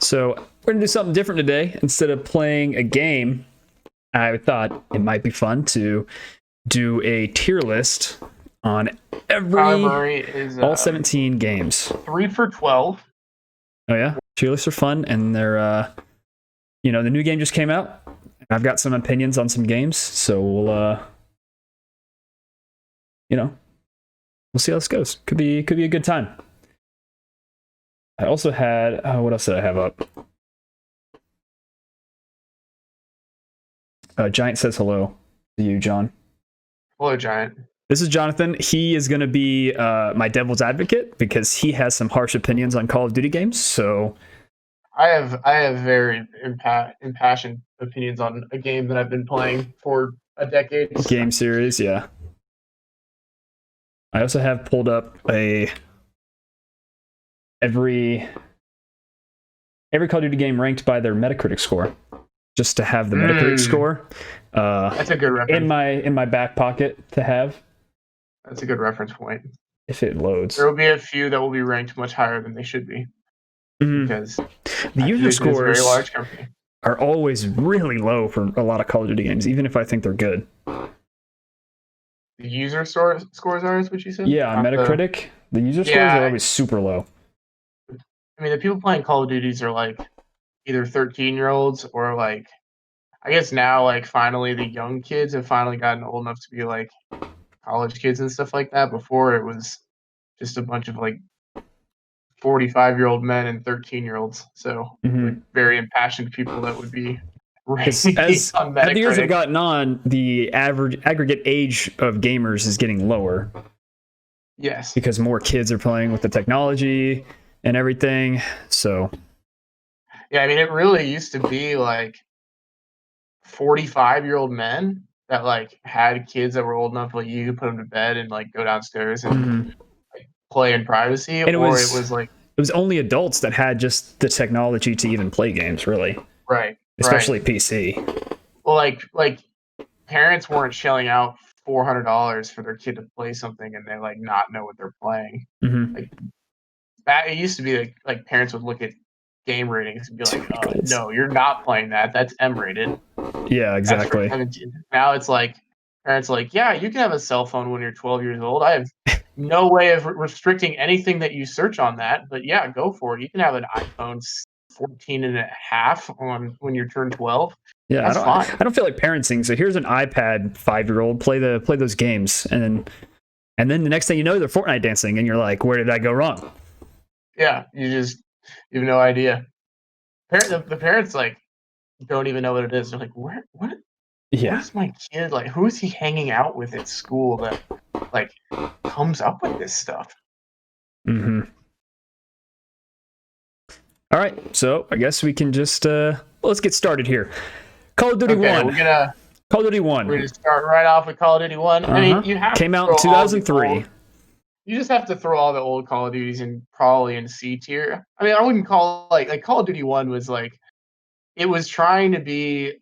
So we're gonna do something different today. Instead of playing a game, I thought it might be fun to do a tier list on all 17 games. 3 for 12. Oh yeah, tier lists are fun, and they're the new game just came out. I've got some opinions on some games, so we'll see how this goes. Could be a good time. I also had what else did I have up? Giant says hello to you, John. Hello, Giant. This is Jonathan. He is going to be my devil's advocate because he has some harsh opinions on Call of Duty games. So I have very impassioned opinions on a game that I've been playing for a decade. Game series, yeah. I also have pulled up every Call of Duty game ranked by their Metacritic score, just to have the Metacritic score. That's a good reference. In my back pocket to have. That's a good reference point. If it loads, there will be a few that will be ranked much higher than they should be, because the user scores is a very large company. Are always really low for a lot of Call of Duty games, even if I think they're good. The user scores are, is what you said? Yeah, on Metacritic, the user scores are always super low. I mean, the people playing Call of Duties are like either 13-year-olds or like, I guess now, like, finally the young kids have finally gotten old enough to be like college kids and stuff like that. Before, it was just a bunch of like 45-year-old men and 13-year-olds. So like, very impassioned people that would be as the years have gotten on, the aggregate age of gamers is getting lower. Yes, because more kids are playing with the technology and everything. So yeah, I mean, it really used to be like 45-year-old men that like had kids that were old enough like you could put them to bed and like go downstairs and like, play in privacy, and it was only adults that had just the technology to even play games, really. Right. Especially PC. Well, like parents weren't shelling out $400 for their kid to play something and they like not know what they're playing. Like that, it used to be like parents would look at game ratings and be like, no, you're not playing that. That's M-rated. Yeah, exactly. Now it's like parents are like, yeah, you can have a cell phone when you're 12 years old. I have no way of restricting anything that you search on that, but yeah, go for it. You can have an iPhone 14 and a half on when you turn 12. Yeah, I don't feel like parenting. So here's an iPad 5-year-old, play those games, and then the next thing you know, they're Fortnite dancing, and you're like, where did I go wrong? Yeah, you have no idea. The parents like don't even know what it is. They're like, what? Yeah. Where's my kid? Like, who is he hanging out with at school that like comes up with this stuff? All right, so I guess we can just let's get started here. Call of Duty 1. Call of Duty 1. We're gonna start right off with Call of Duty 1. I mean, you have came out in 2003. You just have to throw all the old Call of Duties probably in C tier. I mean, I wouldn't call like Call of Duty 1 was like it was trying to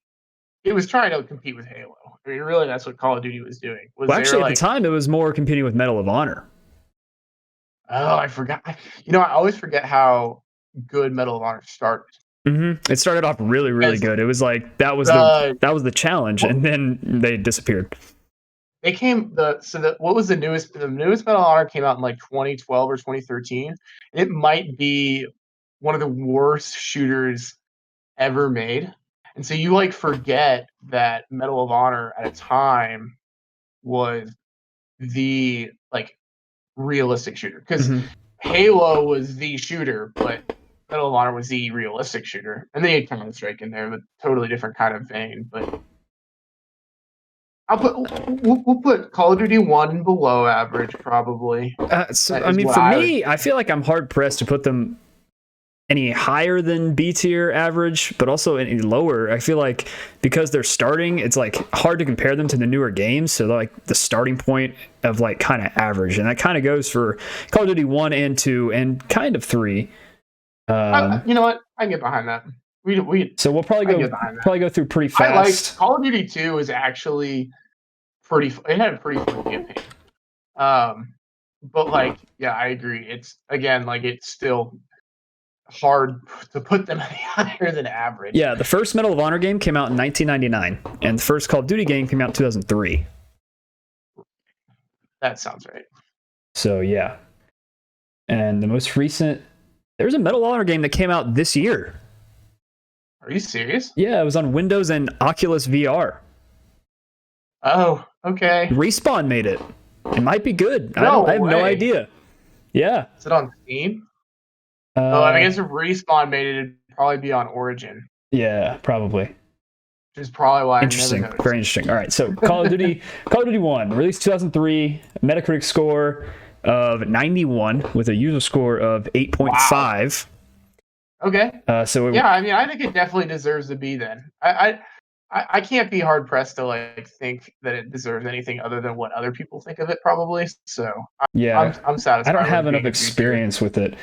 compete with Halo. I mean, really, that's what Call of Duty was doing. Well, actually, at the time, it was more competing with Medal of Honor. Oh, I forgot. I always forget how good Medal of Honor started. It started off really, really good. It was like that was the challenge, and then they disappeared. What was the newest? The newest Medal of Honor came out in like 2012 or 2013. It might be one of the worst shooters ever made, and so you like forget that Medal of Honor at a time was the like realistic shooter, because Halo was the shooter, but Medal of Honor was the realistic shooter, and then you had Counter-Strike in there, but totally different kind of vein. But we'll put Call of Duty 1 below average, probably. I mean, for me, I feel like I'm hard pressed to put them any higher than B tier average, but also any lower. I feel like because they're starting, it's like hard to compare them to the newer games. So like the starting point of like kind of average, and that kind of goes for Call of Duty 1 and 2 and kind of 3. You know what? I can get behind that. So we'll probably go through pretty fast. Call of Duty 2 is actually it had a pretty fun campaign. But like, yeah, I agree. It's again like it's still hard to put them any higher than average. Yeah, the first Medal of Honor game came out in 1999, and the first Call of Duty game came out in 2003. That sounds right. So yeah, and the most recent, there's a Medal of Honor game that came out this year. Are you serious? Yeah, it was on Windows and Oculus VR. Oh, okay. Respawn made it. It might be good. I have no idea. Yeah. Is it on Steam? I guess if Respawn made it, it'd probably be on Origin. Yeah, probably. Which is probably why interesting. Very interesting. All right, so Call of Duty 1, released 2003, Metacritic score of 91 with a user score of 8.5. Wow. Okay. So yeah, I mean, I think it definitely deserves to be then. I can't be hard pressed to like think that it deserves anything other than what other people think of it, probably. So yeah, I'm satisfied. I don't have enough experience with it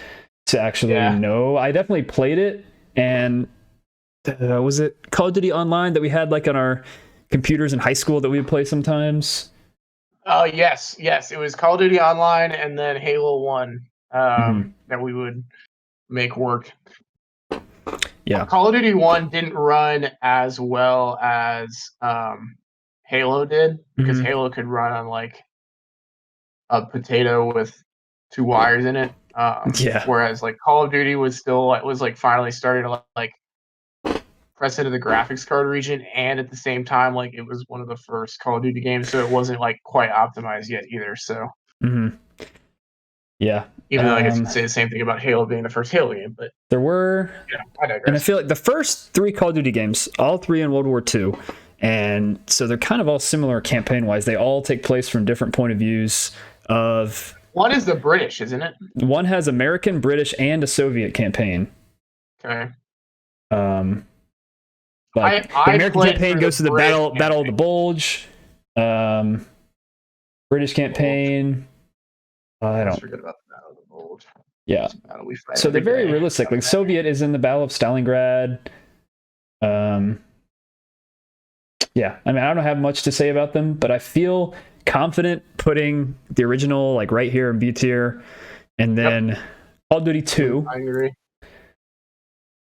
to actually know. I definitely played it, and was it Call of Duty Online that we had like on our computers in high school that we would play sometimes? Oh yes, it was Call of Duty Online, and then Halo 1 that we would make work. Yeah, Call of Duty 1 didn't run as well as Halo did, because Halo could run on like a potato with 2 wires in it. Whereas like Call of Duty was finally starting to like press into the graphics card region, and at the same time, like it was one of the first Call of Duty games, so it wasn't like quite optimized yet either. So yeah. Even though I guess you could say the same thing about Halo being the first Halo game, but there were, I digress. And I feel like the first 3 Call of Duty games, all 3 in World War II, and so they're kind of all similar campaign-wise. They all take place from different point of views of... One is the British, isn't it? One has American, British, and a Soviet campagn. Okay. The American campaign goes to the Battle of the Bulge. British campaign... I don't forget about the Battle of the Bulge. Yeah. So they're very realistic. Like Soviet is in the Battle of Stalingrad. Yeah. I mean, I don't have much to say about them, but I feel confident putting the original like right here in B tier, and then Call of Duty 2. I agree.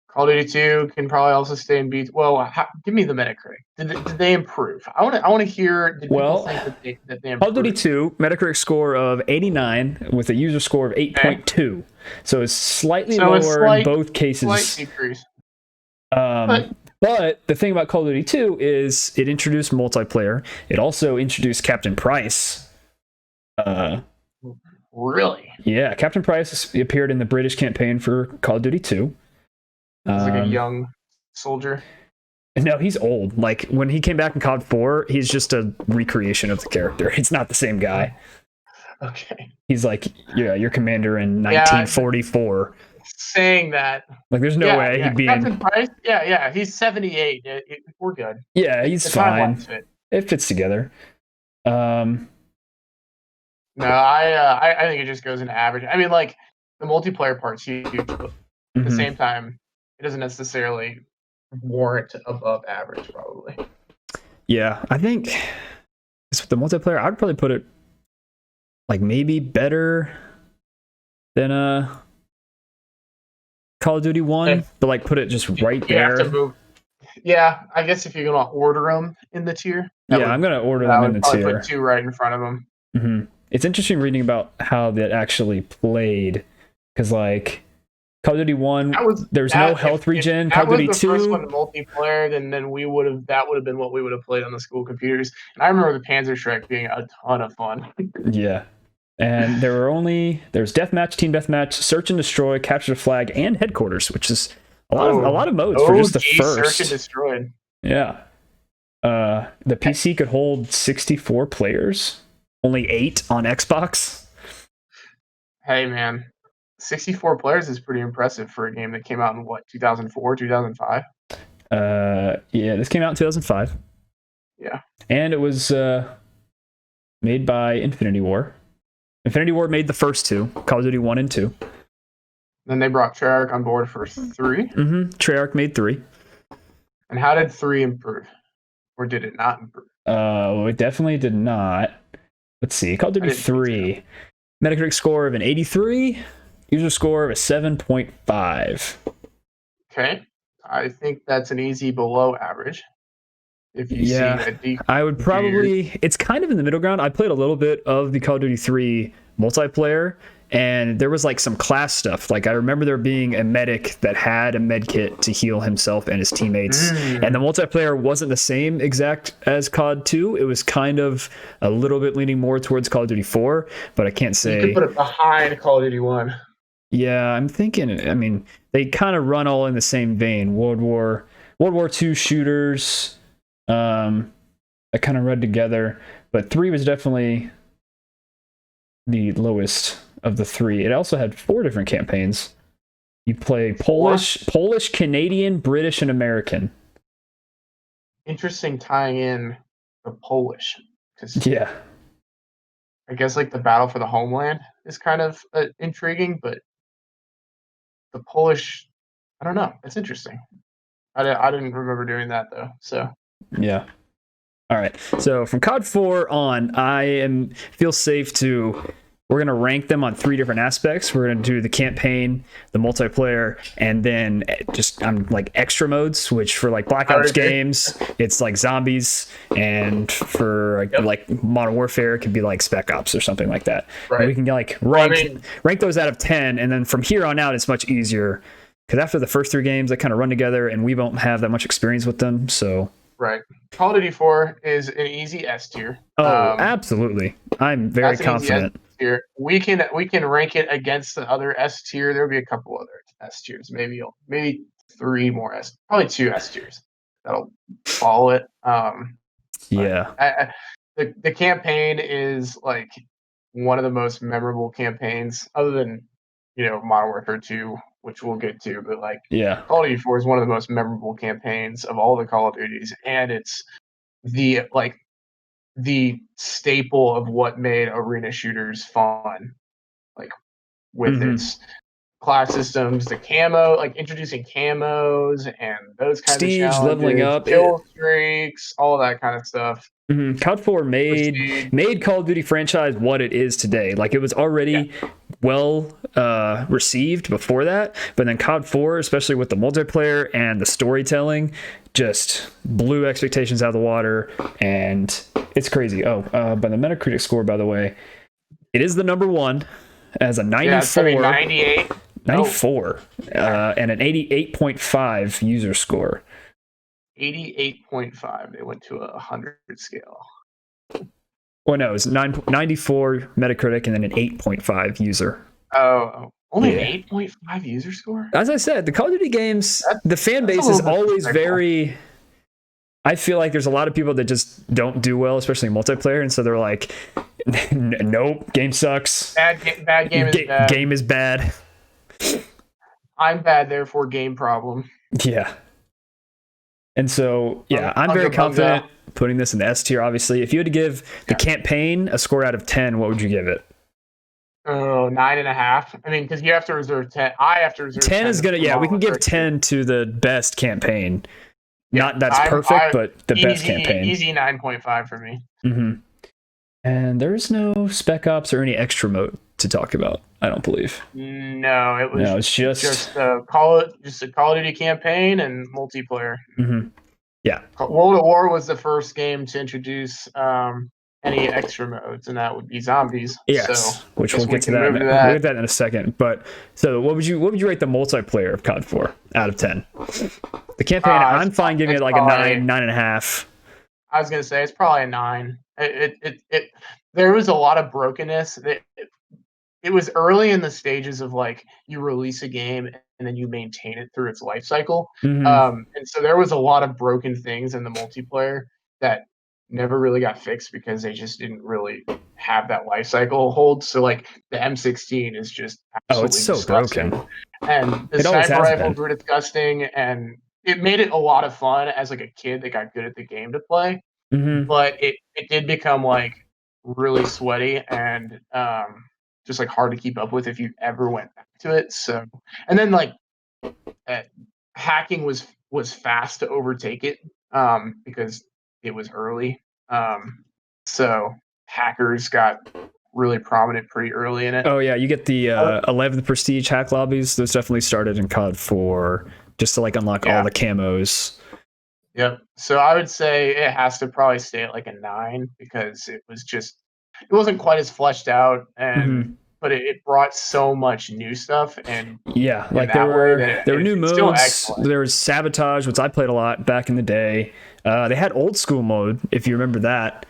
Call of Duty 2 can probably also stay in B. Well, give me the Metacritic. Did they improve? I want to hear. Did people think that they improved? Call of Duty 2 Metacritic score of 89 with a user score of 8.2. So it's slightly lower in both cases. Slight decrease. But the thing about Call of Duty 2 is it introduced multiplayer. It also introduced Captain Price. Really? Yeah, Captain Price appeared in the British campaign for Call of Duty 2. He's like a young soldier. No, he's old. Like when he came back in COD 4, he's just a recreation of the character. It's not the same guy. Okay. He's like, your commander in 1944. Saying that. Like there's no way he'd be Captain Price? Yeah. He's 78. We're good. Yeah, he's fine. It fits together. No, I think it just goes into average. I mean, like the multiplayer part's huge, but at the same time, it doesn't necessarily warrant above average, probably. Yeah, I think with the multiplayer, I'd probably put it like maybe better than Call of Duty 1, but like put it just right there. You have to move. Yeah, I guess if you're gonna order them in the tier. I'm gonna order them in the tier. Put 2 right in front of them. Mm-hmm. It's interesting reading about how that actually played, because like Call of Duty 1, there's no health regen. Call of Duty 2, the first one multiplayer, then that would have been what we would have played on the school computers. And I remember the Panzerschreck being a ton of fun. Yeah. And there's deathmatch, team deathmatch, search and destroy, capture the flag, and headquarters, which is a lot of modes for just the first. Search and destroy. Yeah. The PC could hold 64 players, only 8 on Xbox. Hey man, 64 players is pretty impressive for a game that came out in 2004, 2005. Yeah, this came out in 2005. Yeah. And it was made by Infinity Ward. Infinity Ward made the first 2, Call of Duty 1 and 2. Then they brought Treyarch on board for 3. Treyarch made 3. And how did 3 improve? Or did it not improve? It definitely did not. Let's see. Call of Duty 3. Metacritic score of an 83. User score of a 7.5. Okay. I think that's an easy below average. If you see Yeah, a decrease I would probably. It's kind of in the middle ground. I played a little bit of the Call of Duty 3 multiplayer, and there was like some class stuff. Like I remember there being a medic that had a med kit to heal himself and his teammates, and the multiplayer wasn't the same exact as COD 2. It was kind of a little bit leaning more towards Call of Duty 4, but I can't say. You could put it behind Call of Duty 1. Yeah, I'm thinking. I mean, they kind of run all in the same vein. World War II shooters. I kind of read together, but 3 was definitely the lowest of the 3. It also had 4 different campaigns. You play Polish, Canadian, British, and American. Interesting tying in the Polish. Yeah. I guess like the battle for the homeland is kind of intriguing, but the Polish, I don't know. It's interesting. I didn't remember doing that though. So yeah. All right. So from COD 4 on, feel safe to. We're going to rank them on 3 different aspects. We're going to do the campaign, the multiplayer, and then just like extra modes, which for like Black Ops games, it's like zombies, and for like Modern Warfare, it could be like Spec Ops or something like that. Right. And we can like rank those out of 10, and then from here on out, it's much easier because after the first 3 games, they kind of run together, and we won't have that much experience with them. So. Right. Call of Duty 4 is an easy S tier. Oh, absolutely. I'm very confident. We can rank it against the other S tier. There'll be a couple other S tiers, maybe 3 more probably 2 S tiers that'll follow it. Yeah. The campaign is like one of the most memorable campaigns, other than Modern Warfare 2, which we'll get to, but like Call of Duty 4 is one of the most memorable campaigns of all the Call of Duties, and it's the staple of what made arena shooters fun, like with its class systems, the camo, like introducing camos and those kinds of challenges, leveling up, kill streaks, all that kind of stuff. COD 4 made Call of Duty franchise what it is today. Like it was already well received before that, but then COD 4, especially with the multiplayer and the storytelling, just blew expectations out of the water, and it's crazy. By the Metacritic score, by the way, it is the number 1 as a 94. 98. 94, and an 88.5 user score. 88.5. They went to a 100 scale. Well, no, it's 94 Metacritic and then an 8.5 user. Oh, only an 8.5 user score? As I said, the Call of Duty games, the fan base is always very. I feel like there's a lot of people that just don't do well, especially in multiplayer, and so they're like, "Nope, game sucks. Bad game is bad. Game is bad. I'm bad, therefore game problem." Yeah. And so, I'm very confident putting this in the S tier, obviously. If you had to give the campaign a score out of 10, what would you give it? Oh, 9.5. I mean, because you have to reserve 10. I have to reserve 10. 10 is going to, we can give 10 to the best campaign. Not that's perfect, but the best campaign. Easy 9.5 for me. Mm-hmm. And there's no Spec Ops or any extra mode to talk about, I don't believe. No, it was it's just a Call of Duty campaign and multiplayer. Mm-hmm. Yeah. World at War was the first game to introduce any extra modes, and that would be zombies. Yes, so, which we'll get to that. We'll get that in a second. But so, what would you rate the multiplayer of COD 4 out of 10? The campaign, I'm fine giving it like a 9.5. I was gonna say it's probably a 9. There was a lot of brokenness. It was early in the stages of like you release a game and then you maintain it through its life cycle. And so there was a lot of broken things in the multiplayer that never really got fixed because they just didn't really have that life cycle hold. So like the M16 is just absolutely it's so disgusting. Broken. And the sniper rifles were disgusting, and it made it a lot of fun as like a kid that got good at the game to play. But it did become like really sweaty and just like hard to keep up with if you ever went back to it. So, and then like hacking was fast to overtake it because it was early. So hackers got really prominent pretty early in it. Oh yeah, you get the 11th prestige hack lobbies. Those definitely started in COD 4 just to like unlock all the camos. Yep. So I would say it has to probably stay at like a 9 because it wasn't quite as fleshed out, and but it brought so much new stuff, and like there were new modes. There was sabotage, which I played a lot back in the day. They had old school mode, if you remember that,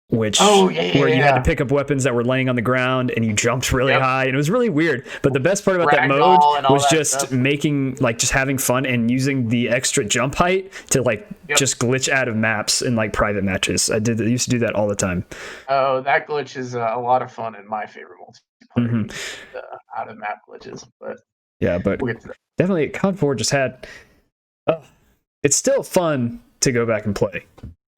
which where you had to pick up weapons that were laying on the ground and you jumped really high, and it was really weird. But the best part about that mode was just making like just having fun and using the extra jump height to like just glitch out of maps in like private matches. I used to do that all the time. Oh, that glitch is a lot of fun and my favorite multiplayer. Out of map glitches, but but we'll definitely COD 4 just had. It's still fun to go back and play.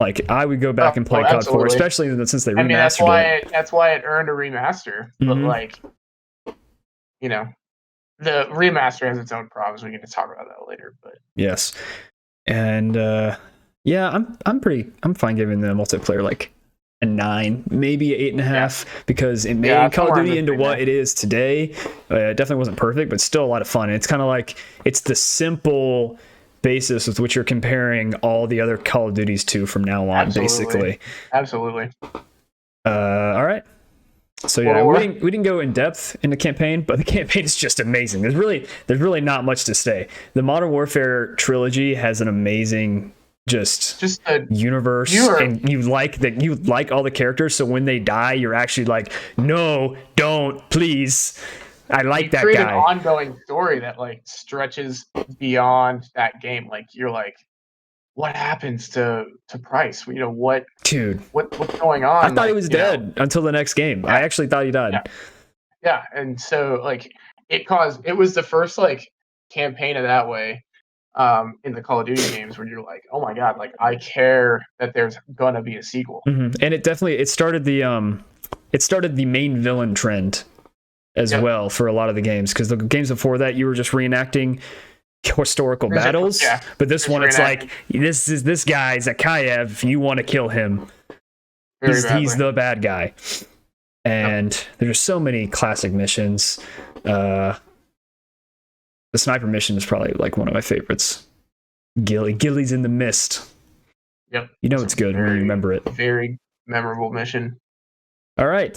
Like I would go back and play COD 4, especially since they remastered it. That's why it earned a remaster. But like, you know, the remaster has its own problems. We can talk about that later. But yes, and I'm fine giving the multiplayer like a 9, maybe 8.5, because it made Call of Duty into what it is today. It definitely wasn't perfect, but still a lot of fun. And it's kind of like it's the simple basis with which you're comparing all the other Call of Duties to from now on, basically. Absolutely. All right. So we didn't go in depth in the campaign, but the campaign is just amazing. There's really not much to say. The Modern Warfare trilogy has an amazing just a universe, and you like all the characters. So when they die, you're actually like, no, don't, please. I like that guy. Create an ongoing story that like stretches beyond that game. Like you're like, what happens to Price? You know what? Dude, what's going on? I thought he was dead until the next game. I actually thought he died. Yeah, and so like it was the first like campaign of that way in the Call of Duty games where you're like, oh my god, like I care that there's gonna be a sequel. And it started the main villain trend as well for a lot of the games, because the games before that you were just reenacting historical battles, but this one it's like this guy Zakayev, you want to kill him. He's the bad guy. And there's so many classic missions. The sniper mission is probably like one of my favorites. Gilly's in the mist. Yep. You know it's good when you remember it. Very memorable mission. All right.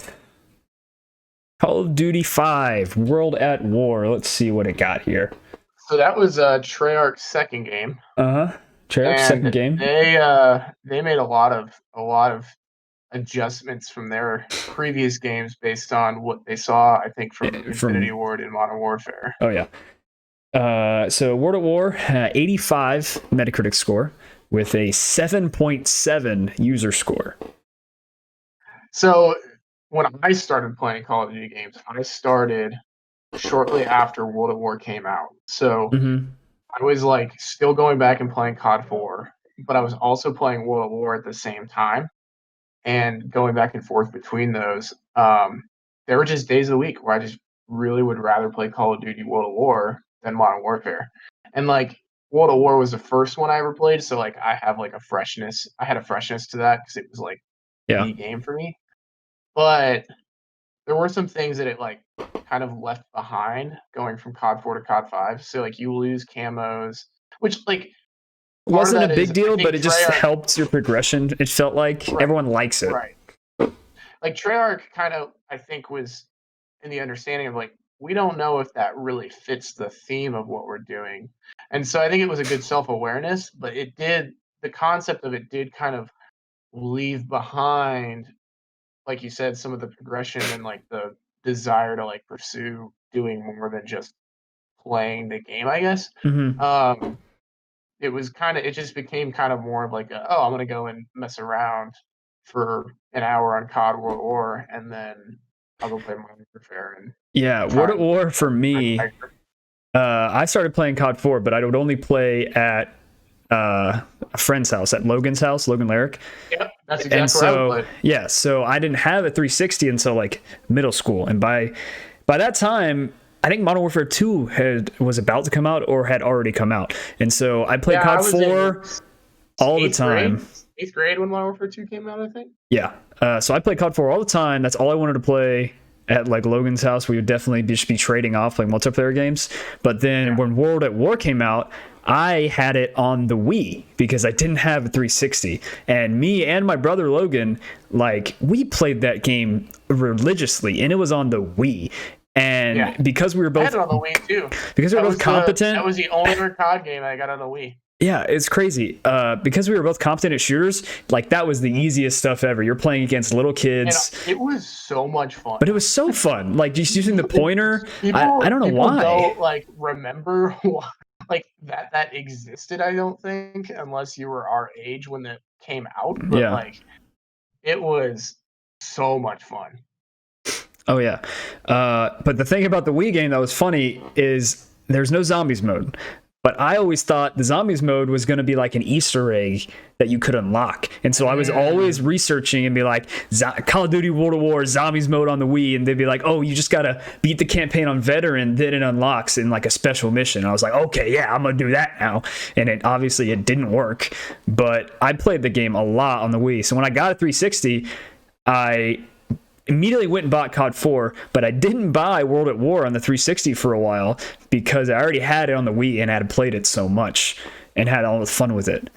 Call of Duty 5, World at War. Let's see what it got here. So that was Treyarch's second game. Treyarch's second game. They made a lot of adjustments from their previous games based on what they saw, I think, from Infinity Ward and Modern Warfare. Oh yeah. So World at War, 85 Metacritic score with a 7.7 user score. So when I started playing Call of Duty games, I started shortly after World at War came out. So I was like still going back and playing COD 4, but I was also playing World at War at the same time and going back and forth between those. There were just days of the week where I just really would rather play Call of Duty World at War than Modern Warfare. And like World at War was the first one I ever played, so like I had a freshness to that because it was like the game for me. But there were some things that it like kind of left behind going from COD 4 to COD 5. So like you lose camos, which like wasn't a big deal, but it just helped your progression. It felt like everyone likes it. Right. Like Treyarch kind of, I think, was in the understanding of like, we don't know if that really fits the theme of what we're doing. And so I think it was a good self-awareness, but the concept of it did kind of leave behind, like you said, some of the progression and like the desire to like pursue doing more than just playing the game, I guess. It just became kind of more of like, I'm going to go and mess around for an hour on COD World War, and then I'll go play Modern Warfare. World at War for me, I started playing COD 4, but I would only play at a friend's house, at Logan's house, Logan Larrick. Yep, that's exactly what I would play. So I didn't have a 360 until like middle school, and by that time, I think Modern Warfare 2 was about to come out or had already come out. And so I played COD 4 all the time. 8th grade when Modern Warfare 2 came out, I think. Yeah. So I played COD 4 all the time. That's all I wanted to play at like Logan's house. We would definitely just be trading off like multiplayer games. But then when World at War came out, I had it on the Wii because I didn't have a 360. And me and my brother Logan, like, we played that game religiously, and it was on the Wii. And because we were both, I had it on the Wii too. Because we were both competent. That was the only COD game I got on the Wii. Yeah, it's crazy. Because we were both competent at shooters, like, that was the easiest stuff ever. You're playing against little kids. And it was so much fun. But it was so fun. Like, just using the pointer. I don't know why. Don't, like, remember like that existed, I don't think, unless you were our age when it came out. But like, it was so much fun. Oh yeah. But the thing about the Wii game that was funny is there's no zombies mode. But I always thought the zombies mode was going to be like an Easter egg that you could unlock. And so I was always researching and be like, Call of Duty World at War zombies mode on the Wii. And they'd be like, oh, you just got to beat the campaign on veteran, then it unlocks in like a special mission. And I was like, okay, yeah, I'm going to do that now. And it obviously it didn't work. But I played the game a lot on the Wii. So when I got a 360, I immediately went and bought COD 4, but I didn't buy World at War on the 360 for a while because I already had it on the Wii and had played it so much and had all the fun with it.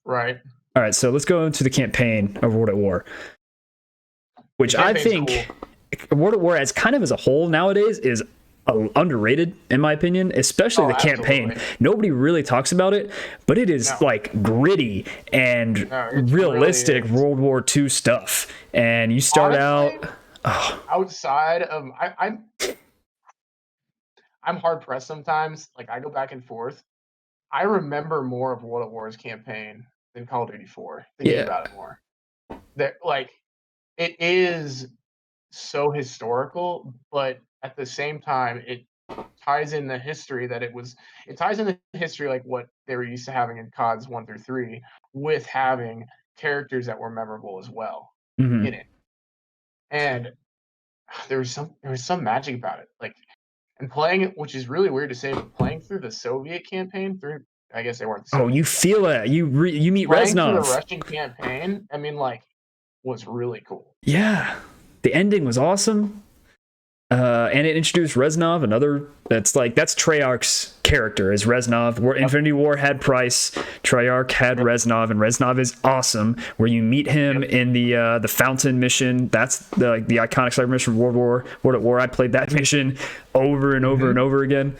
Right. All right, so let's go into the campaign of World at War, which I think World at War as kind of as a whole nowadays is underrated in my opinion, especially the campaign. Absolutely. Nobody really talks about it, but it is like gritty and realistic really World War II stuff. And you start outside of I'm hard pressed sometimes. Like, I go back and forth. I remember more of World at War's campaign than Call of Duty 4. Thinking about it more. That, like, it is so historical, but at the same time, it ties in the history it ties in the history like what they were used to having in CODs 1 through 3 with having characters that were memorable as well in it. And there was some magic about it. Like, and playing it, which is really weird to say, but playing through the Soviet campaign I guess they weren't the Soviet you feel it. You meet Reznov. The Russian campaign, I mean, like, was really cool. Yeah. The ending was awesome. And it introduced Reznov, that's Treyarch's character is Reznov. Where Infinity War had Price, Treyarch had Reznov, and Reznov is awesome. Where you meet him in the Fountain mission. That's the iconic cyber mission from World at War. I played that mission over and over and over again.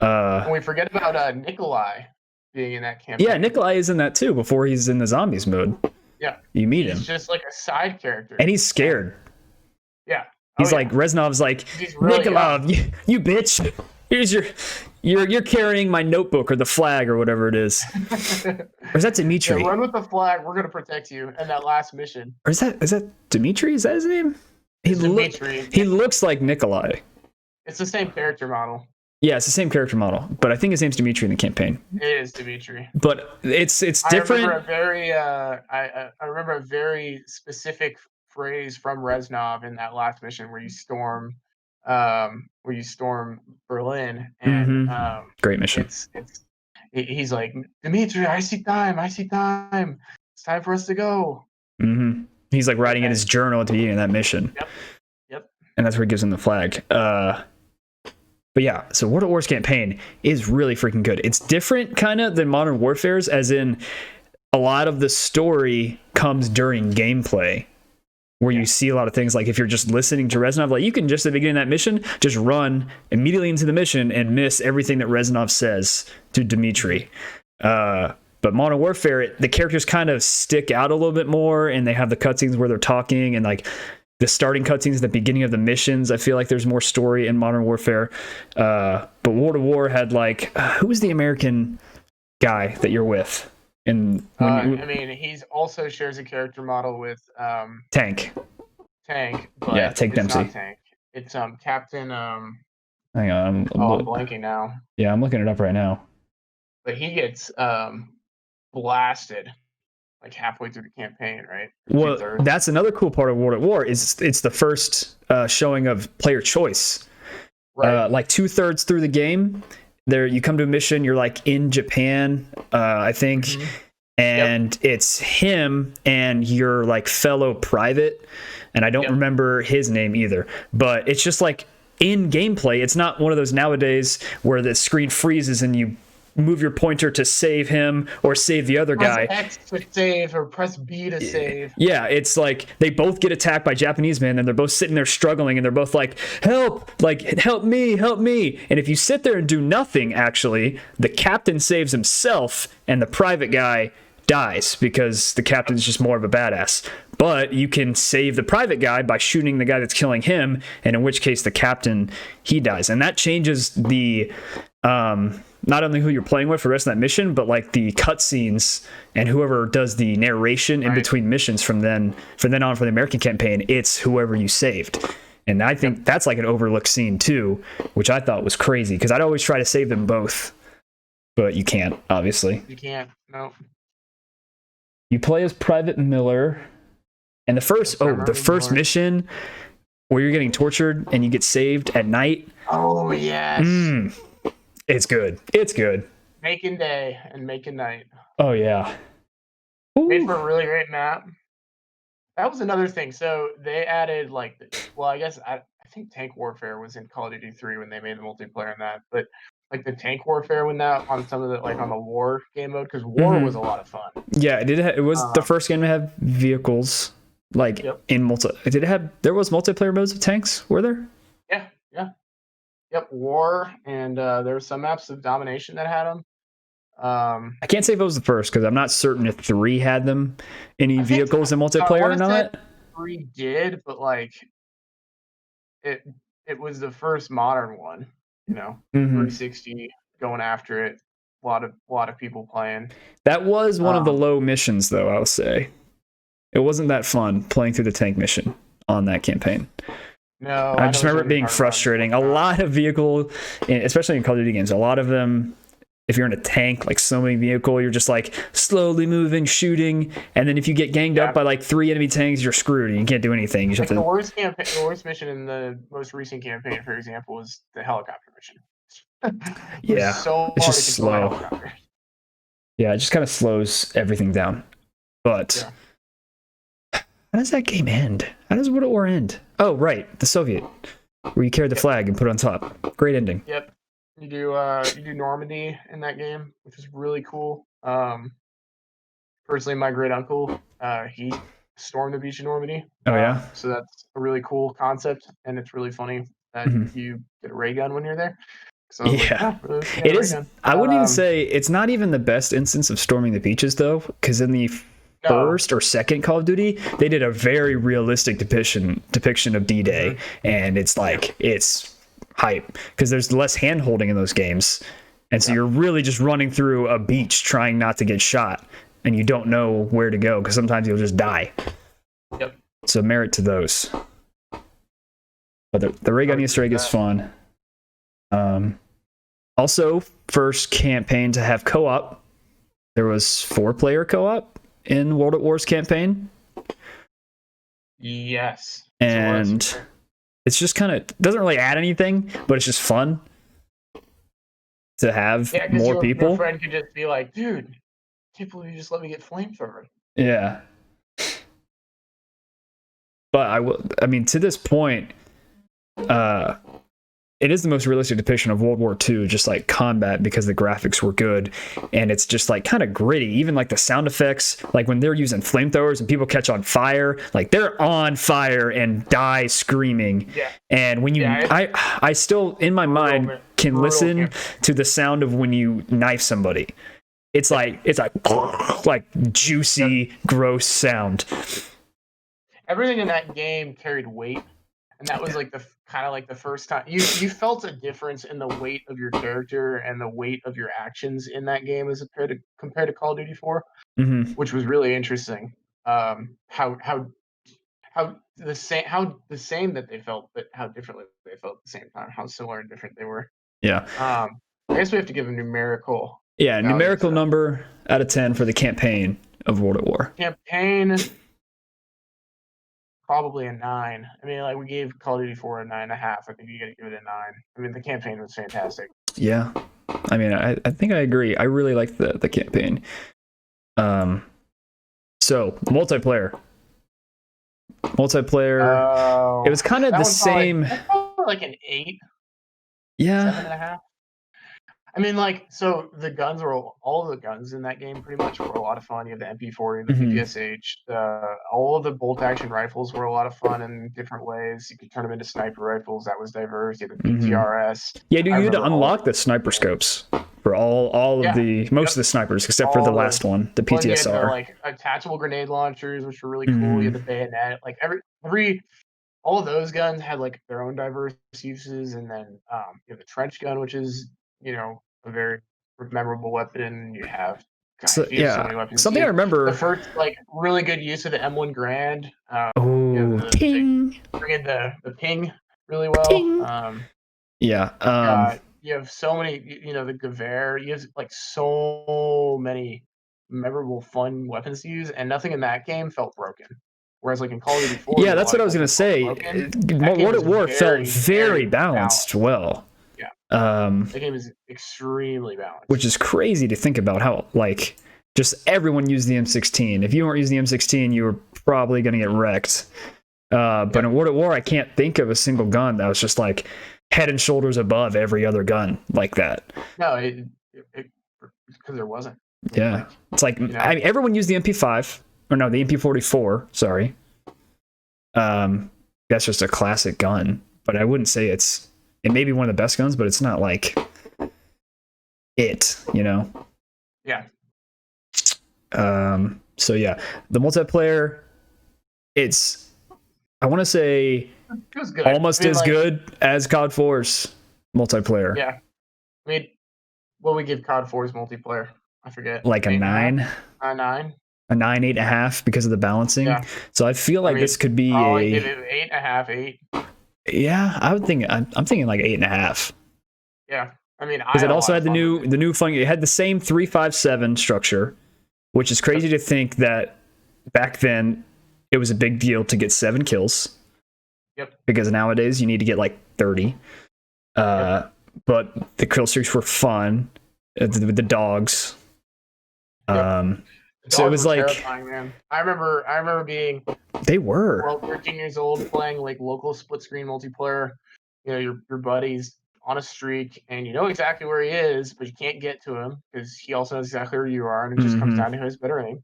And we forget about Nikolai being in that campaign. Yeah, Nikolai is in that too before he's in the zombies mode. Yeah, you meet him. He's just like a side character, and he's scared. Yeah. He's like Reznov's like, really Nikolai, you bitch. Here's you're carrying my notebook or the flag or whatever it is. Or is that Dimitri? Yeah, run with the flag. We're gonna protect you. In that last mission. Or is that Dimitri? Is that his name? Dimitri. He looks like Nikolai. It's the same character model. Yeah, it's the same character model, but I think his name's Dimitri in the campaign. It is Dimitri. But it's different. I remember a very specific phrase from Reznov in that last mission where you storm Berlin, and great mission. He's like, Dimitri, I see time. It's time for us to go. He's like writing in his journal at the beginning of that mission. Yep. And that's where he gives him the flag. But yeah, so World at War's campaign is really freaking good. It's different kind of than Modern Warfare's, as in a lot of the story comes during gameplay, where you see a lot of things. Like if you're just listening to Reznov, like you can just at the beginning of that mission, just run immediately into the mission and miss everything that Reznov says to Dimitri. But Modern Warfare, the characters kind of stick out a little bit more, and they have the cutscenes where they're talking, and like the starting cutscenes at the beginning of the missions, I feel like there's more story in Modern Warfare. But World at War had like, who was the American guy that you're with? I mean, he's also shares a character model with Tank. But yeah, Tank Dempsey. Not Tank. It's Captain. Hang on, I'm blanking now. Yeah, I'm looking it up right now. But he gets blasted like halfway through the campaign, right? Well, that's another cool part of World at War is it's the first showing of player choice. Right. Like 2/3 through the game, there you come to a mission. You're like in Japan, I think, and it's him and your like fellow private, and I don't remember his name either, but it's just like in gameplay, it's not one of those nowadays where the screen freezes and you move your pointer to save him or save the other guy. Press X to save or press B to save. Yeah, it's like they both get attacked by Japanese men and they're both sitting there struggling and they're both like, help me. And if you sit there and do nothing, actually, the captain saves himself and the private guy dies because the captain's just more of a badass. But you can save the private guy by shooting the guy that's killing him, and in which case the captain, he dies. And that changes the not only who you're playing with for the rest of that mission, but like the cutscenes and whoever does the narration in between missions from then on for the American campaign, it's whoever you saved. And I think that's like an overlooked scene too, which I thought was crazy because I'd always try to save them both, but you can't, obviously. You can't. No. You play as Private Miller, and the first mission where you're getting tortured and you get saved at night. Oh yes. It's good. It's good. Making day and making night. Oh yeah. Ooh. Made for a really great map. That was another thing. So they added I think Tank Warfare was in Call of Duty 3 when they made the multiplayer in that, but like the tank warfare when that on some of the like on the war game mode, because war was a lot of fun. Yeah, it was the first game to have vehicles in multi. There was multiplayer modes of tanks, were there? Yep, war, and there were some maps of domination that had them. I can't say if it was the first because I'm not certain if 3 had them any vehicles in multiplayer or not. 3 did, but like it was the first modern one. 360 going after it. A lot of people playing. That was one of the low missions, though. I'll say it wasn't that fun playing through the tank mission on that campaign. No, I just remember it being frustrating. A lot of vehicle, especially in Call of Duty games, a lot of them, if you're in a tank, like so many vehicle, you're just like slowly moving, shooting, and then if you get ganged up by like 3 enemy tanks, you're screwed and you can't do anything. You just have to... The worst mission in the most recent campaign, for example, was the helicopter mission. It's just slow. Yeah, it just kind of slows everything down. But how does that game end? How does World at War end? Oh, right, the Soviet, where you carry the flag and put it on top. Great ending. Yep. You do Normandy in that game, which is really cool. Personally, my great uncle, he stormed the beach in Normandy. Oh yeah. So that's a really cool concept, and it's really funny that you get a ray gun when you're there. So it is. I wouldn't even say it's not even the best instance of storming the beaches though, because in the first or second Call of Duty, they did a very realistic depiction of D-Day, and it's like it's hype because there's less hand holding in those games, and so you're really just running through a beach trying not to get shot, and you don't know where to go because sometimes you'll just die. Yep. So merit to those. But the ray gun Easter egg is fun. Also, first campaign to have co-op. There was 4-player co-op in World at War's campaign. Yes. And it's just kind of doesn't really add anything, but it's just fun to have more people. Your friend could just be like, dude, I can't believe you just let me get flamethrower. Yeah. But I mean, to this point, it is the most realistic depiction of World War II, just like combat, because the graphics were good and it's just like kind of gritty. Even like the sound effects, like when they're using flamethrowers and people catch on fire, like they're on fire and die screaming. Yeah. And when I still in my mind can listen to the sound of when you knife somebody. It's like juicy, gross sound. Everything in that game carried weight. And that was like the first time you felt a difference in the weight of your character and the weight of your actions in that game as compared to Call of Duty 4, which was really interesting. How the same that they felt, but how differently they felt at the same time. How similar and different they were. Yeah. I guess we have to give a numerical. Yeah, numerical number out of 10 for the campaign of World at War. Campaign. Probably a 9. I mean, like we gave Call of Duty 4 a 9.5. I think you got to give it a 9. I mean, the campaign was fantastic. Yeah, I mean, I think I agree. I really liked the campaign. So multiplayer. It was kind of the same. That's probably like an 8, Yeah. 7.5. I mean, like, so the guns were all the guns in that game pretty much were a lot of fun. You have the MP40, the PPSH, all of the bolt action rifles were a lot of fun in different ways. You could turn them into sniper rifles. That was diverse. You had the PTRS. Yeah, dude, you had to unlock the sniper scopes for all of the most of the snipers except for the last one, the PTSR. You had like attachable grenade launchers, which were really cool. You had the bayonet. Like every all of those guns had like their own diverse uses, and then you have the trench gun, which is a very memorable weapon. You have so many weapons. Something I remember the first like really good use of the M1 Grand. Ping. Bringing the ping really well. You have so many. The Gewehr. You have like so many memorable, fun weapons to use, and nothing in that game felt broken. Whereas, like in Call of Duty 4, yeah, that's what I was gonna say. World at War felt very balanced. Well, yeah, the game is extremely balanced, which is crazy to think about. How like just everyone used the M16. If you weren't using the M16, you were probably gonna get wrecked. But in World at War, I can't think of a single gun that was just like head and shoulders above every other gun like that. No, because there wasn't. Yeah, it's like I mean, everyone used the MP5. Or no, the MP44, sorry. That's just a classic gun, but I wouldn't say it may be one of the best guns, but it's not like it, Yeah. So yeah, the multiplayer, I want to say almost as good as COD 4's multiplayer. Yeah. I mean, what would we give COD 4's multiplayer? I forget. Like a 9? A 9? A 9, 8.5 because of the balancing. Yeah. So I feel like this could be give it 8.5, 8. Yeah, I'm thinking like 8.5. Yeah, I mean, because it also had the new function. It had the same 357 structure, which is crazy to think that back then it was a big deal to get 7 kills. Yep. Because nowadays you need to get like 30. But the kill streaks were fun. The dogs. Yep. So it was like terrifying, man. I remember being 13 years old playing like local split screen multiplayer. Your buddy's on a streak and you know exactly where he is, but you can't get to him because he also knows exactly where you are, and it just comes down to his better aim.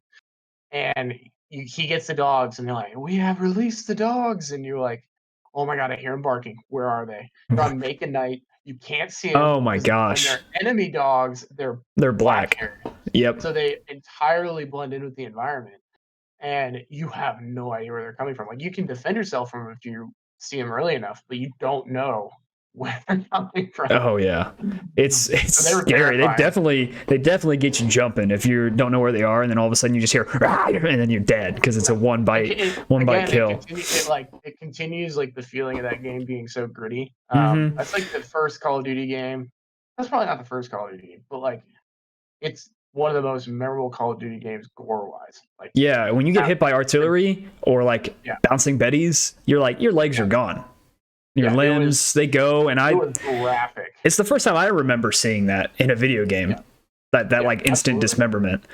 And he gets the dogs, and they're like, "We have released the dogs," and you're like, "Oh my god, I hear them barking. Where are they? They're on Make a Night. You can't see them. Oh my gosh! When they're enemy dogs, they're black. Yep. So they entirely blend in with the environment, and you have no idea where they're coming from. Like you can defend yourself from them if you see them early enough, but you don't know where they're coming from. Oh yeah, it's so scary. They definitely get you jumping if you don't know where they are, and then all of a sudden you just hear and then you're dead because it's a one bite kill. It continues like the feeling of that game being so gritty. That's like the first Call of Duty game. That's probably not the first Call of Duty game, but like it's one of the most memorable Call of Duty games gore-wise. Like yeah, when you get hit by artillery or like bouncing Bettys, you're like your legs are gone. Your limbs, they go, and it was graphic. It's the first time I remember seeing that in a video game. That like instant dismemberment,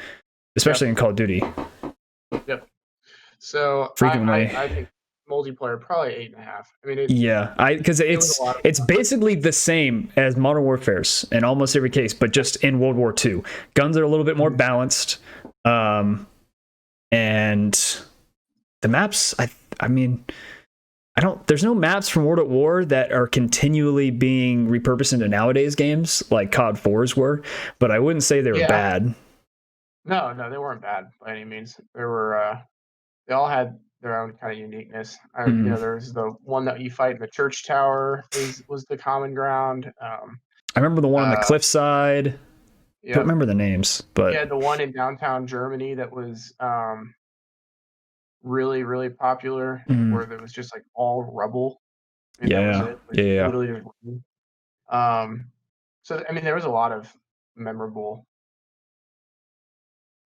especially in Call of Duty. Yep. So I think multiplayer probably 8.5. I mean, because it's basically the same as Modern Warfare's in almost every case, but just in World War II. Guns are a little bit more balanced, and the maps. I mean. There's no maps from World at War that are continually being repurposed into nowadays games like COD 4's were, but I wouldn't say they were bad. No, they weren't bad by any means. They all had their own kind of uniqueness. There's the one that you fight in the church tower was the common ground. I remember the one on the cliffside. I don't remember the names, but yeah, the one in downtown Germany that was really, really popular, where there was just like all rubble. Yeah. Literally just so I mean, there was a lot of memorable.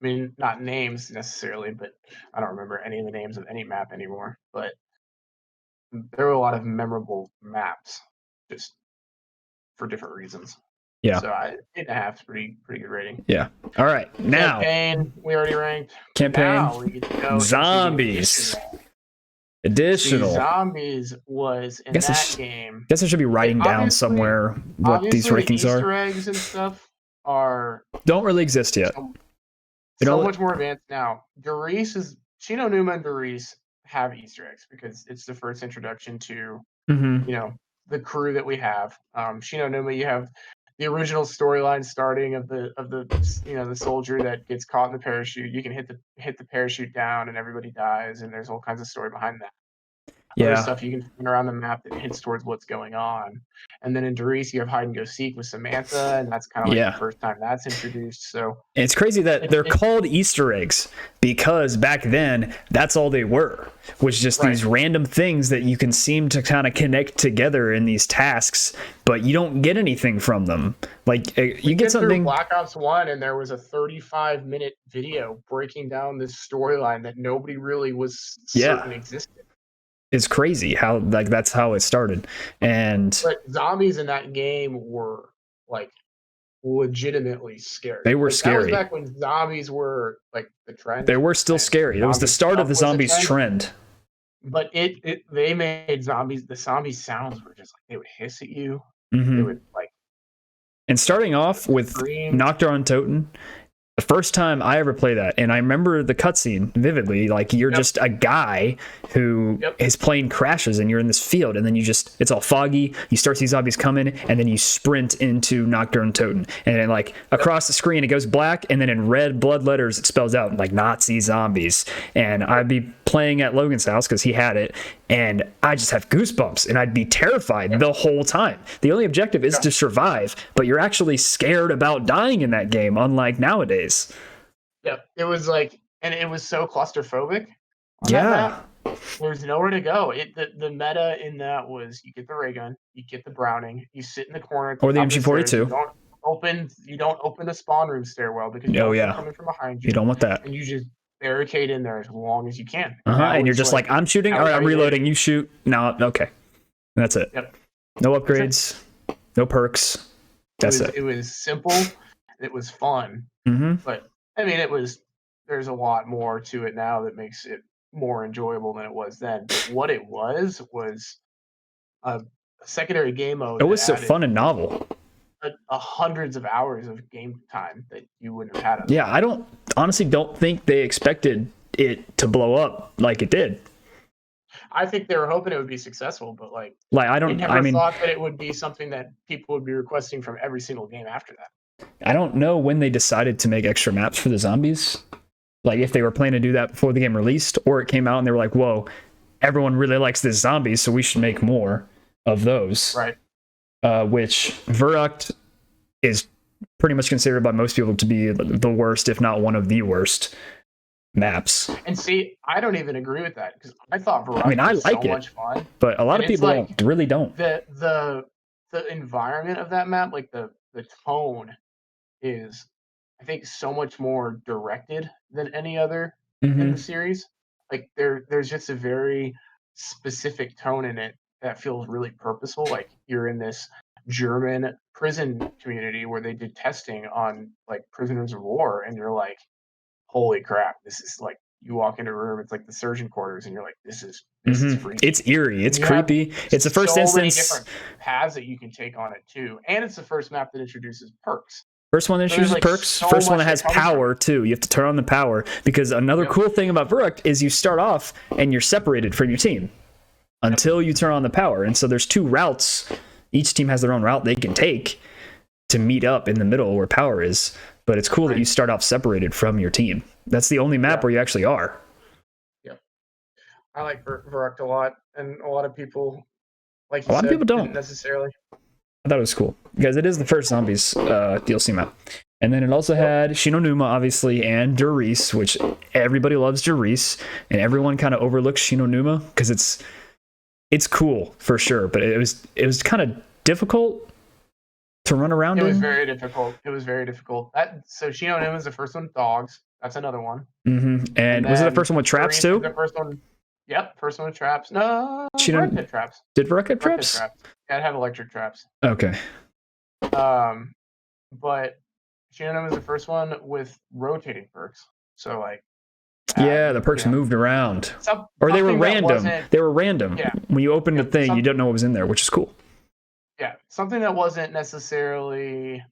I mean, not names necessarily, but I don't remember any of the names of any map anymore. But there were a lot of memorable maps, just for different reasons. Yeah. So 8.5 is pretty good rating. Yeah. All right. Now campaign we already ranked. Campaign. Now we get to go Zombies. Additional. See, Zombies was in that game. Guess I should be writing down somewhere what these rankings the are. Easter eggs and stuff don't really exist yet. So much more advanced now. Shino Numa and Doris have Easter eggs because it's the first introduction to the crew that we have. Shino Numa, you have the original storyline starting of the soldier that gets caught in the parachute. You can hit the parachute down and everybody dies, and there's all kinds of story behind that. Other stuff you can find around the map that hints towards what's going on. And then in Doris, you have hide and go seek with Samantha, and that's kind of like the first time that's introduced. So and it's crazy that they're called Easter eggs because back then that's all they were, was just these random things that you can seem to kind of connect together in these tasks, but you don't get anything from them. Like you get something. Black Ops 1, and there was a 35-minute video breaking down this storyline that nobody really was certain existed. It's crazy how that's how it started. But zombies in that game were like legitimately scary. They were scary. That was back when zombies were like the trend. They were still scary. It was the start of the zombies trend. But they made zombies. The zombie sounds were just like they would hiss at you. They would like. And starting off with Nocturne Toten. The first time I ever played that, and I remember the cutscene vividly, like you're just a guy who his plane crashes and you're in this field, and then it's all foggy, you start to see zombies coming, and then you sprint into Nocturne Toten, and then like across the screen it goes black, and then in red blood letters it spells out like Nazi zombies, and I'd be playing at Logan's house because he had it, and I just have goosebumps, and I'd be terrified the whole time. The only objective is to survive, but you're actually scared about dying in that game, unlike nowadays. It was like, and it was so claustrophobic. That there's nowhere to go. The meta in that was you get the ray gun, you get the Browning, you sit in the corner, or the MG42. You don't open the spawn room stairwell because coming from behind you. You don't want that, and you just barricade in there as long as you can. And you're just like I'm shooting. All right, I'm reloading. You shoot. No, okay, that's it. No upgrades, no perks. That's it. It was simple. It was fun. But I mean, there's a lot more to it now that makes it more enjoyable than it was then. But what it was a secondary game mode. It was so fun and novel. Hundreds of hours of game time that you wouldn't have had. I honestly don't think they expected it to blow up like it did. I think they were hoping it would be successful, but I never thought that it would be something that people would be requesting from every single game after that. I don't know when they decided to make extra maps for the zombies. Like if they were planning to do that before the game released, or it came out and they were like, whoa, everyone really likes this zombies, so we should make more of those. Right. Which Verrucht is pretty much considered by most people to be the worst, if not one of the worst maps. And see, I don't even agree with that because I thought Verrucht was so much fun. But a lot of people really don't. The environment of that map, like the tone is, I think, so much more directed than any other in the series. Like there's just a very specific tone in it that feels really purposeful. Like you're in this German prison community where they did testing on like prisoners of war, and you're like, holy crap, this is like, you walk into a room, it's like the surgeon quarters, and you're like, this is freaky. It's eerie, it's creepy. It's the first instance. Many different paths that you can take on it too, and it's the first map that introduces perks. First one that introduces perks. First one that has power too. You have to turn on the power, because another cool thing about Verrucht is you start off and you're separated from your team until you turn on the power, and so there's two routes. Each team has their own route they can take to meet up in the middle where power is. But it's cool that you start off separated from your team. That's the only map where you actually are. Yep. I like Verrucht a lot, and a lot of people, like a lot of people don't necessarily. I thought it was cool because it is the first Zombies DLC map. And then it also had Shino Numa, obviously, and Doris, which everybody loves Doris, and everyone kind of overlooks Shino Numa because it's cool for sure, but it was kind of difficult to run around. It was very difficult. So Shino Numa is the first one with dogs. That's another one. And was it the first one with traps too? The first one. Yep, first one with traps. No, Verrucht had traps. Did Verrucht have traps? Yeah, it had electric traps. Okay. but Shannon was the first one with rotating perks. So like, yeah, the perks moved around, or they were random. They were random. Yeah. When you opened the thing, you don't know what was in there, which is cool. Yeah, something that wasn't necessarily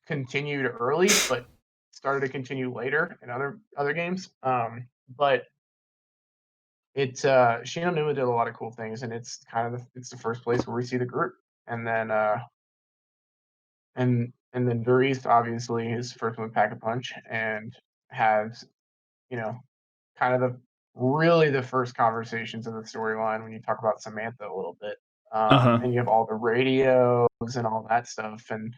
continued early, but started to continue later in other games. But it's Shino Numa did a lot of cool things, and it's kind of it's the first place where we see the group, and then and then Duriz obviously is first one to pack a punch and has, you know, kind of really the first conversations of the storyline when you talk about Samantha a little bit. And you have all the radios and all that stuff and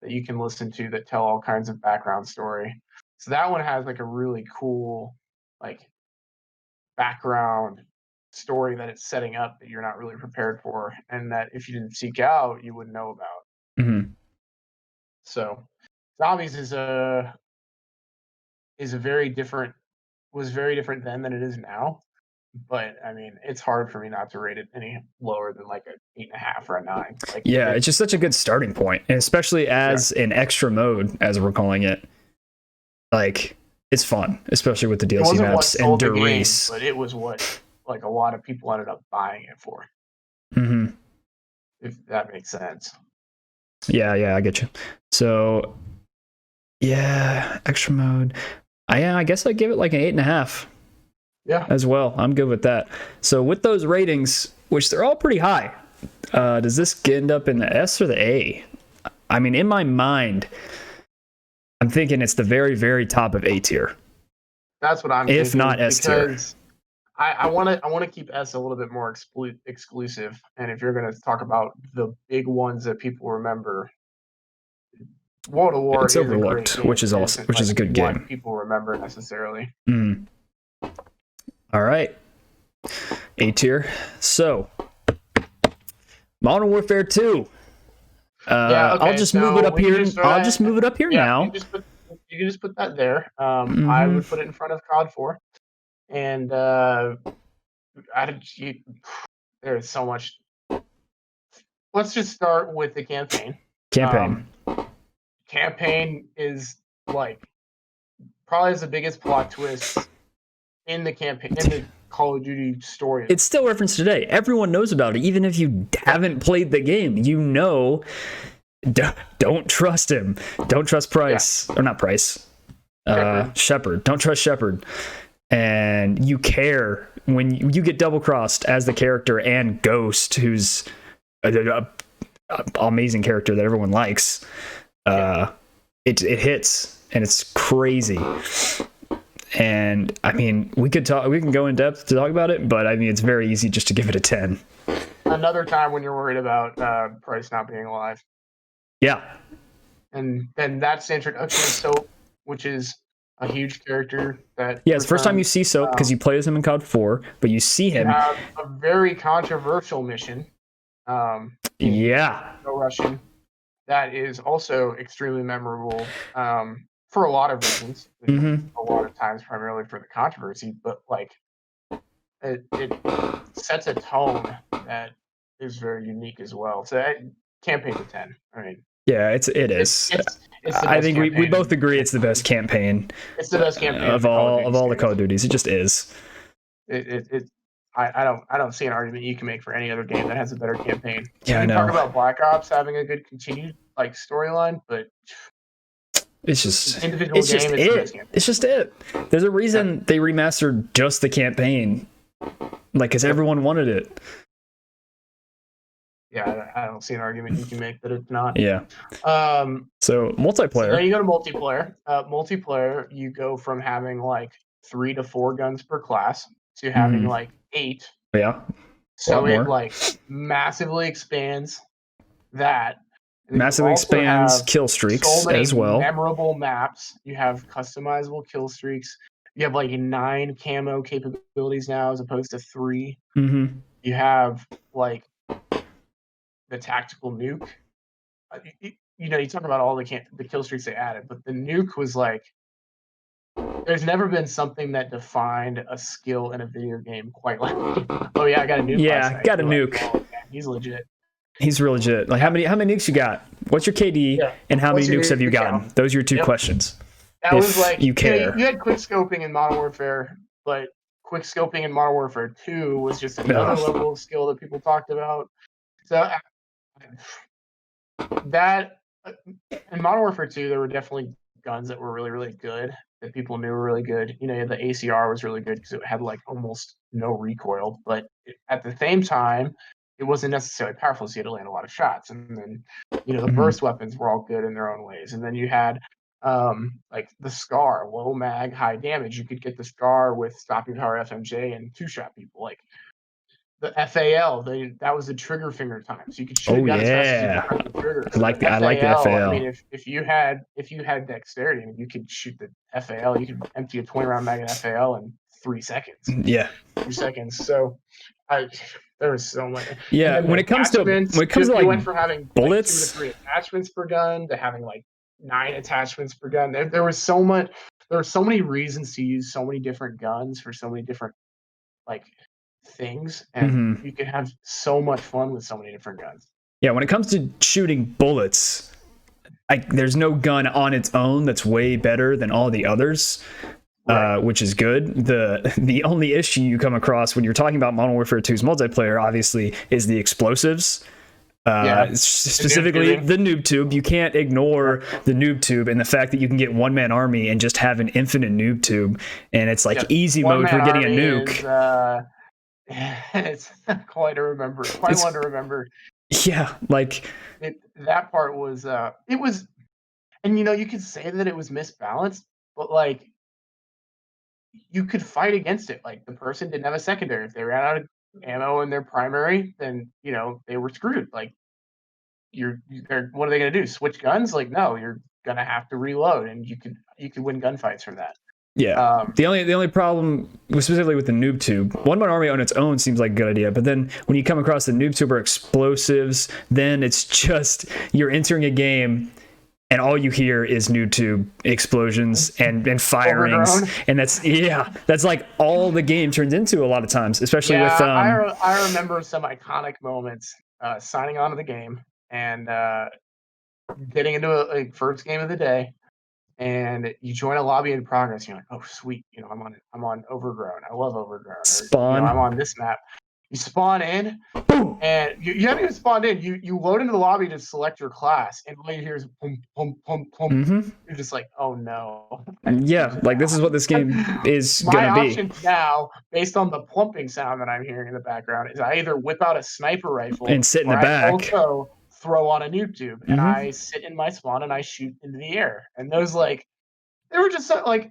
that you can listen to that tell all kinds of background story. So that one has like a really cool like background story that it's setting up that you're not really prepared for and that if you didn't seek out you wouldn't know about. So Zombies is a very different then than it is now. But I mean, it's hard for me not to rate it any lower than like a 8.5 or a 9. Like, yeah, it's just such a good starting point, and especially as an extra mode, as we're calling it. Like, it's fun, especially with the DLC maps and Duriz. But it was what like a lot of people ended up buying it for. If that makes sense. Yeah, I get you. So, yeah, extra mode. I guess I'd give it like an 8.5. Yeah. As well. I'm good with that. So with those ratings, which they're all pretty high, does this end up in the S or the A? I mean, in my mind, I'm thinking it's the very, very top of A tier. That's what I'm thinking. If not S tier. I want to keep S a little bit more exclusive. And if you're going to talk about the big ones that people remember, World of War it's overlooked, which is a good game. People remember necessarily. All right, A tier. So, Modern Warfare 2. I'll just move it up here. I'll just move it up here now. You can just put that there. I would put it in front of COD 4, and there's so much. Let's just start with the campaign. Campaign is like probably the biggest plot twist in the campaign, in the Call of Duty story. It's still referenced today. Everyone knows about it. Even if you haven't played the game, you know, don't trust him. Don't trust Price. Or not Price. Shepard. Don't trust Shepard. And you care when you get double-crossed as the character and Ghost, who's an amazing character that everyone likes. It hits, and it's crazy. And I mean, we can go in depth to talk about it, but I mean, it's very easy just to give it a 10. Another time when you're worried about Price not being alive. Yeah. And then that's introduction, which is a huge character that. Yeah, it's the first time you see Soap because you play as him in COD 4, but you see him. You have a very controversial mission. No Russian. That is also extremely memorable. For a lot of reasons, a lot of times primarily for the controversy, but like it sets a tone that is very unique as well. So campaign's a 10. I mean, yeah, it is. I think we both agree it's the best campaign. It's the best campaign of all the Call of Duties. It just is. I don't see an argument you can make for any other game that has a better campaign. Yeah, I know. Talk about Black Ops having a good continued like storyline, but. It's just it. There's a reason they remastered just the campaign, like because everyone wanted it. Yeah, I don't see an argument you can make that it's not. Yeah. So multiplayer. So then you go to multiplayer. Multiplayer, you go from having like 3 to 4 guns per class to having like 8. Yeah. So it like massively expands that. Massively expands kill streaks as well. Memorable maps. You have customizable kill streaks. You have like 9 camo capabilities now as opposed to 3. You have like the tactical nuke. You talk about all the kill streaks they added, but the nuke was like. There's never been something that defined a skill in a video game quite like. Oh yeah, I got a nuke. Yeah, got a nuke. Oh, man, he's legit. He's real legit. Like, how many nukes you got? What's your KD, and how many nukes have you gotten? Those are your two questions. That was like, you care. You had quick scoping in Modern Warfare, but quick scoping in Modern Warfare 2 was just another level of skill that people talked about. So that in Modern Warfare 2, there were definitely guns that were really, really good, that people knew were really good. You know, the ACR was really good because it had like almost no recoil, but at the same time, it wasn't necessarily powerful, so you had to land a lot of shots. And then, you know, the burst weapons were all good in their own ways. And then you had like the SCAR, low mag, high damage. You could get the SCAR with stopping power FMJ and two-shot people. Like the FAL, that was the trigger finger time, so you could shoot a gun as fast as you could press the trigger. I like the FAL. I mean, if you had dexterity, I mean, you could shoot the FAL. You could empty a 20-round mag in FAL in 3 seconds. Yeah, 3 seconds. So, there was so much. Yeah, when it comes to like went from having bullets, like 2 to 3 attachments per gun to having like 9 attachments per gun. There was so much. There were so many reasons to use so many different guns for so many different like things, and you can have so much fun with so many different guns. Yeah, when it comes to shooting bullets, there's no gun on its own that's way better than all the others, right. Which is good. The only issue you come across when you're talking about Modern Warfare 2's multiplayer, obviously, is the explosives. Specifically the noob tube. You can't ignore the noob tube and the fact that you can get one-man army and just have an infinite noob tube, and it's like easy mode for getting a nuke. It's quite one to remember. Yeah, like that part was it was, and you know, you could say that it was misbalanced, but like you could fight against it. Like the person didn't have a secondary. If they ran out of ammo in their primary, then you know they were screwed. Like what are they gonna do? Switch guns? Like no, you're gonna have to reload, and you could win gunfights from that. Yeah. The only problem was specifically with the noob tube. One-man army on its own seems like a good idea, but then when you come across the noob tube or explosives, then it's just you're entering a game and all you hear is noob tube explosions and firings, and that's like all the game turns into a lot of times, especially with. I remember some iconic moments signing on to the game and getting into a first game of the day. And you join a lobby in progress. And you're like, oh sweet, you know, I'm on Overgrown. I love Overgrown. Spawn. You know, I'm on this map. You spawn in, boom, and you haven't even spawned in. You load into the lobby to select your class, and all you hear is pum pum pum pum. You're just like, oh no. Yeah, like this is what this game is gonna be. My option now, based on the plumping sound that I'm hearing in the background, is I either whip out a sniper rifle and sit in the back. Also throw on a noob tube, and I sit in my spawn and I shoot into the air. And those they were just like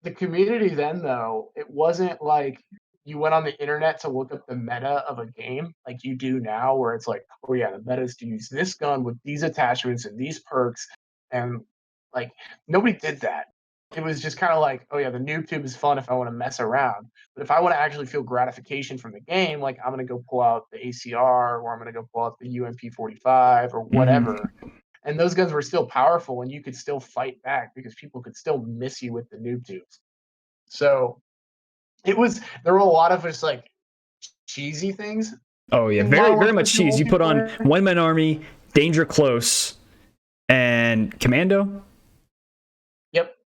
the community then though. It wasn't like you went on the internet to look up the meta of a game like you do now, where it's like, oh yeah, the meta is to use this gun with these attachments and these perks, and like nobody did that. It was just kind of like, oh yeah, the noob tube is fun if I want to mess around. But if I want to actually feel gratification from the game, like I'm going to go pull out the ACR or I'm going to go pull out the UMP45 or whatever. And those guns were still powerful and you could still fight back because people could still miss you with the noob tubes. So there were a lot of just like cheesy things. Oh yeah, very much cheese. You put on one-man army, danger close, and commando.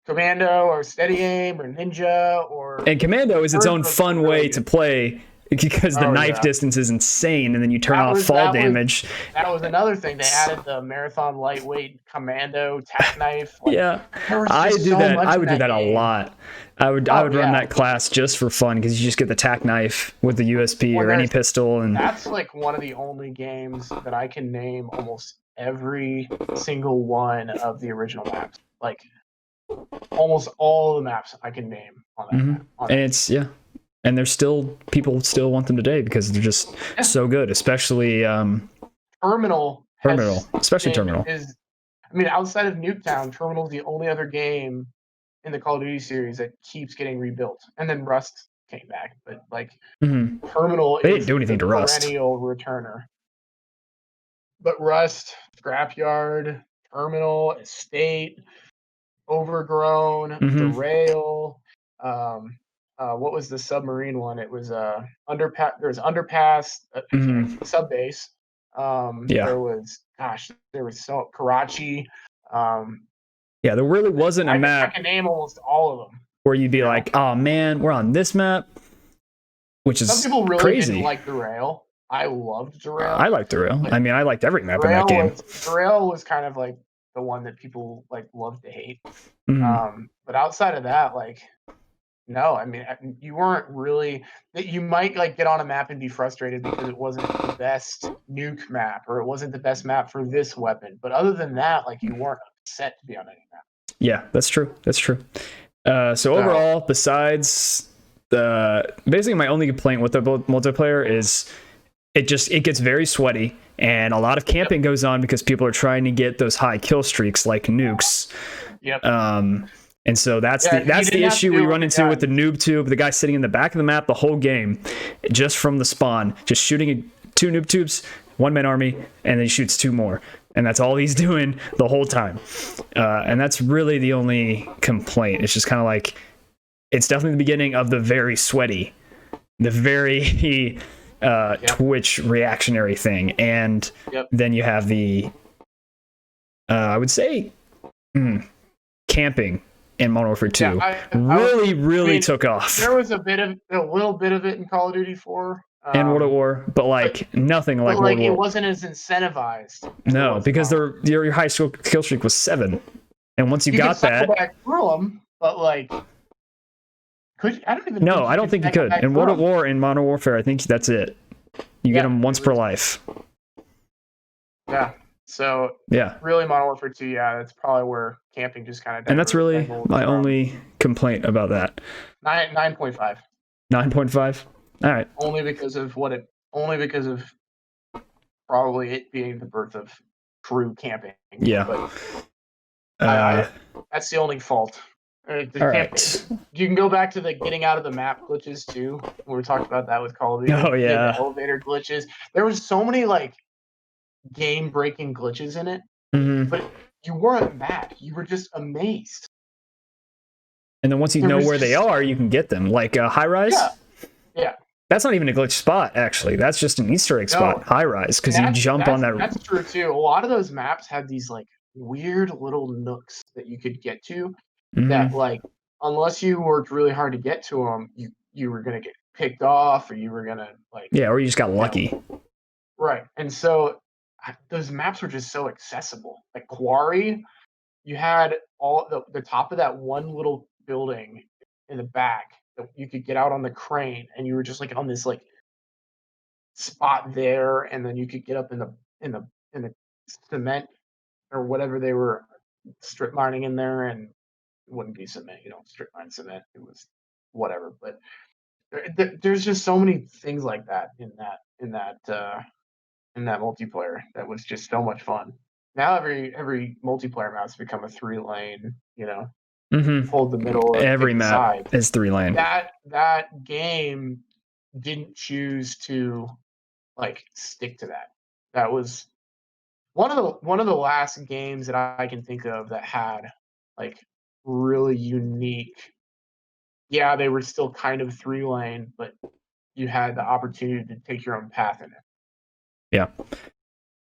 Commando or steady aim or ninja and commando is its own fun way to play because the knife distance is insane, and then you turn off fall damage. That was another thing. They added the marathon lightweight commando tack knife. I would do that a lot. I would run that class just for fun because you just get the tack knife with the USP or any pistol, and that's like one of the only games that I can name almost every single one of the original maps. Like almost all the maps I can name on that map. And it's and there's still people still want them today because they're just so good, especially Terminal. Especially Terminal. Outside of Nuketown, Terminal is the only other game in the Call of Duty series that keeps getting rebuilt. And then Rust came back, but Terminal they didn't do anything to Rust. Perennial returner. But Rust, Scrapyard, Terminal, Estate, Overgrown, Derail, what was the submarine one? It was Underpass. There was Underpass, Subbase, There was so Karachi. Yeah, there really wasn't a map. I can name almost all of them. Where you'd be like, oh man, we're on this map, which is some people really crazy. Didn't like Derail. I loved Derail. I liked Derail. I mean, I liked every map in that game. Derail was kind of like the one that people like loved to hate. But outside of that, like, no, I mean, you weren't really. You might like get on a map and be frustrated because it wasn't the best nuke map or it wasn't the best map for this weapon. But other than that, like, you weren't upset to be on any map. Yeah, that's true. That's true. So overall, besides basically my only complaint with the multiplayer is it gets very sweaty and a lot of camping goes on because people are trying to get those high kill streaks like nukes. And so that's the issue we run into with the noob tube. The guy sitting in the back of the map the whole game, just from the spawn, just shooting 2 noob tubes, 1-man army, and then he shoots 2 more. And that's all he's doing the whole time. And that's really the only complaint. It's just kind of like, it's definitely the beginning of the very sweaty, the very Twitch reactionary thing. And then you have the, I would say, camping in Modern Warfare 2 really took off. There was a little bit of it in Call of Duty 4. And World at War, but like nothing like World at War. It wasn't as incentivized. No, because your high kill streak was 7, and once you got that, back through them, but like, I don't even. No, I don't think you could. In World at War and Modern Warfare, I think that's it. You get them once per life. Yeah. So really, Modern Warfare 2, that's probably where camping just kind of. And that's really my only complaint about that. 9.5. 9.5. All right. Only because of probably it being the birth of true camping. Yeah. But that's the only fault. All right. You can go back to the getting out of the map glitches too. We talked about that with Call of Duty. Oh yeah. The elevator glitches. There was so many like game-breaking glitches in it, but you weren't mad. You were just amazed. And then once you know where they are, you can get them. Like high rise. Yeah. That's not even a glitch spot, actually. That's just an Easter egg spot, high rise, because you jump on that. That's true too. A lot of those maps had these like weird little nooks that you could get to. That like, unless you worked really hard to get to them, you were gonna get picked off, or you were gonna like. Yeah, or you just got lucky. Right, and so those maps were just so accessible. Like Quarry, you had all the top of that one little building in the back that you could get out on the crane, and you were just like on this like spot there, and then you could get up in the cement or whatever they were strip mining in there, and it wouldn't be cement, you don't strip mine cement. It was whatever, but there's just so many things like that in that multiplayer that was just so much fun. Now every multiplayer map's become a 3-lane, hold the middle. Every map is 3-lane. That game didn't choose to like stick to that. That was one of the last games that I can think of that had like really unique. Yeah, they were still kind of 3-lane, but you had the opportunity to take your own path in it. Yeah.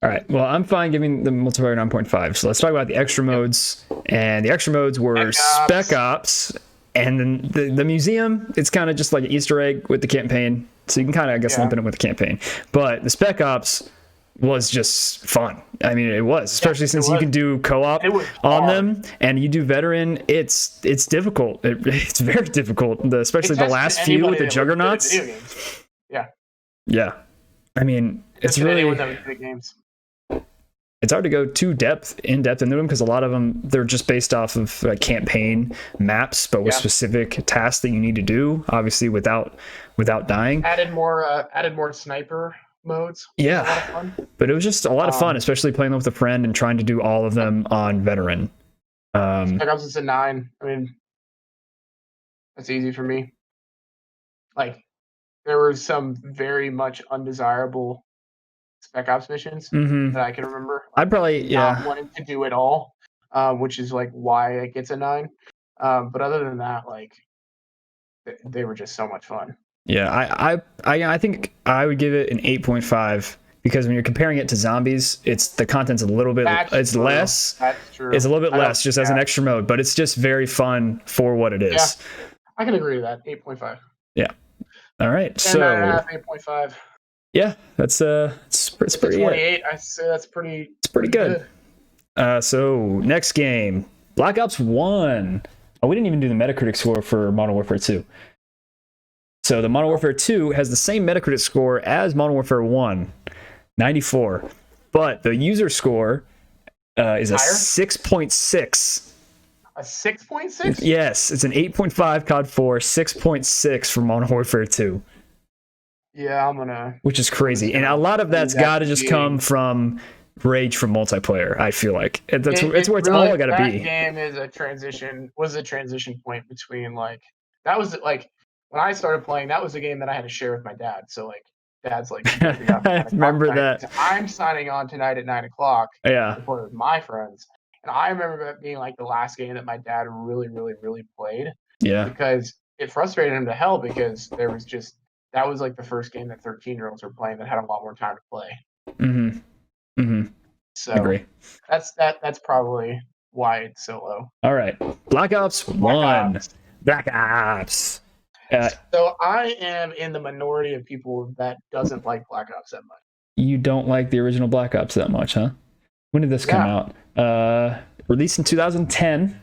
All right. Well, I'm fine giving the multiplayer 9.5. So let's talk about the extra modes. And the extra modes were Spec Ops, and then the museum. It's kind of just like an Easter egg with the campaign, so you can kind of, I guess, lump it in with the campaign. But the Spec Ops was just fun. I mean, it was, especially since you can do co-op on them, and you do veteran. It's difficult. It's very difficult, especially the last few with the juggernauts. Yeah. I mean, it's really. It's hard to go in depth into them because a lot of them, they're just based off of campaign maps, but with specific tasks that you need to do, obviously without dying. Added more sniper modes. Yeah, but it was just a lot of fun, especially playing with a friend and trying to do all of them on veteran. Spec Ops is a 9. I mean, that's easy for me. Like, there were some very much undesirable Spec Ops missions that I can remember. I'd probably not wanting to do it all, which is like why it gets a 9. But other than that, like, they were just so much fun. Yeah, I think I would give it an 8.5 because when you're comparing it to zombies, the content's a little bit That's true. less. That's true. It's a little bit less just as an extra mode, but it's just very fun for what it is. Yeah, I can agree with that. 8.5. Yeah. All right. 10, so 9.5, 8.5. Yeah, that's it's pretty 28. I say that's pretty. It's pretty good. So next game, Black Ops 1. Oh, we didn't even do the Metacritic score for Modern Warfare 2. So the Modern Warfare 2 has the same Metacritic score as Modern Warfare 1, 94. But the user score is a 6.6. A 6.6? Yes, it's an 8.5 COD 4, 6.6 for Modern Warfare 2. Yeah, I'm gonna. Which is crazy, and a lot of that's got to just come from rage from multiplayer. I feel like it's where it's really, all got to be. That game is a transition. Was a transition point between that was like when I started playing. That was a game that I had to share with my dad. So dad's like, I remember that. I'm signing on tonight at 9 o'clock. Yeah, to play with my friends, and I remember that being like the last game that my dad really, really, really played. Yeah, because it frustrated him to hell because there was just. That was like the first game that 13-year-olds were playing that had a lot more time to play. Mm-hmm. Mm-hmm. So agree. That's probably why it's so low. All right, Black Ops 1. Black Ops. So I am in the minority of people that doesn't like Black Ops that much. You don't like the original Black Ops that much, huh? When did this come out? Released in 2010.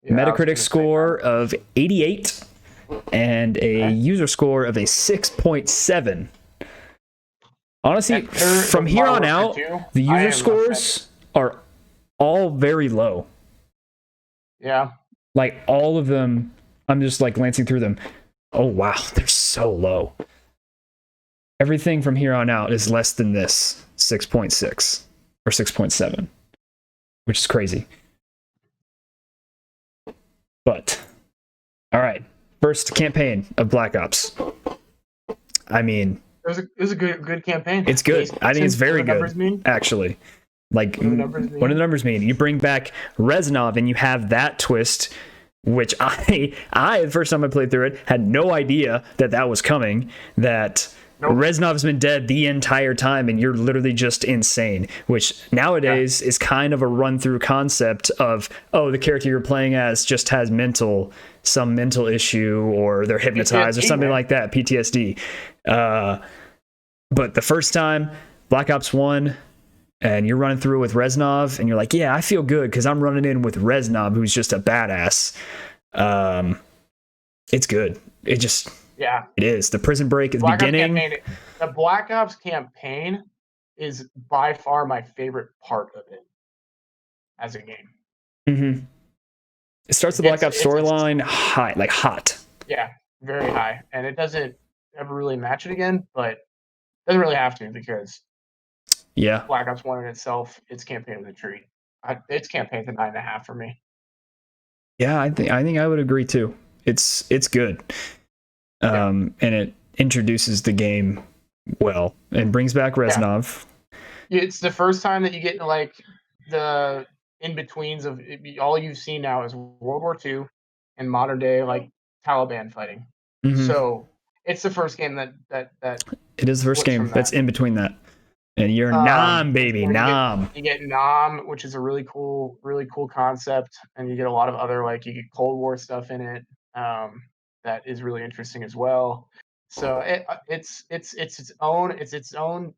Yeah, Metacritic score of 88. And a user score of a 6.7. Honestly, from here on out, the user scores are all very low. Yeah. Like all of them, I'm just like glancing through them. Oh, wow, they're so low. Everything from here on out is less than this 6.6 or 6.7, which is crazy. But, all right. First campaign of Black Ops. I mean, it was a good campaign. It's good. I think it's very good, actually. Like, what do the numbers mean? You bring back Reznov and you have that twist, which I the first time I played through it, had no idea that was coming, that Reznov's been dead the entire time and you're literally just insane, which nowadays is kind of a run-through concept of, oh, the character you're playing as just has some mental issue, or they're hypnotized, PTSD, or something like that, PTSD. But the first time, Black Ops 1, and you're running through with Reznov, and you're like, yeah, I feel good because I'm running in with Reznov, who's just a badass. It's good. It is. The prison break at the beginning. The Black Ops campaign is by far my favorite part of it as a game. Mm-hmm. It starts the Black Ops storyline hot. Yeah, very high. And it doesn't ever really match it again, but it doesn't really have to because Black Ops 1 in itself, its campaign was a treat. Its campaign's a 9.5 for me. Yeah, I think I would agree too. It's good. And it introduces the game well and brings back Reznov. Yeah. It's the first time that you get the in-betweens of all you've seen now is World War II and modern day Taliban fighting. Mm-hmm. So it's the first game that it is the first game that's in between that. And you're Nam, baby, Nam. You get Nam, which is a really cool concept, and you get a lot of other you get Cold War stuff in it that is really interesting as well. So it's its own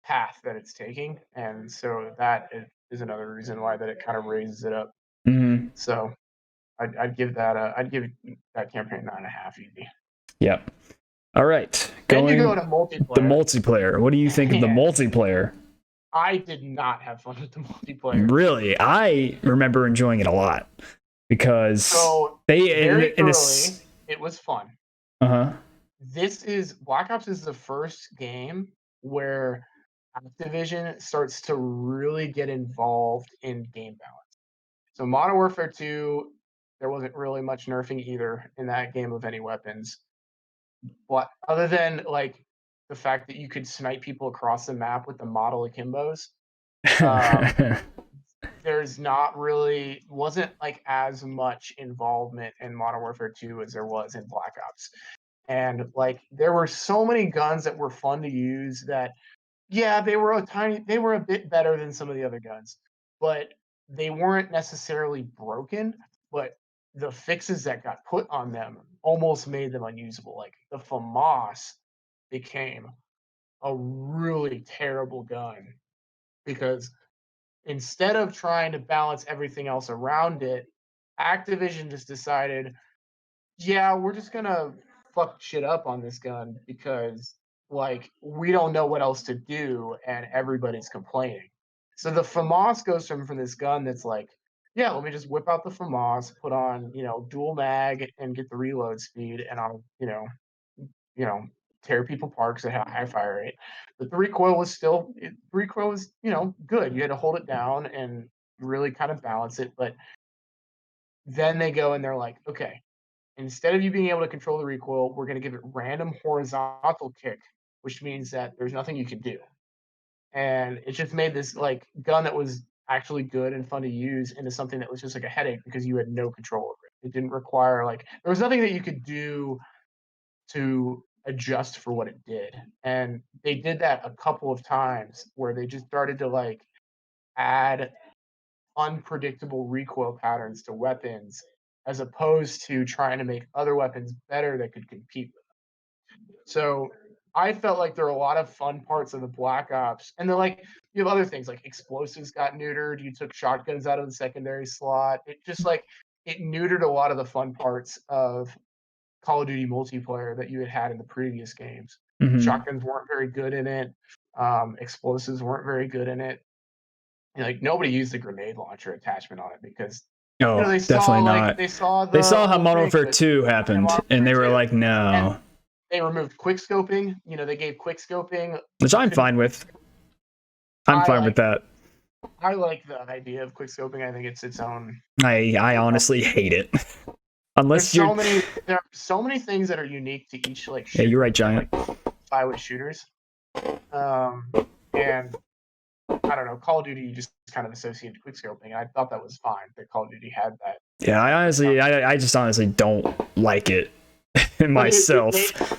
path that it's taking, and so that is another reason why that it kind of raises it up. Mm-hmm. So I'd give that campaign 9.5 easy. Yeah. All right. Then you go to multiplayer. The multiplayer. What do you think of the multiplayer? I did not have fun with the multiplayer. Really? I remember enjoying it a lot because it was fun. Uh-huh. Black Ops is the first game where Activision starts to really get involved in game balance. So Modern Warfare 2, there wasn't really much nerfing either in that game of any weapons. But other than the fact that you could snipe people across the map with the model akimbos, there's wasn't as much involvement in Modern Warfare 2 as there was in Black Ops. And there were so many guns that were fun to use that Yeah, they were a bit better than some of the other guns, but they weren't necessarily broken, but the fixes that got put on them almost made them unusable. Like the FAMAS became a really terrible gun because instead of trying to balance everything else around it, Activision just decided, yeah, we're just gonna fuck shit up on this gun because like we don't know what else to do and everybody's complaining. So the FAMAS goes from this gun that's like, yeah, let me just whip out the FAMAS, put on, dual mag and get the reload speed and I'll, you know, tear people apart because it had a high fire rate. But the recoil was, good. You had to hold it down and really kind of balance it. But then they go and they're like, okay, instead of you being able to control the recoil, we're going to give it random horizontal kick, which means that there's nothing you can do. And it just made this like gun that was actually good and fun to use into something that was just like a headache because you had no control over it. It didn't require there was nothing that you could do to adjust for what it did. And they did that a couple of times where they just started to like add unpredictable recoil patterns to weapons as opposed to trying to make other weapons better that could compete with them. So I felt like there are a lot of fun parts of the Black Ops, and then like you have other things like explosives got neutered. You took shotguns out of the secondary slot. It just like it neutered a lot of the fun parts of Call of Duty multiplayer that you had in the previous games. Mm-hmm. Shotguns weren't very good in it. Explosives weren't very good in it. Like nobody used the grenade launcher attachment on it because they definitely not. They saw how Modern Warfare 2 happened, and they were like, no. And they removed quick scoping. They gave quick scoping, which I'm fine with. I'm fine with that. I like the idea of quick scoping. I think it's its own. I honestly hate it. Unless there are so many things that are unique to each like shooter, yeah, you're right, Giant. Like spyware shooters. And I don't know, Call of Duty just kind of associated quick scoping, and I thought that was fine that Call of Duty had that. Yeah, I just honestly don't like it myself.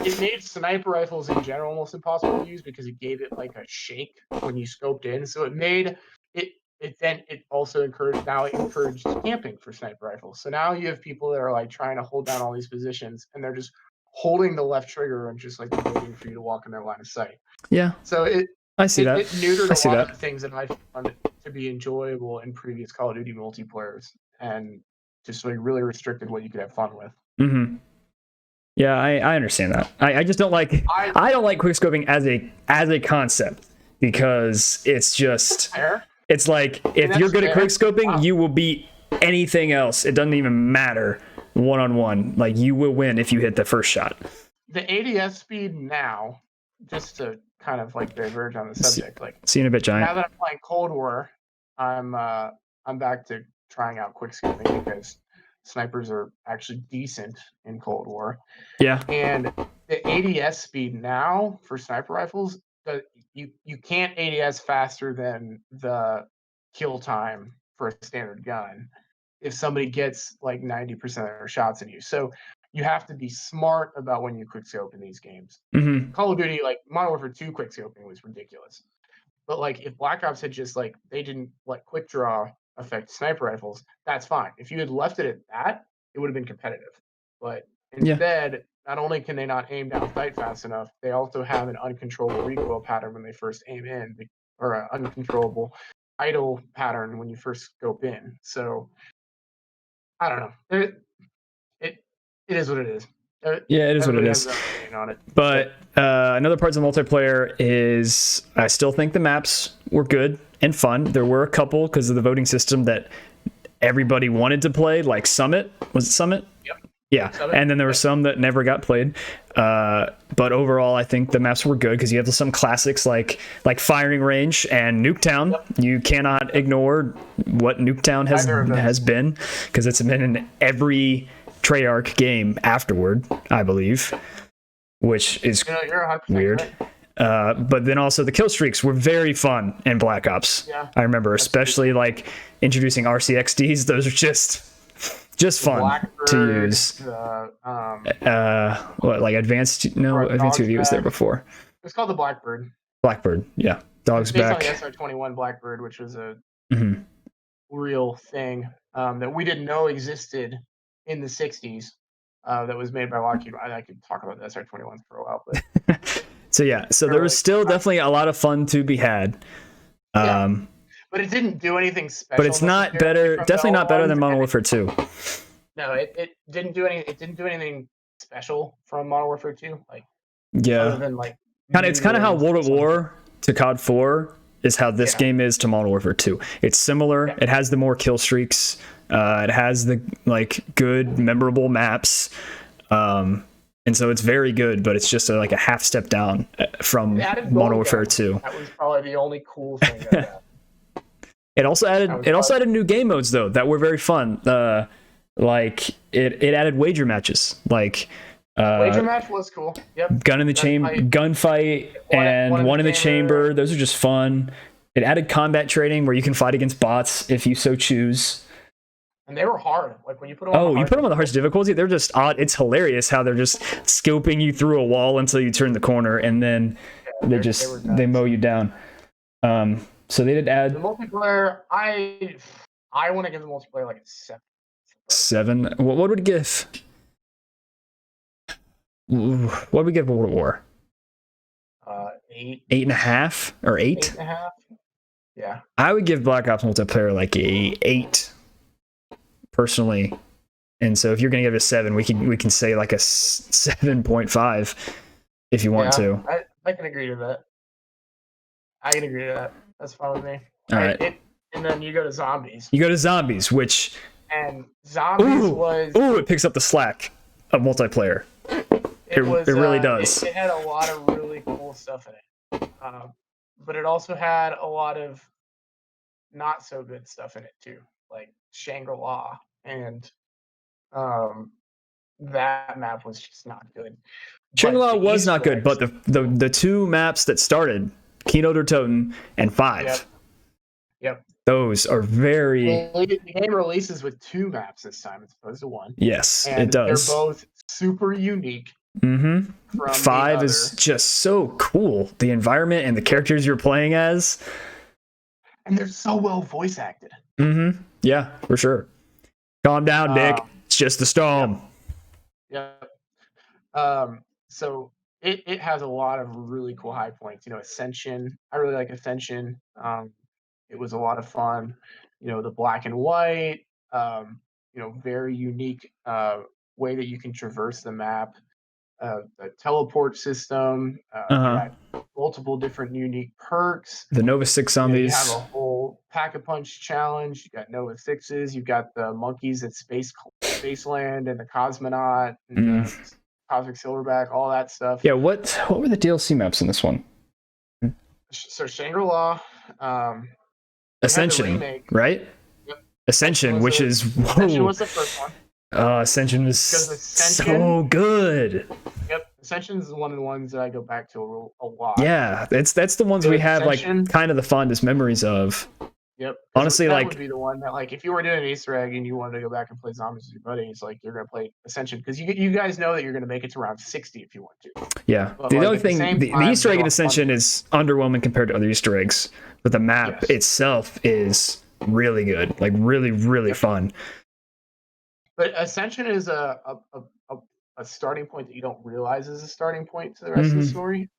It made sniper rifles in general almost impossible to use because it gave it like a shake when you scoped in. So it made it. It also encouraged camping for sniper rifles. So now you have people that are like trying to hold down all these positions, and they're just holding the left trigger and just like waiting for you to walk in their line of sight. Yeah. So I see that. It neutered a lot of the things that I found to be enjoyable in previous Call of Duty multiplayers, and just like really restricted what you could have fun with. Mm-hmm. Yeah, I understand that. I just don't like I don't like quickscoping as a concept because it's just it's like if you're good at quickscoping, you will beat anything else. It doesn't even matter one-on-one. Like you will win if you hit the first shot. The ADS speed now, just to kind of like diverge on the subject, like see you in a bit, Giant. Now that I'm playing Cold War, I'm back to trying out quickscoping because snipers are actually decent in Cold War. Yeah. And the ADS speed now for sniper rifles, you can't ADS faster than the kill time for a standard gun if somebody gets like 90% of their shots in you. So you have to be smart about when you quickscope in these games. Mm-hmm. Call of Duty, like Modern Warfare 2 quickscoping was ridiculous. But like if Black Ops had just like they didn't let quick draw affect sniper rifles, that's fine. If you had left it at that, it would have been competitive. But instead, not only can they not aim down sight fast enough, they also have an uncontrollable recoil pattern when they first aim in, or an uncontrollable idle pattern when you first scope in. So I don't know. It is what it is. Yeah, it is what it is. On it. But another part of the multiplayer is I still think the maps were good and fun. There were a couple because of the voting system that everybody wanted to play, like Summit. Was it Summit? Yep. Yeah, and then there were some that never got played. But overall, I think the maps were good because you have some classics like Firing Range and Nuketown. Yep. You cannot ignore what Nuketown has been because it's been in every Treyarch game afterward, I believe, which is weird. Right. But then also the kill streaks were very fun in Black Ops. Yeah, I remember especially like introducing RCXDs. Those are just fun Blackbird, to use. What like advanced? No, advanced UV was there before. It's called the Blackbird. Blackbird, yeah. Dog's based back. on the SR-21 Blackbird, which was a Mm-hmm. real thing that we didn't know existed in the 60s. That was made by Lockheed. I could talk about the SR-21s for a while, but So there was still definitely a lot of fun to be had. Yeah. But it didn't do anything special. But it's not better, definitely not better than Modern Warfare 2. No, it didn't do anything special from Modern Warfare 2. Like, yeah, other than like it's kind of how World at War to COD 4 is how this game is to Modern Warfare 2. It's similar. It has the more kill streaks. It has the like good memorable maps. And so it's very good, but it's just like a half step down from Modern Warfare 2. That was probably the only cool thing that happened. It also added new game modes though that were very fun. Like it added wager matches. Like wager match was cool. Yep. Gun in the chamber, gunfight, and one in the chamber. Those are just fun. It added combat trading where you can fight against bots if you so choose. And they were hard. Like when you put them on you put them on the hardest difficulty, they're just odd. It's hilarious how they're just scoping you through a wall until you turn the corner, and then they mow you down. So they did add the multiplayer. I want to give the multiplayer like a 7. 7. What would it give? What would we give World at War? 8. 8.5 or 8? 8.5. Yeah. I would give Black Ops multiplayer like a 8. Personally, and so if you're gonna give it a 7, we can say like a 7.5 if you want to. I can agree to that. That's fine with me. All right. And then you go to zombies. Which it picks up the slack of multiplayer. It really does. It had a lot of really cool stuff in it, but it also had a lot of not so good stuff in it too, like Shangri-La. And that map was just not good. Shangri-La was not good, but the 2 maps that started, Kino der Toten and 5, yep, those are very... Well, the game releases with 2 maps this time as opposed to 1. Yes, and it does. They're both super unique. 5 is just so cool. The environment and the characters you're playing as. And they're so well voice acted. Yeah, for sure. Calm down, Nick. It's just the storm. Yep. So it has a lot of really cool high points. Ascension. I really like Ascension. It was a lot of fun. The black and white. Very unique way that you can traverse the map. A teleport system. Multiple different unique perks. The Nova 6 zombies. You have a whole Pack-a-Punch challenge. You got Nova 6s. You've got the monkeys at Spaceland and the Cosmonaut and the Cosmic Silverback, all that stuff. Yeah, what were the DLC maps in this one? So Shangri-La. Ascension, right? Yep. Ascension, which is... Whoa. Ascension was the first one. Ascension was so good. Yep, Ascension is one of the ones that I go back to a lot. Yeah, that's the ones we have Ascension, like kind of the fondest memories of. Yep. Honestly, that would be the one that, like, if you were doing an Easter egg and you wanted to go back and play zombies with your buddies, like, you're gonna play Ascension because you guys know that you're gonna make it to round 60 if you want to. Yeah. But the other thing, the Easter egg in Ascension is underwhelming compared to other Easter eggs, but the map itself is really good, like really, really fun. But Ascension is a starting point that you don't realize is a starting point to the rest of the story,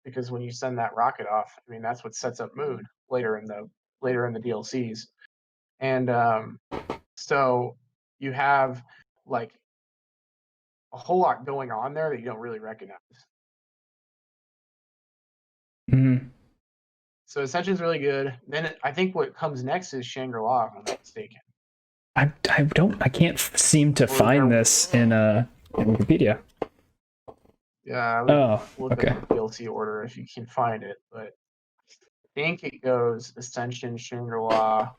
because when you send that rocket off, I mean, that's what sets up mood later in the DLCs, and so you have like a whole lot going on there that you don't really recognize. So Ascension is really good. Then I think what comes next is Shangri-La, if I'm not mistaken. I can't seem to find this in Wikipedia. Yeah. Look at the DLC order if you can find it, but I think it goes Ascension, Shangri-La,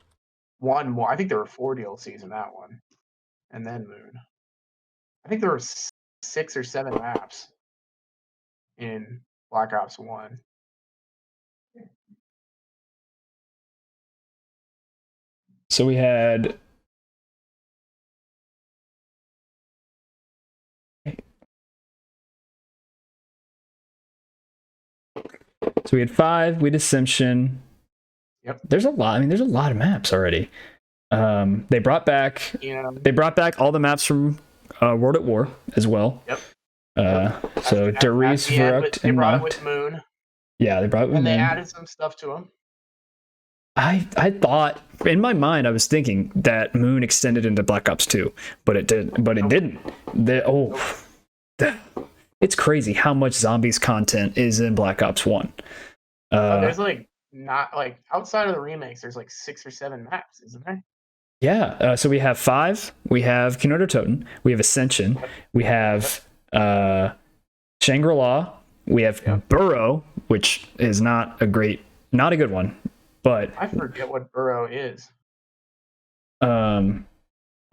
one more. I think there were 4 DLCs in that one, and then Moon. I think there were 6 or 7 maps in Black Ops 1. So we had... So we had 5. We had Ascension. Yep. There's a lot. I mean, there's a lot of maps already. They brought back. Yeah. They brought back all the maps from World at War as well. Yep. So Darius, Verrucht, they and brought it Mount. with Moon. Yeah, they brought it with and Moon. They added some stuff to them. I thought in my mind I was thinking that Moon extended into Black Ops 2, but it did. But it didn't. It's crazy how much zombies content is in Black Ops 1. There's not outside of the remakes. There's 6 or 7 maps, isn't there? Yeah. So we have 5. We have Kinoto Toten. We have Ascension. We have Shangri-La. We have Burrow, which is not a good one. But I forget what Burrow is. I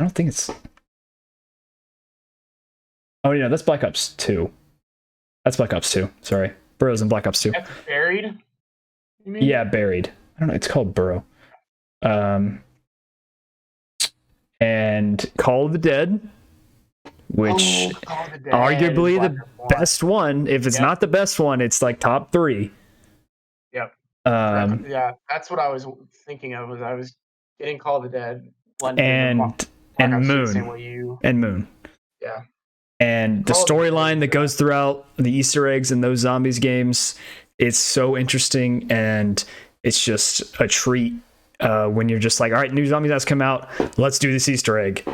don't think it's. Oh yeah, that's Black Ops 2. That's Black Ops 2. Sorry, Burrow's in Black Ops 2. That's Buried. You mean? Yeah, Buried. I don't know. It's called Burrow. And Call of the Dead, which arguably the best one. If it's not the best one, it's top 3. Yep. Yeah, that's what I was thinking of. Was I was getting Call of the Dead and Moon and Moon. Yeah. And the storyline that goes throughout the Easter eggs in those zombies games, it's so interesting, and it's just a treat when you're just like, all right, new zombies has come out, let's do this Easter egg.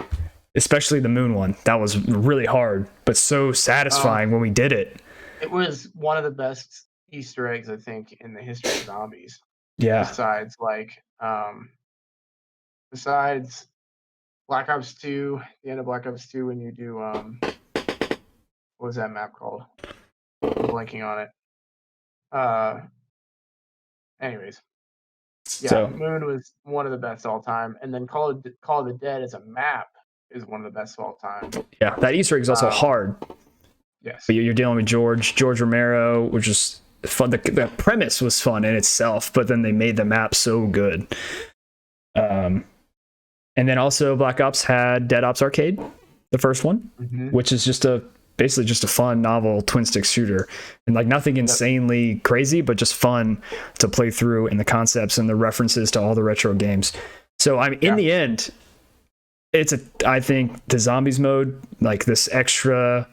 Especially the Moon one. That was really hard, but so satisfying when we did it. It was one of the best Easter eggs, I think, in the history of zombies. Yeah. Besides Black Ops 2, the end of Black Ops 2, when you do what was that map called? I'm blanking on it. Anyways. Yeah, so, Moon was one of the best all time, and then Call of the Dead as a map is one of the best of all time. Yeah, that Easter egg is also hard. Yes. But you're dealing with George Romero, which is fun. The premise was fun in itself, but then they made the map so good. And then also Black Ops had Dead Ops Arcade, the first one, which is basically just a fun, novel twin stick shooter, and nothing insanely crazy, but just fun to play through, and the concepts and the references to all the retro games. So in the end, I think the zombies mode, this extra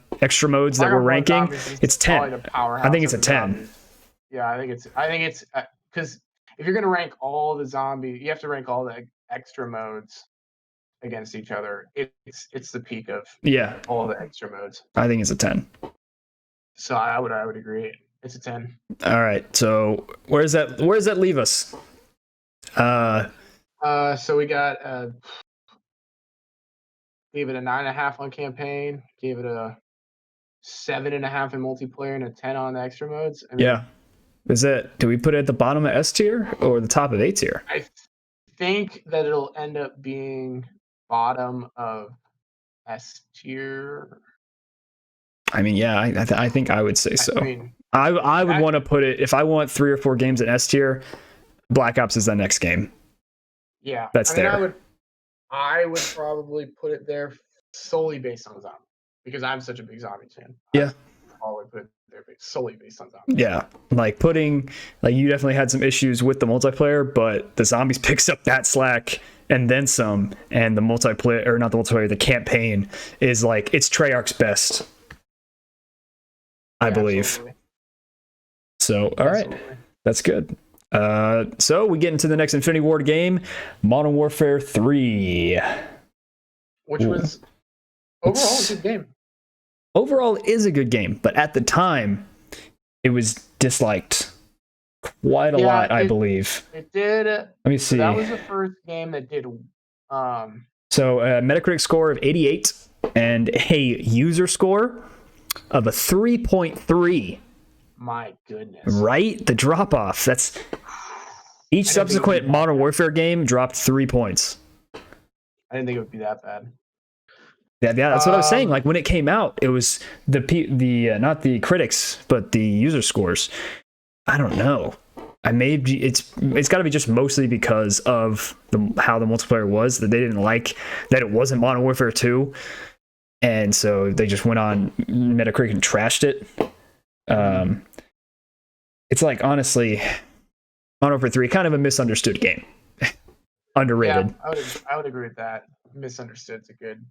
modes that we're ranking, it's 10. I think it's a 10. Zombies. Yeah, I think it's because if you're gonna rank all the zombies, you have to rank all the extra modes against each other. It's the peak of all the extra modes. I think it's a 10. So I would agree. It's a 10. All right. So where does that leave us? So we got gave it a 9.5 on campaign, gave it a 7.5 in multiplayer, and a 10 on the extra modes. Do we put it at the bottom of S tier or the top of A tier? I think that it'll end up being bottom of S tier. I think I would say so. I would want to put it, if I want 3 or 4 games in S tier, Black Ops is the next game. Yeah, that's there. I would probably put it there solely based on zombies, because I'm such a big zombies fan. Yeah. I would put it there solely based on zombies. Yeah. You definitely had some issues with the multiplayer, but the zombies picks up that slack and then some, and the multiplayer, or not the multiplayer, the campaign is it's Treyarch's best. I believe. Absolutely. So, all right. That's good. So we get into the next Infinity Ward game, Modern Warfare 3. Which was overall a good game. Overall is a good game, but at the time, it was disliked quite a lot, I believe. It did. Let me see. That was the first game that did. So a Metacritic score of 88 and a user score of a 3.3. My goodness. Right? The drop off. That's each subsequent Modern Warfare game dropped 3 points. I didn't think it would be that bad. Yeah, that's what I was saying. When it came out, it was the not the critics, but the user scores. I don't know. It's got to be just mostly because of how the multiplayer was, that they didn't like that it wasn't Modern Warfare 2, and so they just went on Metacritic and trashed it. it's like, honestly, Modern Warfare 3, kind of a misunderstood game. Underrated. Yeah, I would agree with that. Misunderstood's a good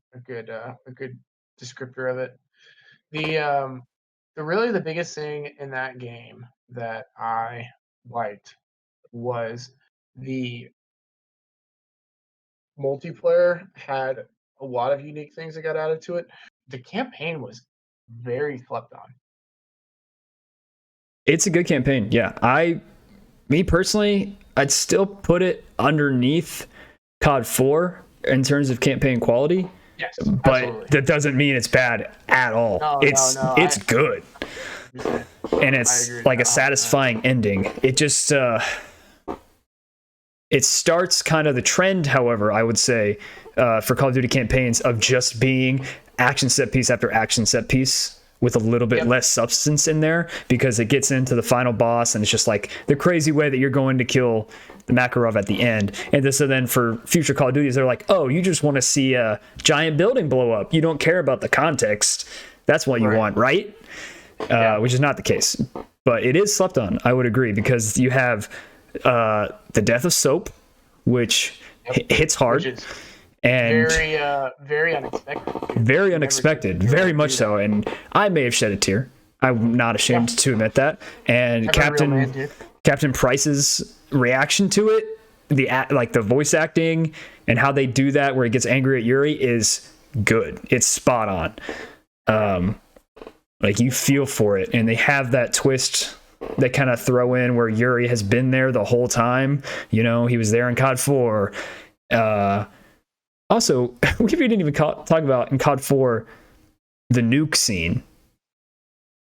descriptor of it. The biggest thing in that game that I liked was the multiplayer had a lot of unique things that got added to it. The campaign was very slept on. It's a good campaign. Yeah. Me personally, I'd still put it underneath COD 4 in terms of campaign quality. Yes, but absolutely. That doesn't mean it's bad at all. It's good. And it's like a satisfying ending. It just it starts kind of the trend, however, I would say, for Call of Duty campaigns of just being action set piece after action set piece with a little bit less substance in there, because it gets into the final boss and it's just like the crazy way that you're going to kill the Makarov at the end. And so then for future Call of Duties, they're like, oh, you just want to see a giant building blow up. You don't care about the context. That's what you want, right? Which is not the case. But it is slept on, I would agree, because you have the death of Soap, which hits hard. And very unexpected. Very unexpected, very much so. And I may have shed a tear. I'm not ashamed to admit that. And Captain Price's reaction to it, the voice acting and how they do that, where he gets angry at Yuri, is good. It's spot on. Like, you feel for it, and they have that twist they kind of throw in where Yuri has been there the whole time. You know, he was there in COD 4. Also, we didn't even talk about in COD 4 the nuke scene,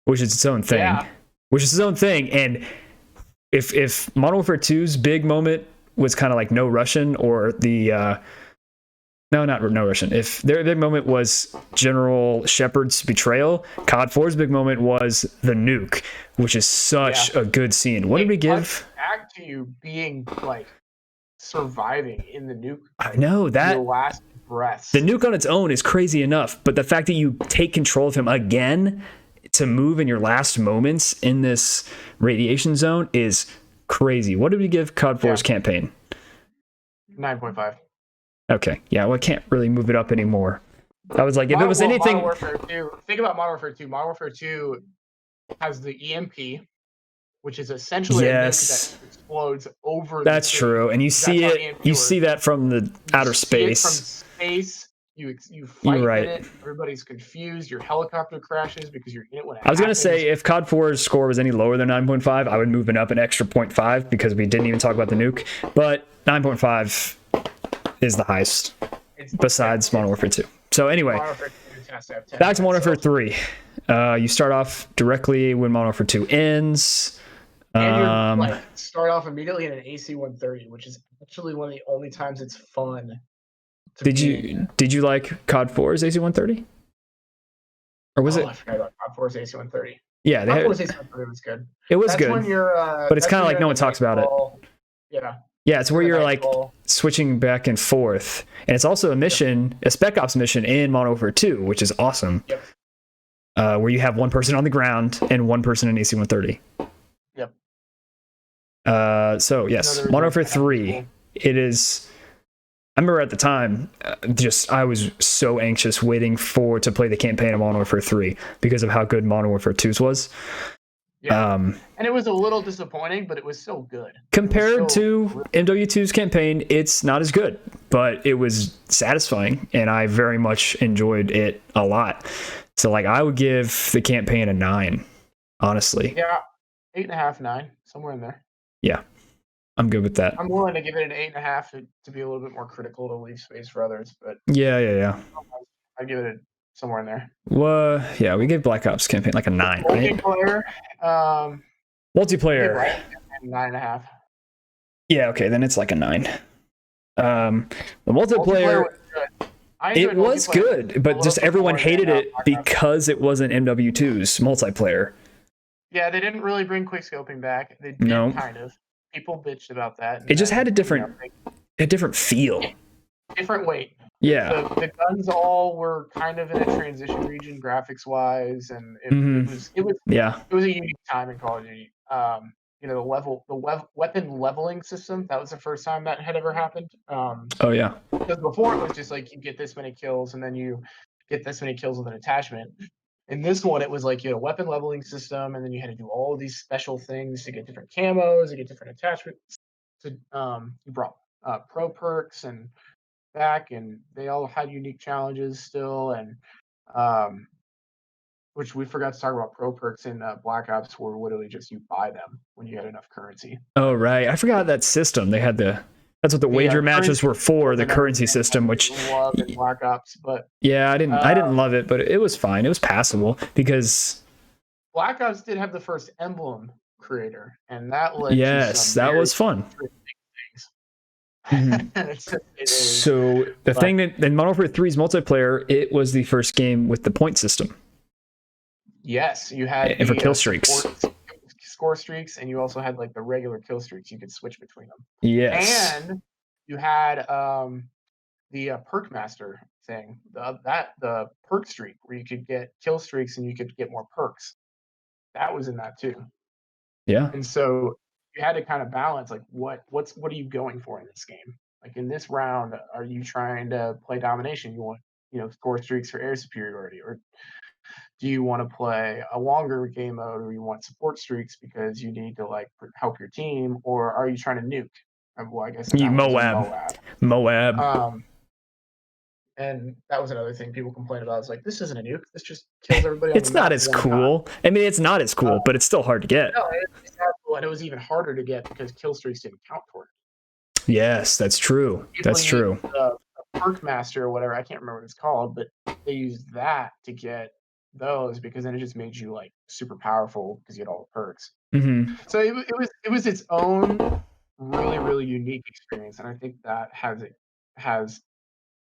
which is its own thing. And if Modern Warfare 2's big moment was kind of like No Russian, or the not No Russian, if their big moment was General Shepard's betrayal, COD 4's big moment was the nuke, which is such a good scene. What did we give? Back to you being like surviving in the nuke. I know that your last breath. The nuke on its own is crazy enough, but the fact that you take control of him again to move in your last moments in this radiation zone is crazy. What did we give COD 4's campaign? 9.5. Okay, yeah, well, I can't really move it up anymore. I was like, if it was anything... Modern Warfare 2, think about Modern Warfare 2. Modern Warfare 2 has the EMP, which is essentially a nuke that explodes over That's true, and you see it. You see that from the outer space. From space, you fight in it. Everybody's confused. Your helicopter crashes because you're in it when it happens. I was going to say, if COD 4's score was any lower than 9.5, I would move it up an extra 0.5, because we didn't even talk about the nuke. But 9.5 is the highest, besides Modern Warfare 2. So anyway, back to Modern Warfare 3. You start off directly when Modern Warfare 2 ends. And you start off immediately in an AC-130, which is actually one of the only times it's fun. Did you like COD 4's AC-130? Or was it? I forgot about COD 4's AC-130. Yeah, COD 4's AC-130 was good. It was good. When you're, but it's kind of like no one talks about it. Yeah. Yeah, it's where you're like switching back and forth. And it's also a mission, a Spec Ops mission in Modern Warfare 2, which is awesome. Yep. Where you have one person on the ground and one person in AC-130. Yep. So, yes, Modern Warfare 3, it is... I remember at the time, I was so anxious waiting to play the campaign of Modern Warfare 3 because of how good Modern Warfare 2's was. Yeah. And it was a little disappointing, but it was so good. Compared to MW2's campaign, it's not as good, but it was satisfying, and I very much enjoyed it a lot. So, like, I would give the campaign a 9, honestly. Yeah, 8.5, 9, somewhere in there. Yeah, I'm good with that. I'm willing to give it an 8.5 to be a little bit more critical, to leave space for others, but yeah. I give it somewhere in there. Well, yeah, we gave Black Ops campaign like a 9, right? Multiplayer. 9.5. Yeah, okay, then it's like a 9. The multiplayer it was good, but just everyone hated it because it wasn't MW2's multiplayer. Yeah, they didn't really bring quickscoping back. They did kind of. People bitched about that. It just had a different feel. Different weight. Yeah. The guns all were kind of in a transition region, graphics wise, and it was a unique time in Call of Duty. the weapon leveling system. That was the first time that had ever happened. Oh yeah. Because before it was just like you get this many kills and then you get this many kills with an attachment. In this one, it was like you had a weapon leveling system, and then you had to do all of these special things to get different camos, to get different attachments. To you brought pro perks and back, and they all had unique challenges still, and which we forgot to talk about. Pro perks in Black Ops were literally just you buy them when you had enough currency. Oh right, I forgot that system. They had that's what the wager matches were for, the currency system, which love in Black Ops, but yeah, I didn't love it, but it was fine. It was passable because Black Ops did have the first emblem creator, and that led yes, to some that was fun. So the thing that in Modern Warfare 3's multiplayer, it was the first game with the point system. Yes, you had and for kill streaks. Score streaks, and you also had like the regular kill streaks. You could switch between them. Yes. And you had the perk master thing, the perk streak, where you could get kill streaks and you could get more perks. That was in that too. Yeah. And so you had to kind of balance like what are you going for in this game? Like in this round, are you trying to play domination? You want score streaks for air superiority, or do you want to play a longer game mode, or you want support streaks because you need to like help your team, or are you trying to nuke? Well, I guess Moab. And that was another thing people complained about. It's like, this isn't a nuke. This just kills everybody. It's not as cool. I mean, it's not as cool, but it's still hard to get. No, it's not cool, and it was even harder to get because kill streaks didn't count toward it. Yes, that's true. That's true. The perk master or whatever, I can't remember what it's called, but they used that to get those because then it just made you like super powerful because you had all the perks. Mm-hmm. So it was its own really, really unique experience, and I think that has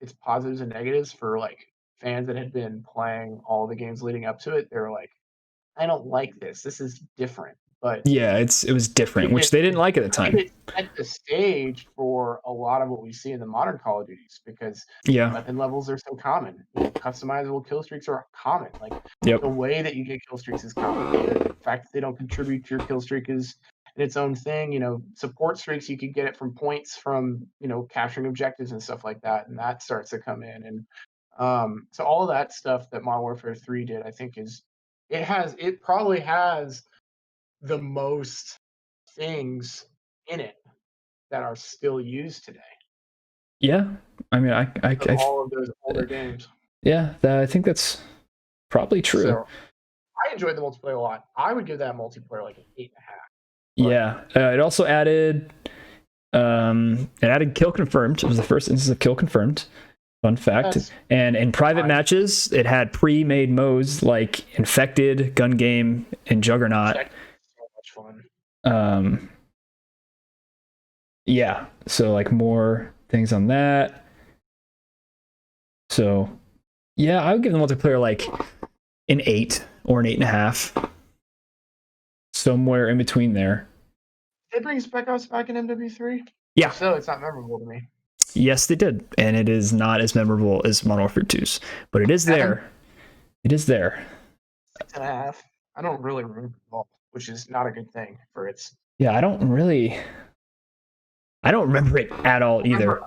its positives and negatives for like fans that had been playing all the games leading up to it. They were like, I don't like this. This is different. But yeah, it was different, which they didn't like at the time. It set the stage for a lot of what we see in the modern Call of Duties because weapon levels are so common. Customizable kill streaks are common. Like the way that you get kill streaks is common. The fact that they don't contribute to your kill streak is its own thing. Support streaks, you could get it from points from capturing objectives and stuff like that, and that starts to come in. And so all of that stuff that Modern Warfare 3 did, I think, it probably has the most things in it that are still used today. Yeah, I mean, I all of those older games. Yeah, I think that's probably true. So, I enjoyed the multiplayer a lot. I would give that multiplayer like an 8.5. Yeah, it also added kill confirmed. It was the first instance of kill confirmed. Fun fact. And in private matches, it had pre-made modes like Infected, Gun Game, and Juggernaut. So much fun. Yeah, so like more things on that. So yeah, I would give the multiplayer like an 8 or an 8.5. Somewhere in between there. Did they bring Spec Ops back in MW3? Yeah. So it's not memorable to me. Yes, they did. And it is not as memorable as Modern Warfare 2's. But it is there. It is there. 6.5. I don't really remember it all, which is not a good thing for its... Yeah, I don't remember it at all either.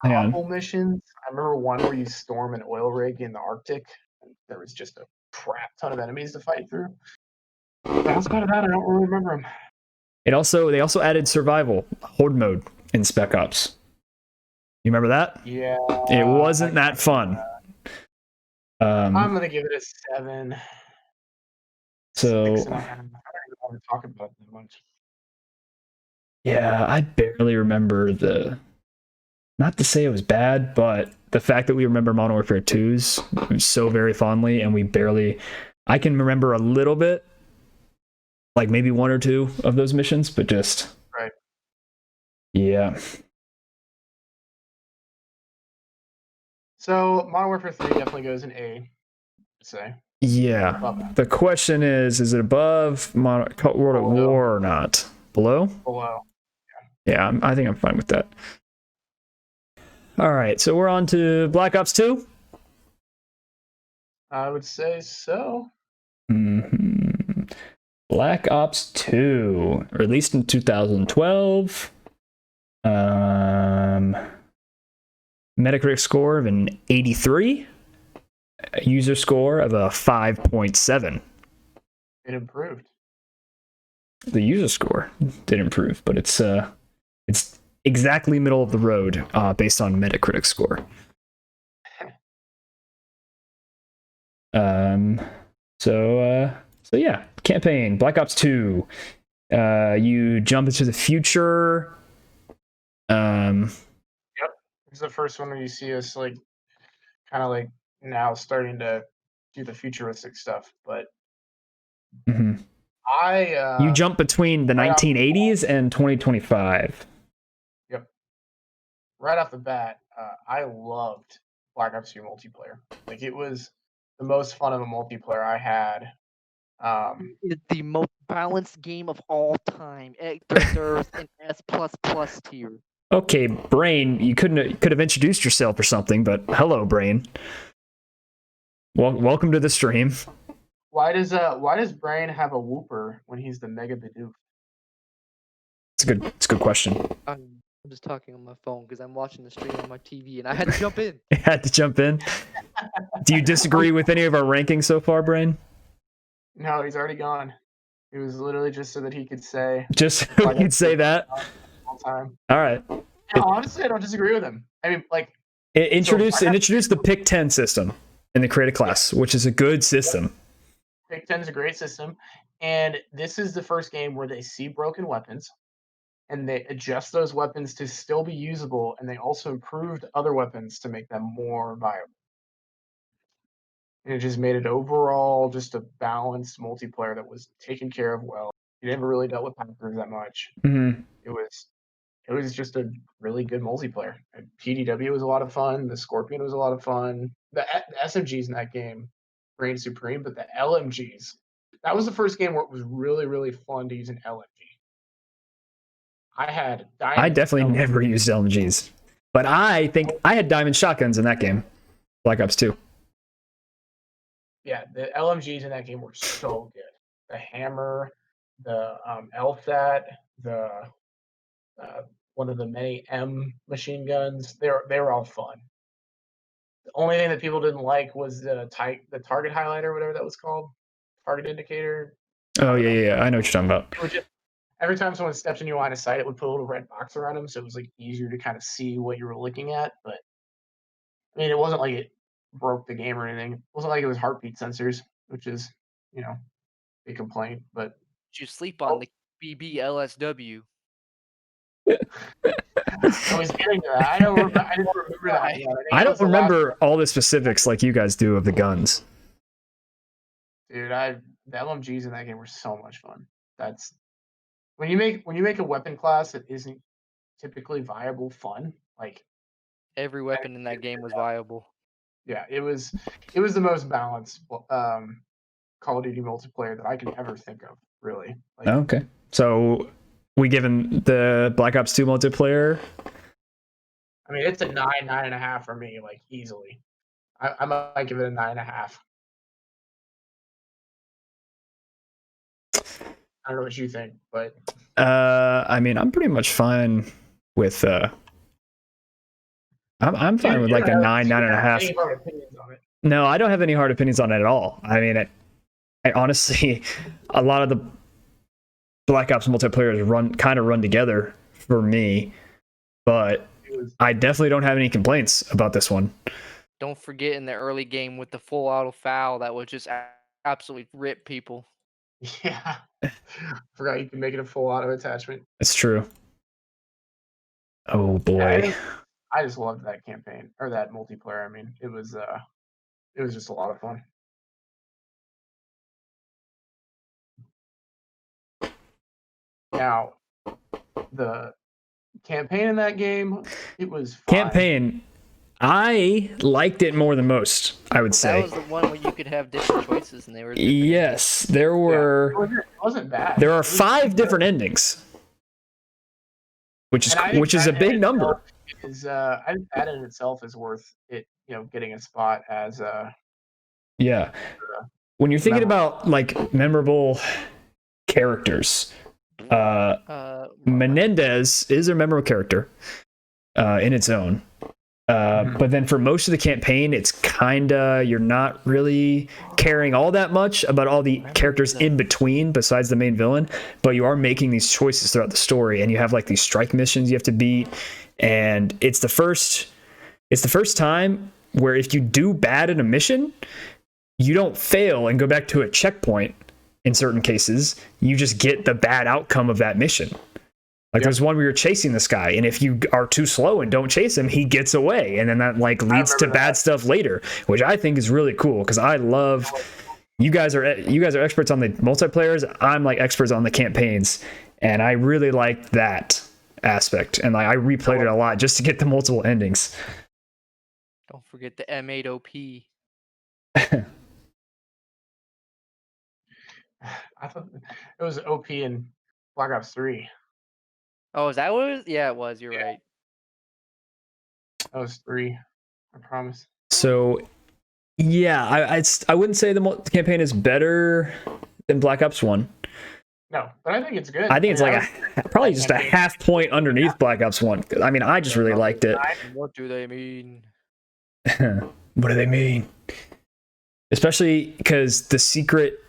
Couple missions. I remember one where you storm an oil rig in the Arctic. And there was just a crap ton of enemies to fight through. Outside of that, I don't really remember them. They also added survival horde mode in Spec Ops. You remember that? Yeah. It wasn't that fun. I'm gonna give it a 7. So 6.5. I don't even want to talk about it that much. Yeah, I barely remember not to say it was bad, but the fact that we remember Modern Warfare 2's so very fondly, and I can remember a little bit, like maybe 1 or 2 of those missions, but just right. Yeah. So Modern Warfare 3 definitely goes in A, I'd say. Yeah. The question is it above World at War or not? Below? Below. Yeah, I think I'm fine with that. All right, so we're on to Black Ops 2? I would say so. Mm-hmm. Black Ops 2, released in 2012. Metacritic score of an 83. A user score of a 5.7. It improved. The user score did improve, but it's exactly middle of the road based on Metacritic score. So yeah, campaign, Black Ops 2. You jump into the future. Yep, it's the first one where you see us like kind of like now starting to do the futuristic stuff, but you jump between the 1980s and 2025. Yep. Right off the bat, I loved Black Ops 2 multiplayer. Like, it was the most fun of a multiplayer I had. It's the most balanced game of all time. It deserves an S++ tier. Okay, Brain, you could have introduced yourself or something, but hello, Brain. Welcome to the stream. Why does Brain have a whooper when he's the Mega Bidoof? It's a good question. I'm just talking on my phone because I'm watching the stream on my TV and I had to jump in. You had to jump in. Do you disagree with any of our rankings so far, Brain? No, he's already gone. It was literally just so that he could say. Just so he could say that. All time. All right. No, honestly, I don't disagree with him. I mean, like, introduce the Pick 10 system in the creative class, which is a good system. Pick 10 is a great system, and this is the first game where they see broken weapons, and they adjust those weapons to still be usable, and they also improved other weapons to make them more viable. And it just made it overall just a balanced multiplayer that was taken care of well. You never really dealt with hackers that much. Mm-hmm. It was just a really good multiplayer. And PDW was a lot of fun. The Scorpion was a lot of fun. The SMGs in that game reigned supreme, but the LMGs, that was the first game where it was really, really fun to use an LMG. I definitely never used LMGs, but I think I had diamond shotguns in that game, Black Ops 2. Yeah, the LMGs in that game were so good. The hammer, the LSAT, the one of the many M machine guns. They were all fun. The only thing that people didn't like was the target highlighter, whatever that was called, target indicator. Oh yeah, I know what you're talking about. It was just, every time someone steps in your line of sight, it would put a little red box around them, so it was like easier to kind of see what you were looking at. But I mean, it wasn't like it broke the game or anything. It wasn't like it was heartbeat sensors, which is, a complaint. But you sleep on the BBLSW. I was getting to that. I didn't remember that. I don't remember all the specifics like you guys do of the guns. Dude, the LMGs in that game were so much fun. That's when you make a weapon class that isn't typically viable fun. Like, every weapon in that game was viable. Yeah, it was the most balanced Call of Duty multiplayer that I can ever think of. Really. Like, okay, so we given the Black Ops 2 multiplayer. I mean, it's a 9.5 for me, like, easily. I might give it a 9.5. I don't know what you think, but I mean, I'm pretty much fine with I'm fine with like a 9.5. No, I don't have any hard opinions on it at all. I mean, I honestly, a lot of the Black Ops multiplayers run together for me, but I definitely don't have any complaints about this one. Don't forget in the early game with the full auto foul that would just absolutely rip people. Yeah, forgot you can make it a full auto attachment. It's true. Oh boy, yeah, I just loved that campaign or that multiplayer. I mean, it was just a lot of fun. Now, the campaign in that game, it was fine. Campaign. I liked it more than most, I would say. That was the one where you could have different choices, and they were. Yes, there were. Yeah, it wasn't bad. There are 5 different endings, which is a big number. I think that in itself is worth it. Getting a spot as yeah. When you're thinking about like memorable characters. Menendez is a memorable character in its own. But then for most of the campaign, it's kinda, you're not really caring all that much about all the characters in between besides the main villain, but you are making these choices throughout the story, and you have like these strike missions you have to beat, and it's the first time where if you do bad in a mission, you don't fail and go back to a checkpoint. In certain cases, you just get the bad outcome of that mission. Like there's one where you're chasing this guy, and if you are too slow and don't chase him, he gets away, and then that like leads to bad stuff later, which I think is really cool because I love. You guys are experts on the multiplayers. I'm like experts on the campaigns, and I really like that aspect. And like I replayed it a lot just to get the multiple endings. Don't forget the M8 OP. I thought it was OP in Black Ops 3. Oh, is that what it was? Yeah, it was. You're right. That was 3. I promise. So, yeah, I wouldn't say the campaign is better than Black Ops 1. No, but I think it's good. I think it's like probably just a half point underneath Black Ops 1. I mean, I just really liked it. What do they mean? What do they mean? Especially because the secret,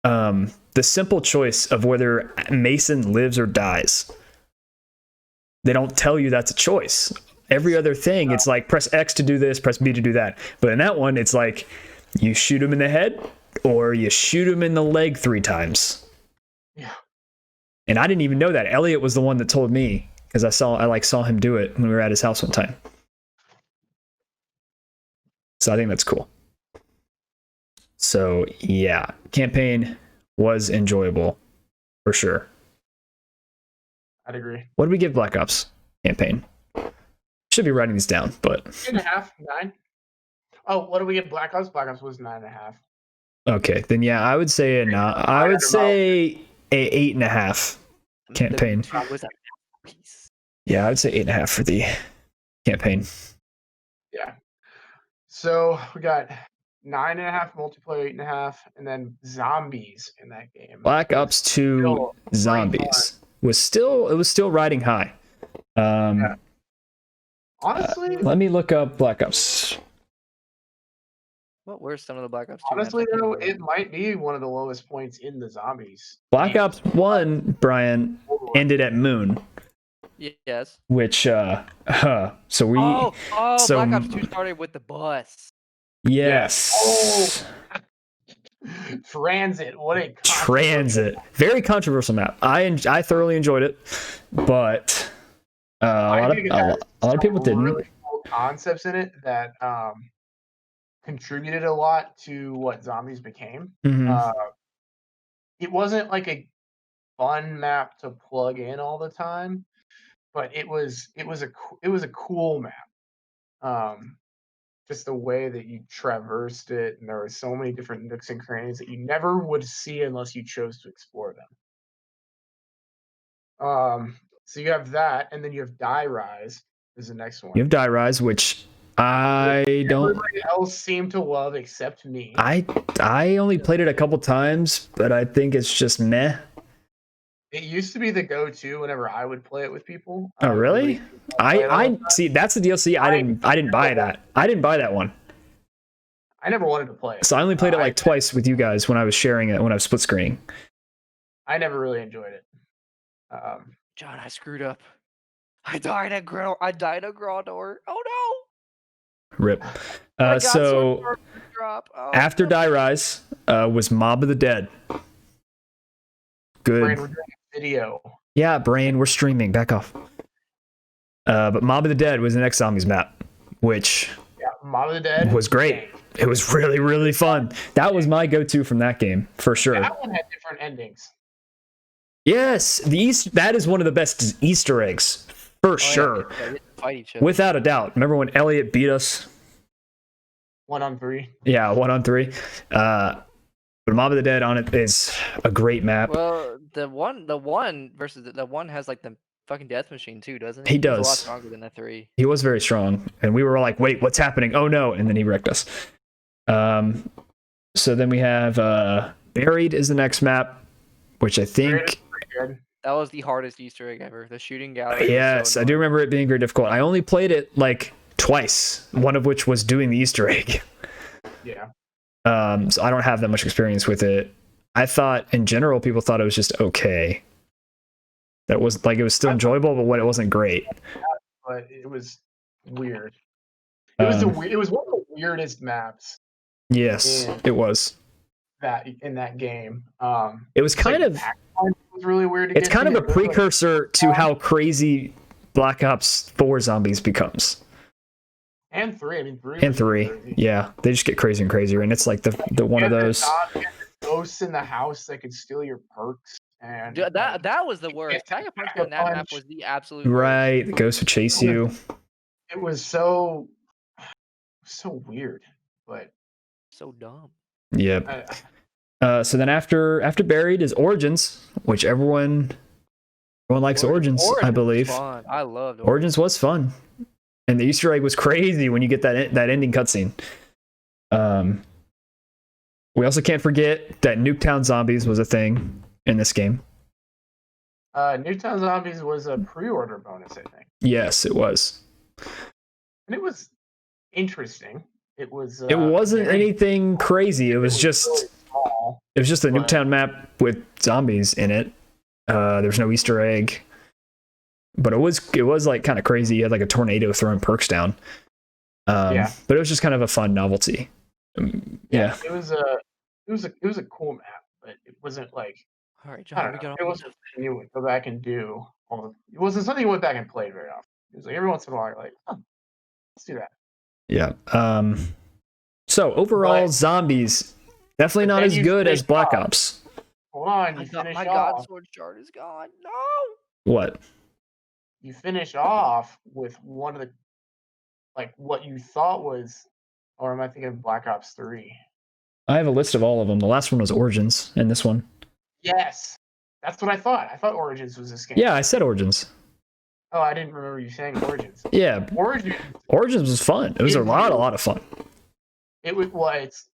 the simple choice of whether Mason lives or dies. They don't tell you that's a choice. Every other thing, it's like press X to do this, press B to do that. But in that one, it's like you shoot him in the head or you shoot him in the leg 3 times. Yeah. And I didn't even know that. Elliot was the one that told me because I saw him do it when we were at his house one time. So I think that's cool. So yeah, campaign was enjoyable for sure. I'd agree. What did we give Black Ops campaign? Should be writing these down, but 8.5, 9. Oh, what do we give Black Ops? Black Ops was 9.5. Okay, then yeah, I would say a 8.5 campaign. Yeah, I would say 8.5 for the campaign. Yeah. So we got 9.5 multiplayer, 8.5, and then zombies in that game. Black Ops 2 Zombies was still riding high. Yeah. Honestly, let me look up Black Ops. What were some of the Black Ops 2? Honestly, though, it might be one of the lowest points in the zombies. Black Ops 1, Brian, ended at Moon. Yes. Which so we so Black Ops 2 started with the bus. Yes. Oh. Transit. What a Transit. Very controversial map. I thoroughly enjoyed it, but a lot of people didn't. Really cool concepts in it that contributed a lot to what zombies became. Mm-hmm. It wasn't like a fun map to plug in all the time, but it was a cool map. Just the way that you traversed it, and there were so many different nooks and crannies that you never would see unless you chose to explore them. So you have that, and then you have Die Rise is the next one. You have Die Rise, which I don't. Everybody else seemed to love except me. I only played it a couple times, but I think it's just meh. It used to be the go-to whenever I would play it with people. Oh, really? I see. That's the DLC. I didn't buy that. I didn't buy that one. I never wanted to play it. So I only played it like twice with you guys when I was sharing it, when I was split screening. I never really enjoyed it. John, I screwed up. I died at Grawdor. Oh no! Rip. So after Die Rise was Mob of the Dead. Good. Brain, we're doing a video. Yeah, Brain, we're streaming. Back off. But Mob of the Dead was the next Zombies map, which Mob of the Dead was great. It was really, really fun. That was my go-to from that game, for sure. That one had different endings. Yes, that is one of the best Easter eggs, for sure. Yeah, fight each other. Without a doubt. Remember when Elliot beat us? 1-on-3. Yeah, 1-on-3. But Mob of the Dead on it is a great map. Well, the one versus the one has like the fucking death machine too, doesn't it? He does. He's a lot stronger than the 3. He was very strong, and we were like, "Wait, what's happening? Oh no!" And then he wrecked us. So then we have Buried is the next map. which I think. Pretty good. That was the hardest Easter egg ever. The shooting gallery. Yes, I do remember it being very difficult. I only played it like twice, one of which was doing the Easter egg. Yeah. So I don't have that much experience with it. I thought, in general, people thought it was just okay. That was like, it was still enjoyable, but it wasn't great. But it was weird. It was it was one of the weirdest maps. Yes, it was. In that game. It was kind of. Was really weird. It's kind of a precursor to how crazy Black Ops 4 Zombies becomes. And 3. I mean, 3. And 3. Yeah, they just get crazier and crazier, and it's like the one of those. Ghosts in the house that could steal your perks. And that was the worst. Tiger Punch on that map was the absolute right. worst. The ghost would chase you. It was so weird, but so dumb. Yep. So then after Buried is Origins, which everyone likes Origins, I believe. Was fun. I loved Origins was fun, and the Easter egg was crazy when you get that ending cutscene. We also can't forget that Nuketown Zombies was a thing in this game. Nuketown Zombies was a pre-order bonus, I think. Yes, it was. And it was interesting. It was. It wasn't anything crazy. It was just. Really small, it was just a Nuketown map with zombies in it. There's no Easter egg, but it was like kind of crazy. You had like a tornado throwing perks down. But it was just kind of a fun novelty. Yeah. It was a cool map, but it wasn't like. All right, John. It wasn't something you would go back and do. It wasn't something you went back and played very often. It was like every once in a while, you're like, let's do that. Yeah. So overall, Zombies definitely not as good as Black Ops. Hold on, my God Sword shard is gone. No. What? You finish off with one of the, like, what you thought was, or am I thinking of Black Ops 3? I have a list of all of them. The last one was Origins, and this one. Yes, that's what I thought. I thought Origins was this game. Yeah, I said Origins. Oh, I didn't remember you saying Origins. Yeah, Origins was fun. It was a lot of fun. It was. Well, it's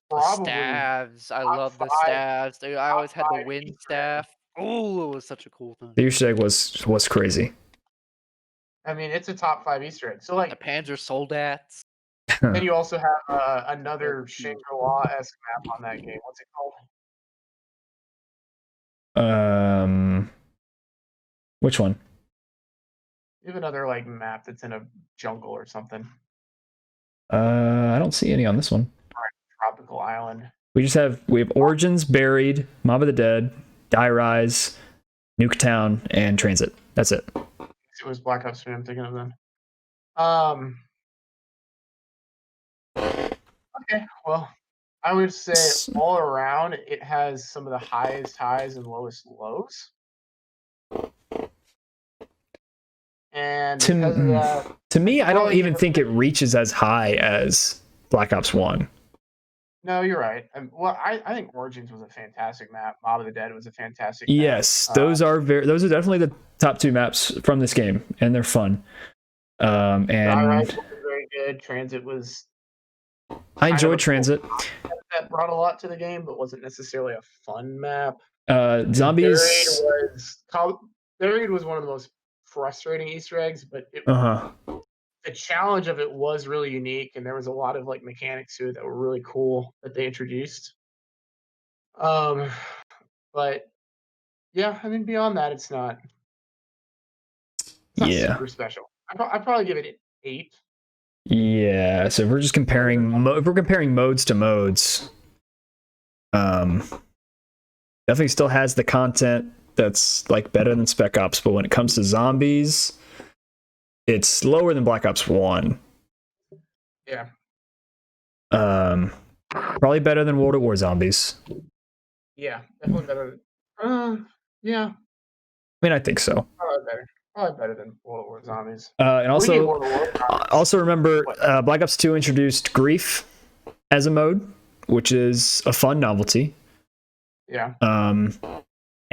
probably staves. I love the staves. Dude, I always had the wind staff. Oh, it was such a cool thing. The Easter egg was crazy. I mean, it's a top 5 Easter egg. So like the Panzer Soldats. Then you also have another Shangri-La-esque map on that game. What's it called? Which one? You have another like map that's in a jungle or something. I don't see any on this one. Tropical island. We have Origins, Buried, Mob of the Dead, Die Rise, Nuketown, and Transit. That's it. It was Black Ops 3 I'm thinking of then. Okay, well, I would say all around it has some of the highest highs and lowest lows. And to me, I don't even think it reaches as high as Black Ops 1. No, you're right. I think Origins was a fantastic map. Mob of the Dead was a fantastic map. Yes, those are definitely the top 2 maps from this game, and they're fun. And was very good. Transit was. I enjoyed Transit. That brought a lot to the game, but wasn't necessarily a fun map. Zombies. Buried was one of the most frustrating Easter eggs, but the challenge of it was really unique, and there was a lot of like mechanics to it that were really cool that they introduced. But yeah, I mean, beyond that, it's not super special. I'd probably give it an 8. Yeah, so if we're just comparing modes to modes, definitely still has the content that's like better than Spec Ops, but when it comes to zombies, it's lower than Black Ops 1. Yeah. Probably better than World at War Zombies. Yeah, definitely better. Yeah. I mean, I think so. Probably better than World at War Zombies. And also remember, Black Ops 2 introduced Grief as a mode, which is a fun novelty. Yeah.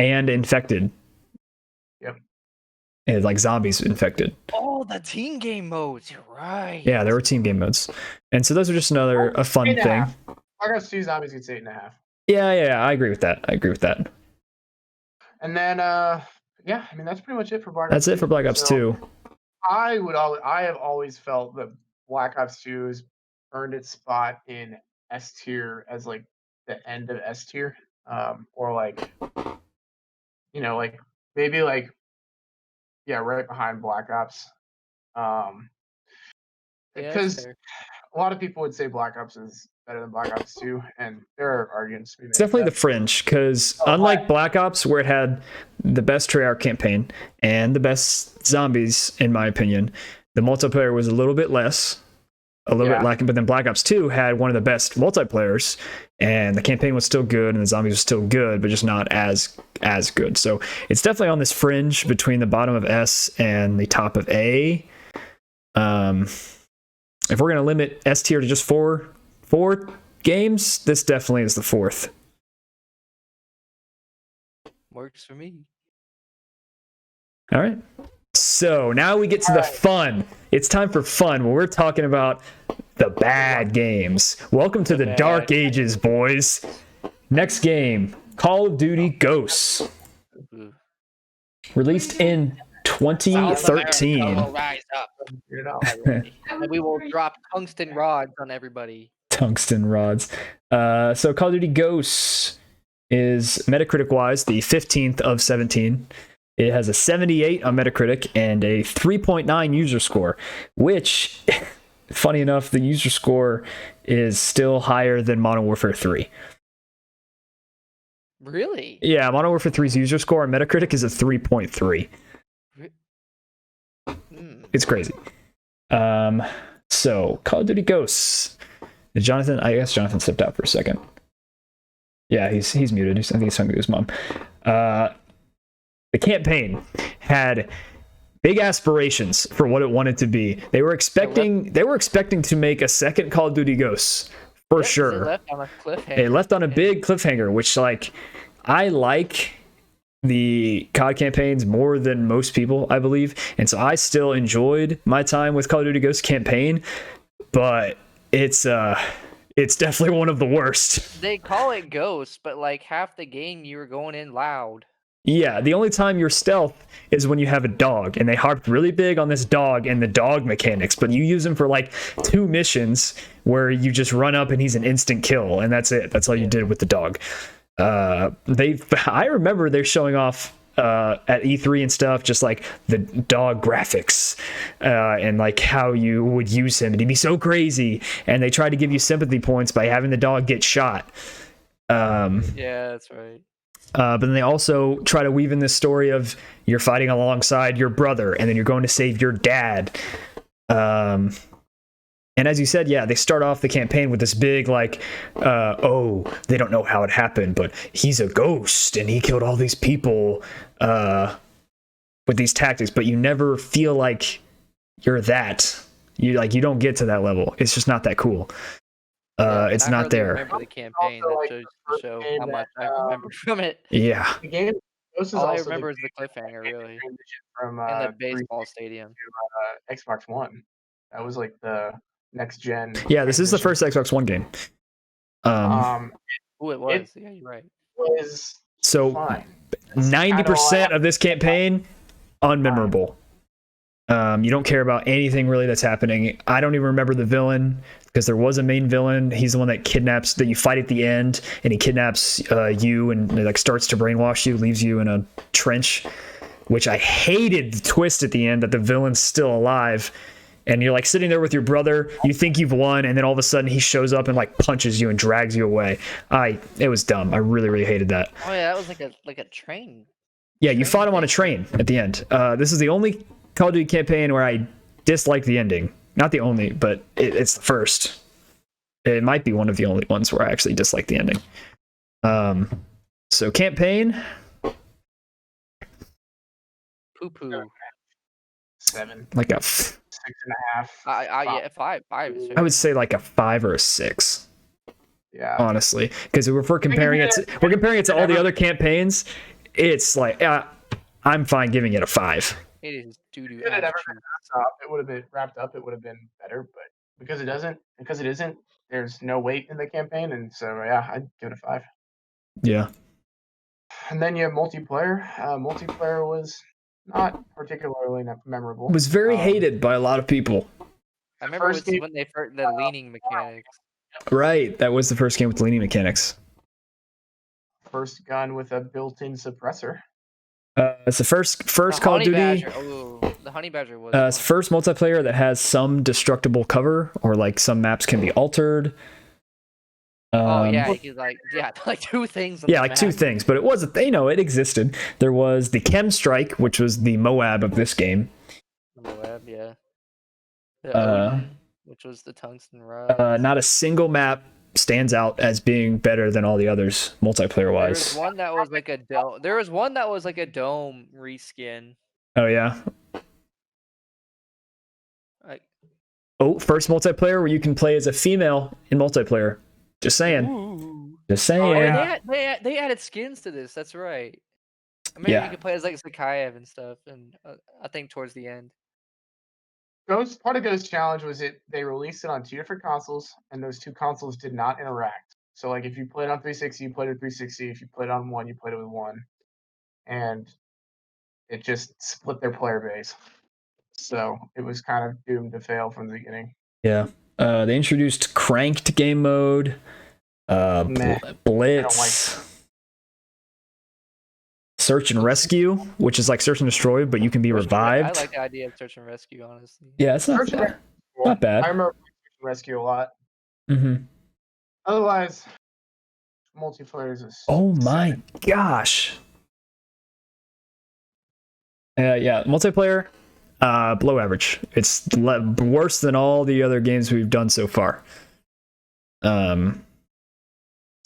And Infected. Yep. And like zombies infected. Oh, the team game modes. You're right. Yeah, there were team game modes, and so those are just a fun thing. Black Ops 2 Zombies gets 8.5. Yeah, I agree with that. And then, yeah, I mean that's pretty much it for Black Ops. That's it for Black Ops 2. I have always felt that Black Ops 2 has earned its spot in S tier as like the end of S tier, or like like maybe like right behind Black Ops, because a lot of people would say Black Ops is better than Black Ops 2, and there are arguments to be made. It's definitely the fringe, because unlike Black Ops, where it had the best Treyarch campaign and the best zombies, in my opinion, the multiplayer was a little bit less, a little bit lacking. But then Black Ops 2 had one of the best multiplayers, and the campaign was still good, and the zombies were still good, but just not as good. So it's definitely on this fringe between the bottom of S and the top of A. If we're going to limit S tier to just four games, this definitely is the fourth. Works for me. All right. So now we get to the fun. It's time for fun when we're talking about the bad games. Welcome to the dark ages, boys. Next game, Call of Duty Ghosts. Released in 2013. Will rise up. And we will drop tungsten rods on everybody. Tungsten rods. So Call of Duty Ghosts is Metacritic-wise the 15th of 17. It has a 78 on Metacritic and a 3.9 user score, which, funny enough, the user score is still higher than Modern Warfare 3. Really? Yeah, Modern Warfare 3's user score on Metacritic is a 3.3. It's crazy. So, Call of Duty Ghosts. Jonathan, I guess Jonathan stepped out for a second. Yeah, he's muted. I think he's talking to his mom. The campaign had big aspirations for what it wanted to be. They were expecting to make a second Call of Duty Ghosts for sure. They left on a cliffhanger. They left on a big cliffhanger, which I like the COD campaigns more than most people, I believe, and so I still enjoyed my time with Call of Duty Ghosts campaign, but it's definitely one of the worst. They call it Ghosts, but like half the game you were going in loud. Yeah, the only time you're stealth is when you have a dog, and they harped really big on this dog and the dog mechanics, but you use him for like 2 missions where you just run up and he's an instant kill, and that's it. That's all you did with the dog. I remember they're showing off at E3 and stuff, just like the dog graphics and like how you would use him, and he'd be so crazy, and they tried to give you sympathy points by having the dog get shot. Yeah, that's right. But then they also try to weave in this story of you're fighting alongside your brother, and then you're going to save your dad. And as you said, yeah, they start off the campaign with this big, like, they don't know how it happened, but he's a ghost, and he killed all these people with these tactics, but you never feel like you're that. You don't get to that level. It's just not that cool. It's not there. I remember the campaign that shows to show how much I remember from it. Yeah. The game. All I remember is the cliffhanger, really, from and the baseball stadium. To, Xbox One. That was like the next gen. Yeah, this is the first Xbox One game. It was. Yeah, you're right. Was so fine. 90% of this campaign unmemorable. You don't care about anything really that's happening. I don't even remember the villain, because there was a main villain. He's the one that you fight at the end, and he kidnaps you and like starts to brainwash you, leaves you in a trench, which I hated the twist at the end that the villain's still alive. And you're like sitting there with your brother, you think you've won, and then all of a sudden he shows up and like punches you and drags you away. It was dumb. I really, really hated that. Oh yeah, that was like a train. Yeah, you fought him on a train at the end. This is the only Call of Duty campaign where I dislike the ending. Not the only, but it's the first. It might be one of the only ones where I actually dislike the ending. So campaign. Poo-poo. 7. Like a 6.5. Yeah, 5. I would say like a 5 or a 6. Yeah. Honestly, because if we're comparing it to all the other campaigns, it's like I'm fine giving it a 5. It is doo-doo. If it had ever been wrapped up, it would have been wrapped up. It would have been better, but because it isn't, there's no weight in the campaign, and so yeah, I'd give it a 5. Yeah. And then you have multiplayer. Multiplayer was not particularly memorable. It was very hated by a lot of people. I remember when they first the leaning mechanics. Right, that was the first game with leaning mechanics. First gun with a built-in suppressor. It's the first Call of Duty. The Honey Badger was. It's first multiplayer that has some destructible cover, or like some maps can be altered. Like 2 things. Yeah, like 2 things, but it wasn't. It existed. There was the Chem Strike, which was the Moab of this game. Moab, yeah. The Odin, which was the tungsten rod. Not a single map stands out as being better than all the others multiplayer wise. There was one that was like a dome. There was one that was like a dome reskin. Oh yeah. First multiplayer where you can play as a female in multiplayer. Just saying. Ooh. Just saying. Oh, yeah, they added skins to this. That's right. I mean, you could play as like Zakayev and stuff, and I think towards the end. Part of Ghost Challenge was they released it on 2 different consoles, and those 2 consoles did not interact. So like if you played on 360, you played with 360. If you played on 1, you played it with 1, and it just split their player base. So it was kind of doomed to fail from the beginning. Yeah. They introduced cranked game mode, Blitz, search and rescue, which is like search and destroy, but you can be revived. I like the idea of search and rescue, honestly. Yeah, it's not bad. I remember search and rescue a lot. Mm-hmm. Otherwise, multiplayer is. Oh my gosh. Yeah, multiplayer. Below average. It's worse than all the other games we've done so far. So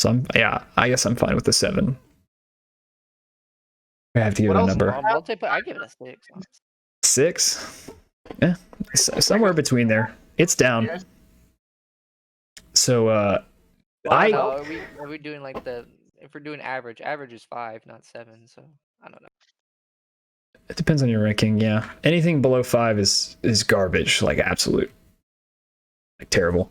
I guess I'm fine with the 7. I have to give it a number. I give it a 6. 6? Yeah, somewhere between there. It's down. So are we doing like if we're doing average is 5, not 7. So I don't know. It depends on your ranking, yeah. Anything below 5 is garbage, like absolute, like terrible.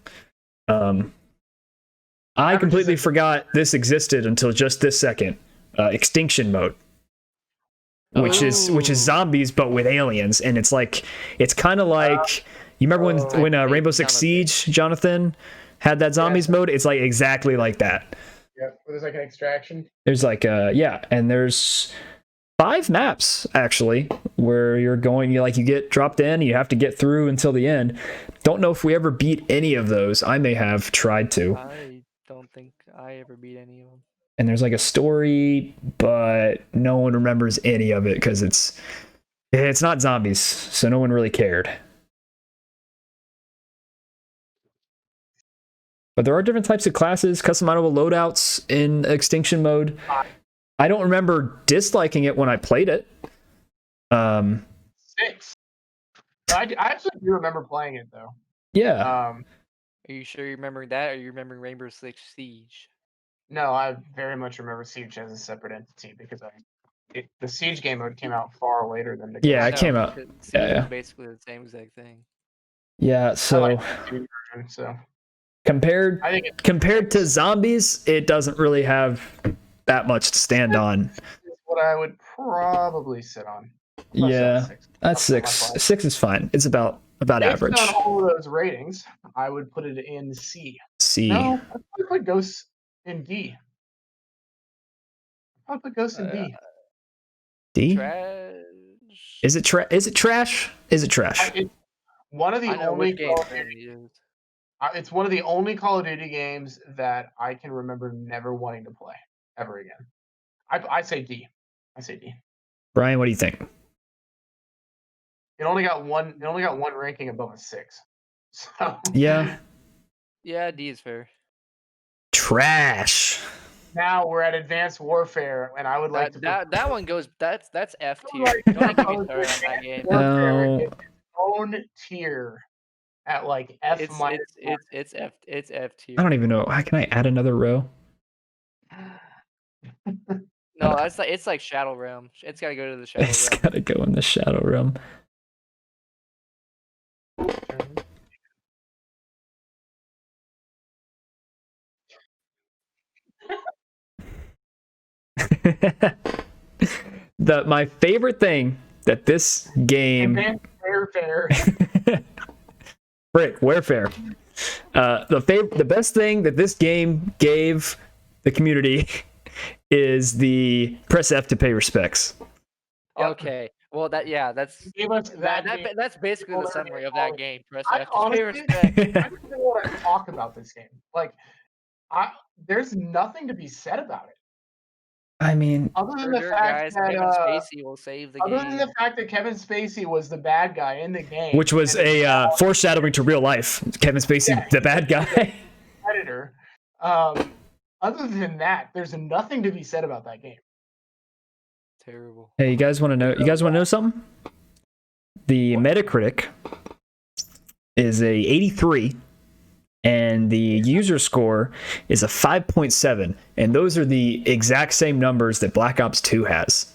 I completely forgot this existed until just this second. Extinction mode, which is zombies but with aliens, and it's kind of like you remember when Rainbow Six Siege, Jonathan, had that zombies mode. It's like exactly like that. Yeah, where there's like an extraction. There's like and there's 5 maps actually where you're going, you get dropped in, you have to get through until the end. Don't know if we ever beat any of those. I may have tried to. I don't think I ever beat any of them. And there's like a story, but no one remembers any of it because it's not zombies, so no one really cared. But there are different types of classes, customizable loadouts in Extinction mode. I don't remember disliking it when I played it. 6. I actually do remember playing it though. Yeah. Are you sure you remember that, or are you remembering Rainbow Six Siege? No, I very much remember Siege as a separate entity because the Siege game mode came out far later than the. Yeah, it came out. Yeah, basically the same exact thing. Yeah, so compared to zombies, it doesn't really have that much to stand on. That's what I would probably sit on. Yeah, that's 6. 6 is fine. It's about average. Based on all of those ratings, I would put it in C. C. No, I'd probably put Ghost in D. I'd put Ghost in D. D? Trash. Is it trash? Is it trash? It's one of the only It's one of the only Call of Duty games that I can remember never wanting to play ever again. I say D. Brian, what do you think? It only got one ranking above a 6. So yeah, D is fair. Trash. Now we're at Advanced Warfare, and I would like that one goes. That's F tier. Don't get me started on that game. No. Own tier at like F minus. It's F tier. I don't even know. How can I add another row? No, it's like Shadow Realm. It's gotta go to the Shadow Realm. It's gotta go in the Shadow Realm. My favorite thing that this game Frick, Warfare. The best thing that this game gave the community is the press F to pay respects. Okay. Well, that's that's basically the summary of that game. Press F to pay respect. I don't want to talk about this game. Like, there's nothing to be said about it. I mean, other than the fact that Kevin Spacey will save the game. Other than the fact that Kevin Spacey was the bad guy in the game, which was a foreshadowing to real life. Kevin Spacey, the bad guy. Predator. Other than that, there's nothing to be said about that game. Terrible. Hey, you guys want to know? You guys want to know something? The Metacritic is a 83, and the user score is a 5.7, and those are the exact same numbers that Black Ops 2 has.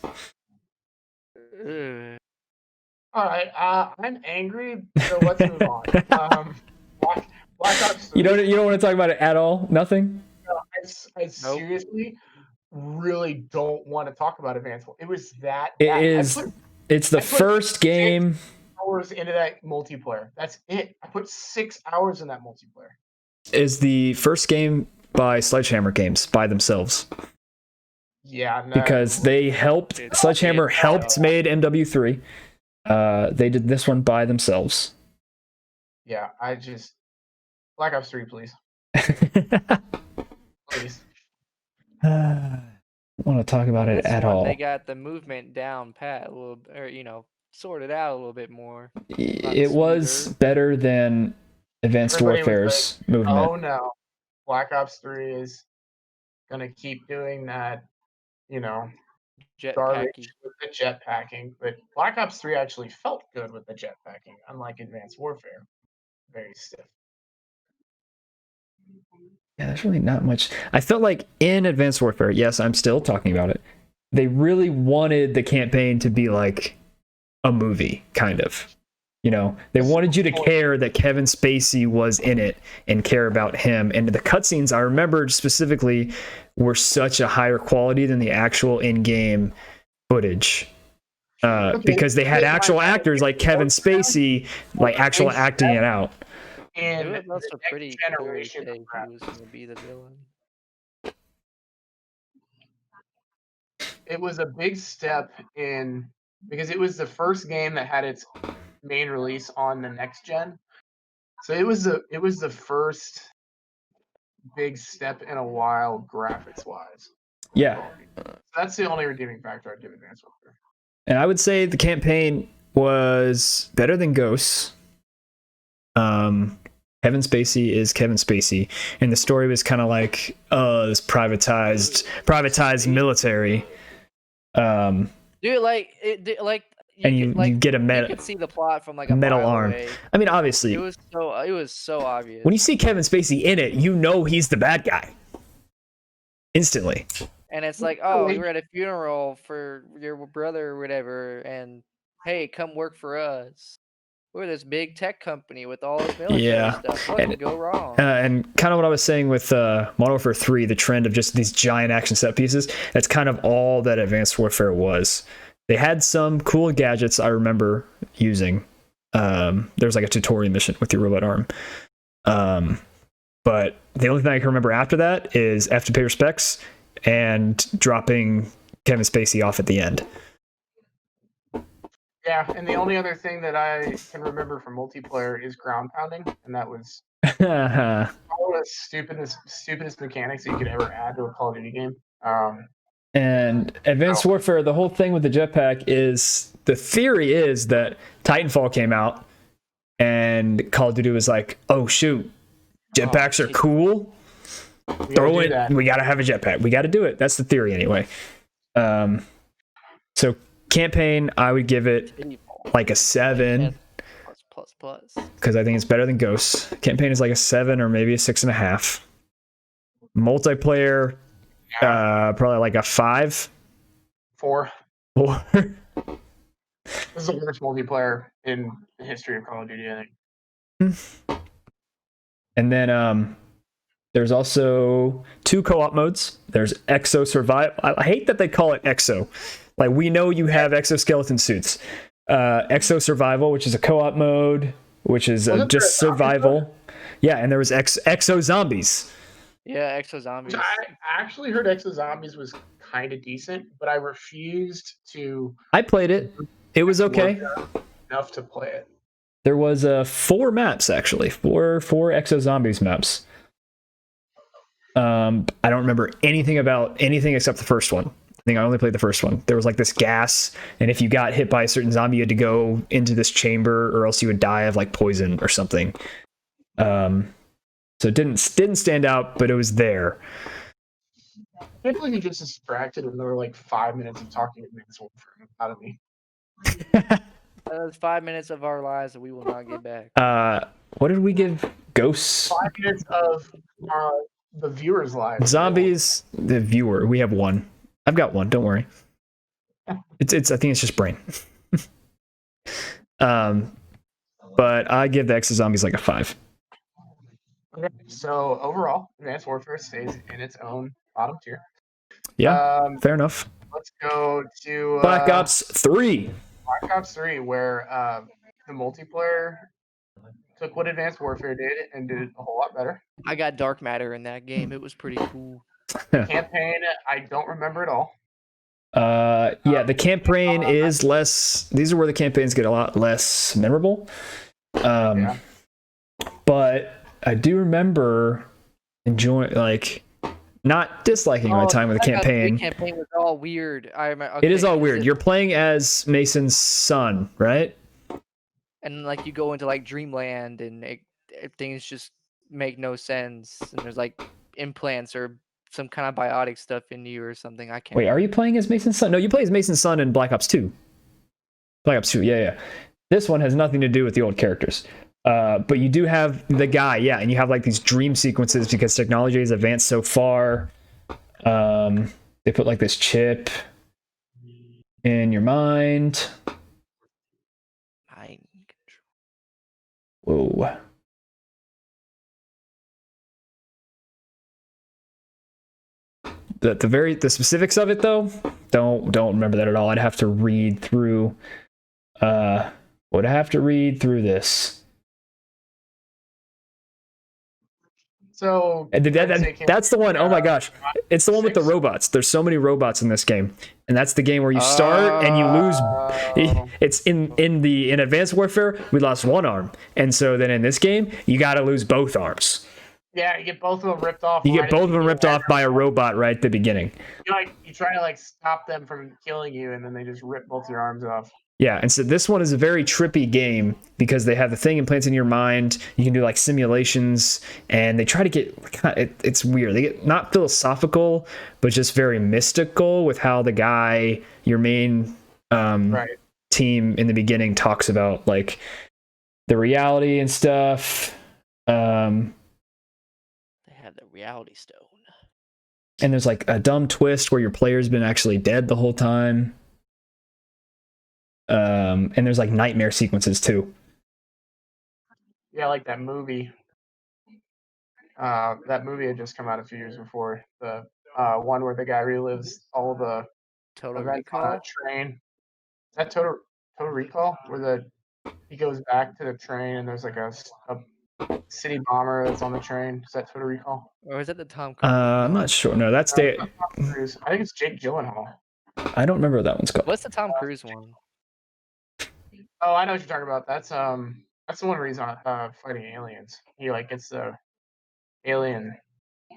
All right, I'm angry, so let's move on. Black Ops 3, you don't want to talk about it at all? Nothing? No, I seriously really don't want to talk about Advanced Warfare. It was that. It's the first game. 6 hours into that multiplayer. That's it. I put 6 hours in that multiplayer. Is the first game by Sledgehammer Games by themselves. Yeah, no. Because they helped. Sledgehammer helped made MW3. They did this one by themselves. Yeah, Black Ops 3, please. Please. I don't want to talk about it at all. They got the movement down pat a little, or sorted out a little bit more. It was better than Advanced Warfare's movement. Oh no, Black Ops 3 is gonna keep doing that, garbage with the jetpacking. But Black Ops 3 actually felt good with the jetpacking, unlike Advanced Warfare. Very stiff. Yeah, there's really not much. I felt like in Advanced Warfare, yes, I'm still talking about it, they really wanted the campaign to be like a movie, kind of. They wanted you to care that Kevin Spacey was in it and care about him. And the cutscenes, I remembered specifically, were such a higher quality than the actual in-game footage. Because they had actual actors like Kevin Spacey, like actual acting it out. And it was also pretty generation he was going to be the villain. It was a big step because it was the first game that had its main release on the next gen. So it was the first big step in a while, graphics wise. Yeah. So that's the only redeeming factor I'd give Advanced Warfare. And I would say the campaign was better than Ghosts. Kevin Spacey is Kevin Spacey, and the story was kind of like, this privatized military. And you get a you could see the plot from like a metal mile arm. away. I mean, obviously, it was so obvious. When you see Kevin Spacey in it, he's the bad guy instantly. And it's like, oh, we were at a funeral for your brother or whatever, and hey, come work for us. We're this big tech company with all this military stuff. What could go wrong? And kind of what I was saying with Modern Warfare 3, the trend of just these giant action set pieces, that's kind of all that Advanced Warfare was. They had some cool gadgets I remember using. There was like a tutorial mission with your robot arm. But the only thing I can remember after that is F to pay respects and dropping Kevin Spacey off at the end. Yeah, and the only other thing that I can remember from multiplayer is ground pounding, and that was one of the stupidest mechanics that you could ever add to a Call of Duty game. And Advanced Warfare, the whole thing with the jetpack is, the theory is that Titanfall came out and Call of Duty was like, oh shoot, jetpacks are cool. Throw it. We gotta have a jetpack. We gotta do it. That's the theory anyway. So campaign, I would give it like a 7. Plus. Because I think it's better than Ghosts. Campaign is like a 7 or maybe a 6.5. Multiplayer, probably like a 5. 4. 4. This is the worst multiplayer in the history of Call of Duty, I think. And then There's also 2 co-op modes. There's Exo Survival. I hate that they call it Exo. Like, we know you have exoskeleton suits. Exo Survival, which is a co-op mode, which is just survival. Yeah, and there was Exo Zombies. Yeah, Exo Zombies. I actually heard Exo Zombies was kind of decent, but I refused to. I played it. It was okay. Enough to play it. There was 4 maps, actually. Four Exo Zombies maps. I don't remember anything about anything except the first one. I think I only played the first one. There was like this gas, and if you got hit by a certain zombie, you had to go into this chamber, or else you would die of like poison or something. So it didn't stand out, but it was there. I feel like you just distracted when there were like 5 minutes of talking Advanced Warfare out of me. That's 5 minutes of our lives that we will not get back. What did we give Ghosts? 5 minutes of the viewers' lives. Zombies, the viewer. We have 1. I've got 1. Don't worry. It's. I think it's just brain. But I give the Exo Zombies like a 5. Okay, so overall, Advanced Warfare stays in its own bottom tier. Yeah, fair enough. Let's go to Black Ops 3. Black Ops 3, where the multiplayer took what Advanced Warfare did and did it a whole lot better. I got Dark Matter in that game. It was pretty cool. Campaign, I don't remember at all. Yeah, the campaign is less. These are where the campaigns get a lot less memorable. Yeah. But I do remember enjoying, like, not disliking my time with the campaign. The campaign was all weird. I remember. It is all weird. You're playing as Mason's son, right? And like you go into like Dreamland, and things just make no sense. And there's like implants or some kind of biotic stuff in you or something. I can't. Wait, are you playing as Mason's son? No, you play as Mason's son in Black Ops 2. Black Ops 2, yeah. This one has nothing to do with the old characters. But you do have the guy, yeah, and you have like these dream sequences because technology has advanced so far. They put like this chip in your mind. Mind control. Whoa. The specifics of it though, don't remember that at all. I'd have to read through. Would have to read through this. So that's the one. Oh my gosh, it's the one with the robots. There's so many robots in this game, and that's the game where you start and you lose. It's in Advanced Warfare, we lost 1 arm, and so then in this game you got to lose both arms. Yeah, you get both of them ripped off. You get both of them ripped off by a robot right at the beginning. You try to like stop them from killing you, and then they just rip both your arms off. Yeah, and so this one is a very trippy game because they have the thing implants in your mind. You can do like simulations, and they try to get it's weird. They get not philosophical, but just very mystical with how the guy, your main team in the beginning, talks about like the reality and stuff. They have the reality stone. And there's like a dumb twist where your player's been actually dead the whole time. And there's like nightmare sequences too. Yeah, like that movie. That movie had just come out a few years before, the one where the guy relives all the Total events Recall? on a train. Is that Total Recall? Where he goes back to the train and there's like a city bomber that's on the train. Is that Total Recall? Or is that the Tom Cruise? I'm not sure. No, that's Tom Cruise. I think it's Jake Gyllenhaal. I don't remember what that one's called. What's the Tom Cruise one? Oh, I know what you're talking about. That's the one where he's on fighting aliens. He like gets the alien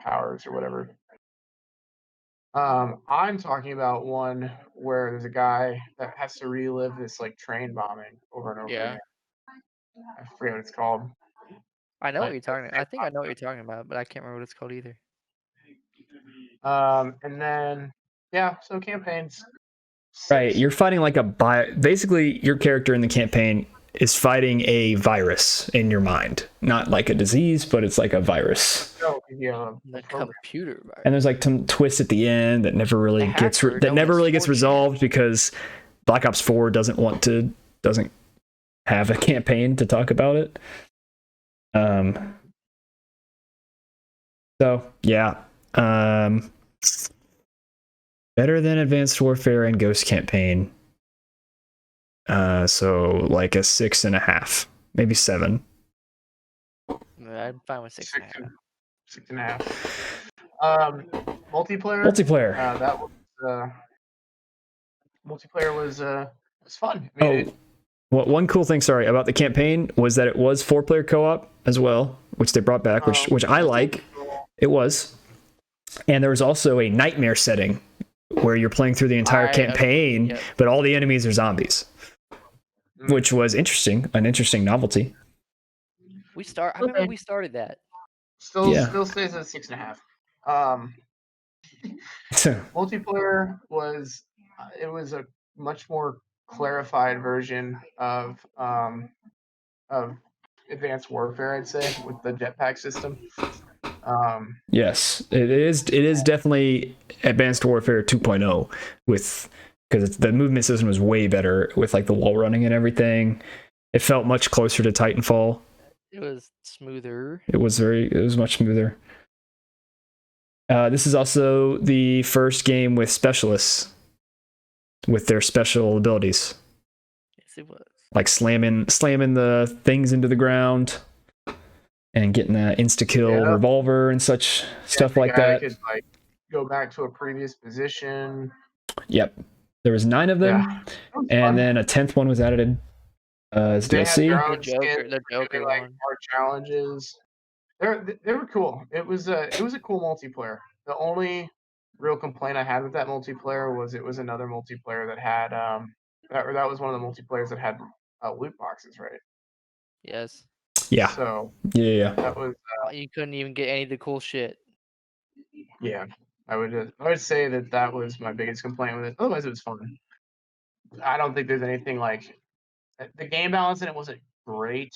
powers or whatever. I'm talking about one where there's a guy that has to relive this like train bombing over and over again. I forget what it's called. I know what you're talking about. I think I know what you're talking about, but I can't remember what it's called either. And then so campaigns. Right, you're fighting like basically your character in the campaign is fighting a virus in your mind. Not like a disease, but it's like a virus. Oh, yeah, the computer virus. And there's like some twist at the end that never really gets resolved because Black Ops 4 doesn't have a campaign to talk about it. So yeah, better than Advanced Warfare and Ghost Campaign. So like a 6.5, maybe 7. I'm fine with 6.5. 6.5. Multiplayer. That was multiplayer was fun. I mean, one cool thing, about the campaign was that it was 4-player co-op as well, which they brought back, which I like. It was, and there was also a nightmare setting where you're playing through the entire campaign, but all the enemies are zombies, which was an interesting novelty. I remember we started that. Still stays at 6.5. Multiplayer was a much more clarified version of Advanced Warfare, I'd say, with the jetpack system. Yes, it is definitely Advanced Warfare 2.0 because the movement system was way better with like the wall running and everything. It felt much closer to Titanfall. It was smoother. It was much smoother. This is also the first game with specialists with their special abilities. Yes, it was. Like slamming the things into the ground and getting that insta-kill revolver and such stuff like that. Could like go back to a previous position. Yep. There was 9 of them, and then a 10th one was added as DLC. The Joker like art challenges. They were cool. It was a cool multiplayer. The only real complaint I had with that multiplayer was it was another multiplayer that had that was one of the multiplayers that had loot boxes, right? Yes. Yeah. So yeah, that was you couldn't even get any of the cool shit. Yeah, I would say that was my biggest complaint with it. Otherwise, it was fun. I don't think there's anything like the game balance in it wasn't great.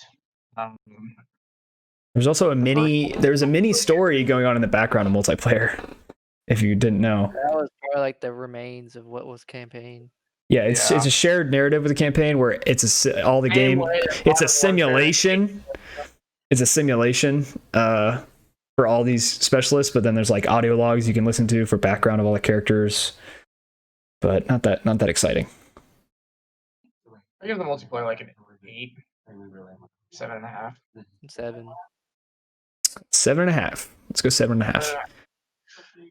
There's also a mini story going on in the background of multiplayer. If you didn't know, that was probably like the remains of what was campaign. Yeah, it's a shared narrative of the campaign where it's it's a simulation. It's a simulation for all these specialists, but then there's like audio logs you can listen to for background of all the characters. But not that exciting. I give the multiplayer like an 8, 7.5. 7. 7.5. Let's go 7.5.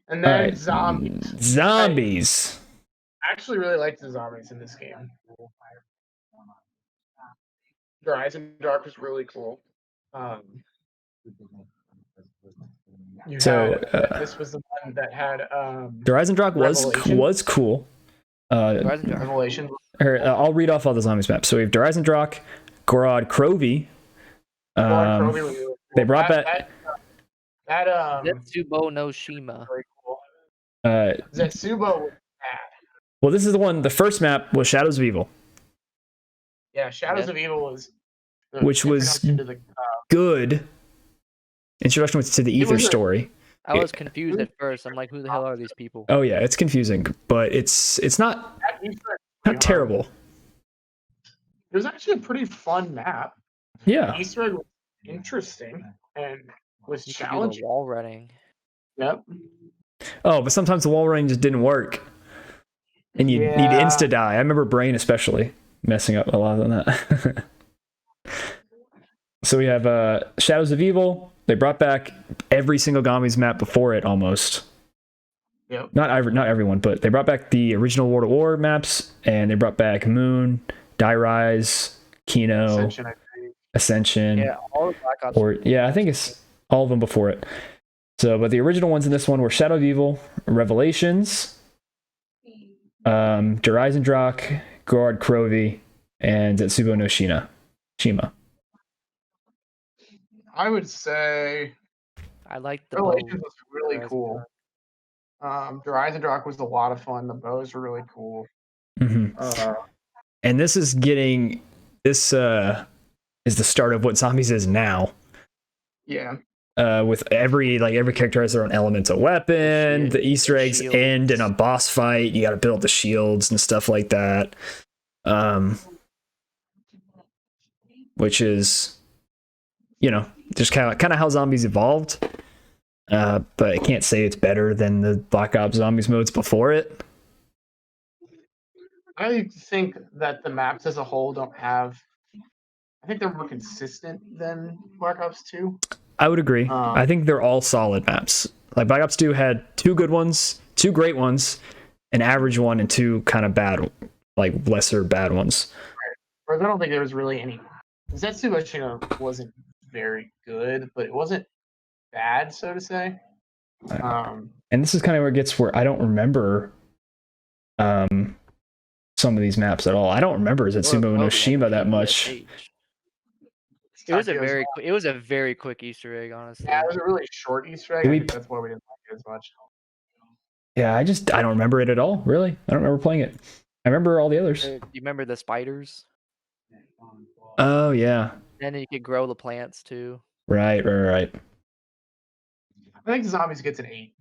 And then zombies. Zombies. I actually really liked the zombies in this game. Horizon Dark was really cool. This was the one that had Horizon Dark was cool. Revelation. I'll read off all the zombies maps. So we have Horizon Dark, Gorod Krovi. They brought back that Zetsubo no Shima. Very cool. Zetsubo was bad. Well, this is the first map was Shadows of Evil. Yeah, Shadows of Evil was which was good. Introduction to the Ether story. I was confused at first. I'm like, who the hell are these people? Oh yeah, it's confusing, but it's not terrible. It was actually a pretty fun map. Yeah. The Easter egg was interesting and was challenging. Wall running. Yep. Oh, but sometimes the wall running just didn't work. And you'd insta die. I remember Brain especially messing up a lot on that. So we have Shadows of Evil. They brought back every single Zombies map before it almost. Yep. Not everyone, but they brought back the original World at War maps, and they brought back Moon, Die Rise, Kino, Ascension. Yeah, all the Black Ops. I think it's all of them before it. So, but the original ones in this one were Shadow of Evil, Revelations, Horizon Drak, Gorod Krovi, and Zetsubo no Shima. I would say I like the Revelations was really cool. Horizon Drak was a lot of fun. The bows were really cool. Mm-hmm. And this is is the start of what Zombies is now. Yeah. With every character has their own elemental weapon. The Easter eggs end in a boss fight. You got to build the shields and stuff like that. Which is, just kind of how Zombies evolved. but I can't say it's better than the Black Ops Zombies modes before it. I think that the maps as a whole don't have. I think they're more consistent than Black Ops 2. I would agree. I think they're all solid maps. Like Black Ops 2 had 2 good ones, 2 great ones, an average one, and 2 kind of bad, like lesser bad ones. Right. Whereas I don't think there was really any. Zetsubo wasn't very good, but it wasn't bad, so to say. And this is kind of where it gets where I don't remember some of these maps at all. I don't remember Zetsubo no Shima that much. It was a very quick Easter egg, honestly. Yeah, it was a really short Easter egg. I think that's why we didn't like it as much. Yeah, I don't remember it at all, really. I don't remember playing it. I remember all the others. You remember the spiders? Oh, yeah. And then you could grow the plants, too. Right. I think Zombies gets an 8.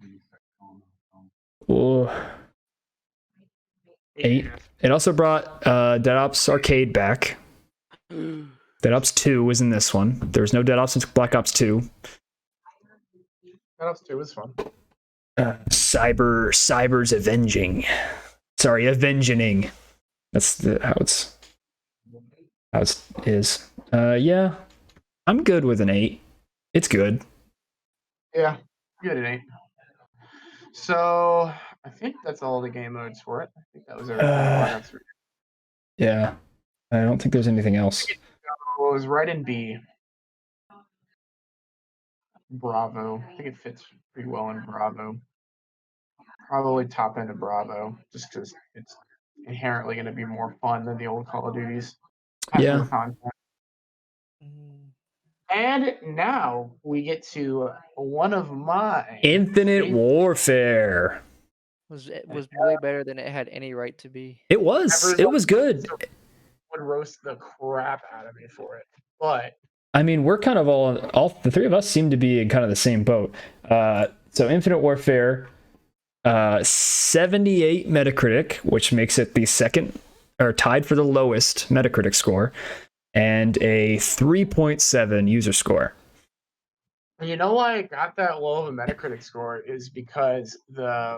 Ooh. 8. It also brought Dead Ops Arcade back. Dead Ops 2 was in this one. There was no Dead Ops in Black Ops 2. Dead Ops 2 was fun. Cyber's Avenging. Sorry, Avenging. That's how it is. Yeah. I'm good with an 8. It's good. Yeah, good at 8. So I think that's all the game modes for it. I think that was everything. Yeah. I don't think there's anything else. Well, it was right in B. Bravo. I think it fits pretty well in Bravo. Probably top end of Bravo, just because it's inherently going to be more fun than the old Call of Duties. Yeah. And now we get to one of my Infinite Warfare. Was way better than it had any right to be. It was. It was good. Would roast the crap out of me for it, but I mean, we're kind of all the three of us seem to be in kind of the same boat. So Infinite Warfare, 78 Metacritic, which makes it the second or tied for the lowest Metacritic score, and a 3.7 user score. You know why it got that low of a Metacritic score is because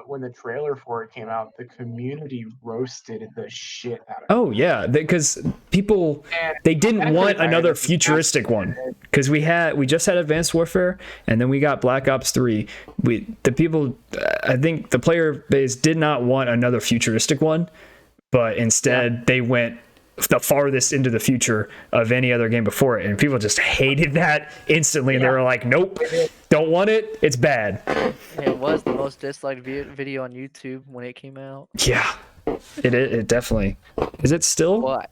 when the trailer for it came out, the community roasted the shit out of it. Oh yeah, because people they didn't want another futuristic one, because we just had Advanced Warfare and then we got Black Ops 3. I think the player base did not want another futuristic one, but instead they went the farthest into the future of any other game before it, and people just hated that instantly. And they were like, nope, don't want it, it's bad. It was the most disliked video on YouTube when it came out. Yeah, it definitely is. It still? What?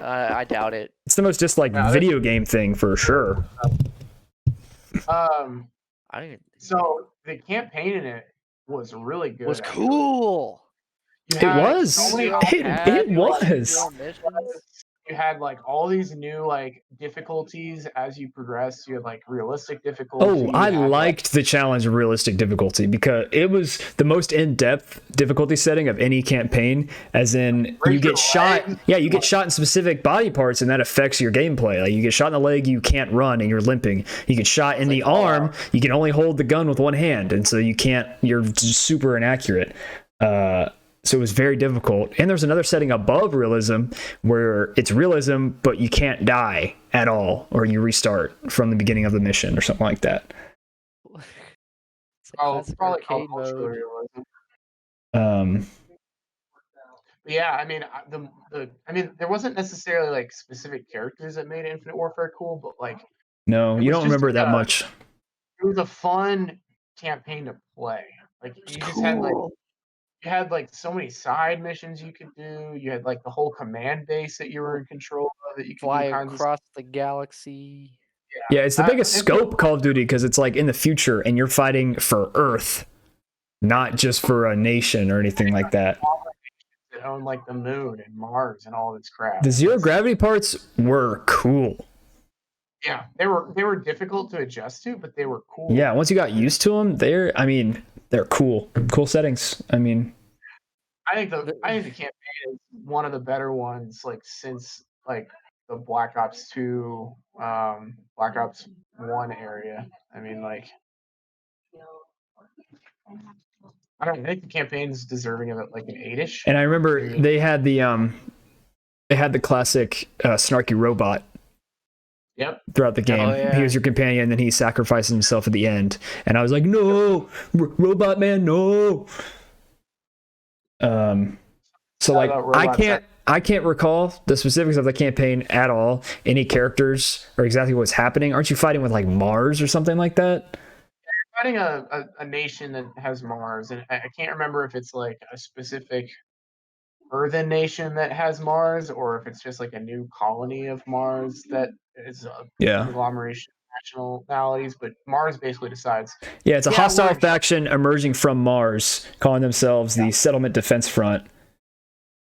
I doubt it. It's the most disliked video game thing for sure. So the campaign in it was really good. It was cool. It was. It was. You had like all these new like difficulties as you progress. You had like realistic difficulty. Oh, I liked the challenge of realistic difficulty because it was the most in-depth difficulty setting of any campaign, as in you get shot. Yeah, you get shot in specific body parts and that affects your gameplay. Like you get shot in the leg, you can't run and you're limping. You get shot in the arm, you can only hold the gun with one hand, and so you're just super inaccurate. So it was very difficult. And there's another setting above realism where it's realism, but you can't die at all, or you restart from the beginning of the mission or something like that. It's probably called cultural realism. Yeah, I mean, there wasn't necessarily like specific characters that made Infinite Warfare cool, but like no, you don't remember that much. It was a fun campaign to play. Like you just had like so many side missions you could do. You had like the whole command base that you were in control of that you could fly across the galaxy. Yeah, it's the biggest scope Call of Duty because it's like in the future and you're fighting for Earth, not just for a nation or anything like that. That own like the moon and Mars and all this crap. The zero gravity parts were cool. Yeah, they were difficult to adjust to, but they were cool. Yeah, once you got used to them, they're cool settings. I mean, I think the campaign is one of the better ones, like since like the Black Ops 2, Black Ops 1 area. I mean, like I don't know, I think the campaign's deserving of it, like an 8-ish. And I remember they had the classic snarky robot. Yep. Throughout the game, he was your companion, and then he sacrificed himself at the end. And I was like, "No, Robot Man, no!" So like, I can't recall the specifics of the campaign at all. Any characters or exactly what's happening? Aren't you fighting with like Mars or something like that? Fighting a nation that has Mars, and I can't remember if it's like a specific earthen nation that has Mars, or if it's just like a new colony of Mars that is a conglomeration of nationalities. But Mars basically decides. Yeah, it's a hostile faction emerging from Mars, calling themselves the Settlement Defense Front.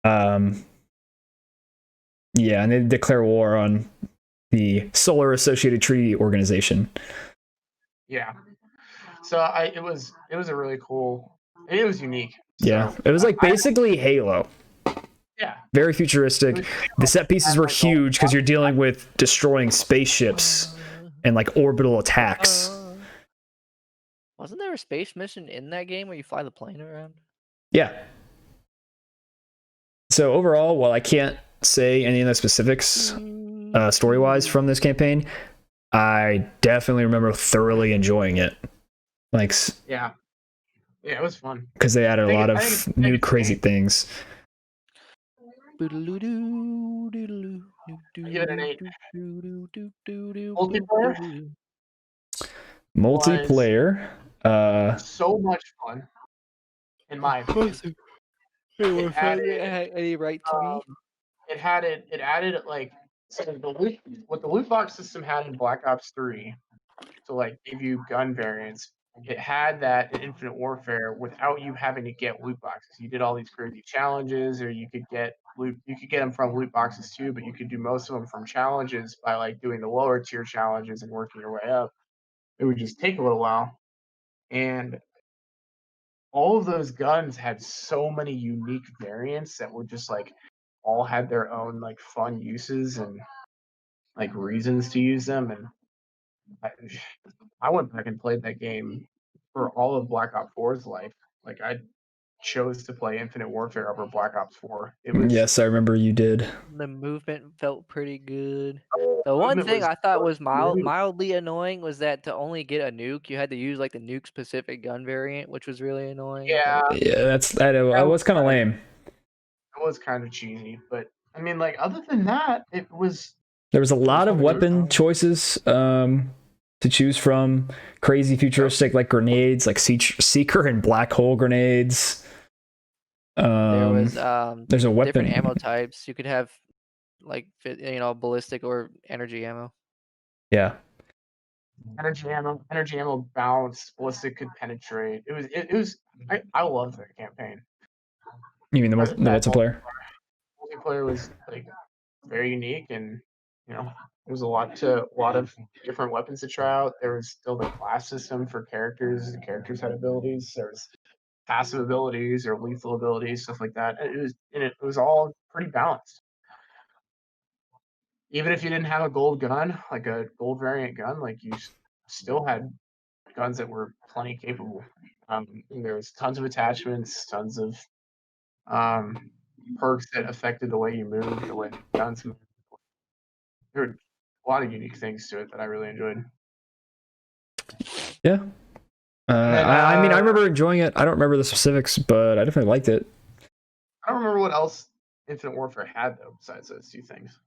And they declare war on the Solar Associated Treaty Organization. Yeah. So it was a really cool. It was unique. Yeah, it was like basically Halo. Yeah. Very futuristic. The set pieces were huge because you're dealing with destroying spaceships and like orbital attacks. Wasn't there a space mission in that game where you fly the plane around? Yeah. So overall, while I can't say any of the specifics story-wise from this campaign, I definitely remember thoroughly enjoying it. Like, yeah, it was fun because they added a lot of new crazy things. Give it an 8. Multiplayer. So much fun, in my opinion. It had any right to be. It added like what the loot box system had in Black Ops 3 to like give you gun variants. It had that in Infinite Warfare without you having to get loot boxes. You did all these crazy challenges, or you could get them from loot boxes too, but you could do most of them from challenges by like doing the lower tier challenges and working your way up. It would just take a little while. And all of those guns had so many unique variants that were just like all had their own like fun uses and like reasons to use them. And I went back and played that game for all of Black Ops 4's life. Like I chose to play Infinite Warfare over Black Ops 4. Yes, I remember you did. The movement felt pretty good. The one thing I thought was mildly annoying was that to only get a nuke, you had to use like the nuke specific gun variant, which was really annoying. Yeah, that was kind of lame. It was kind of cheesy, but I mean, like other than that, there was a lot of weapon choices to choose from. Crazy futuristic like grenades, like Seeker and black hole grenades. There was there's a weapon different ammo types. You could have like ballistic or energy ammo. Yeah. Energy ammo balanced, ballistic could penetrate. It was I loved that campaign. You mean the multiplayer? Multiplayer was like very unique, and there was a lot of different weapons to try out. There was still the class system for characters. The characters had abilities. There was passive abilities or lethal abilities, stuff like that. It was all pretty balanced. Even if you didn't have a gold gun, like a gold variant gun, like you still had guns that were plenty capable. There was tons of attachments, tons of perks that affected the way you moved, the way the guns moved. There were a lot of unique things to it that I really enjoyed. Yeah. I mean, I remember enjoying it. I don't remember the specifics, but I definitely liked it. I don't remember what else Infinite Warfare had, though, besides those two things.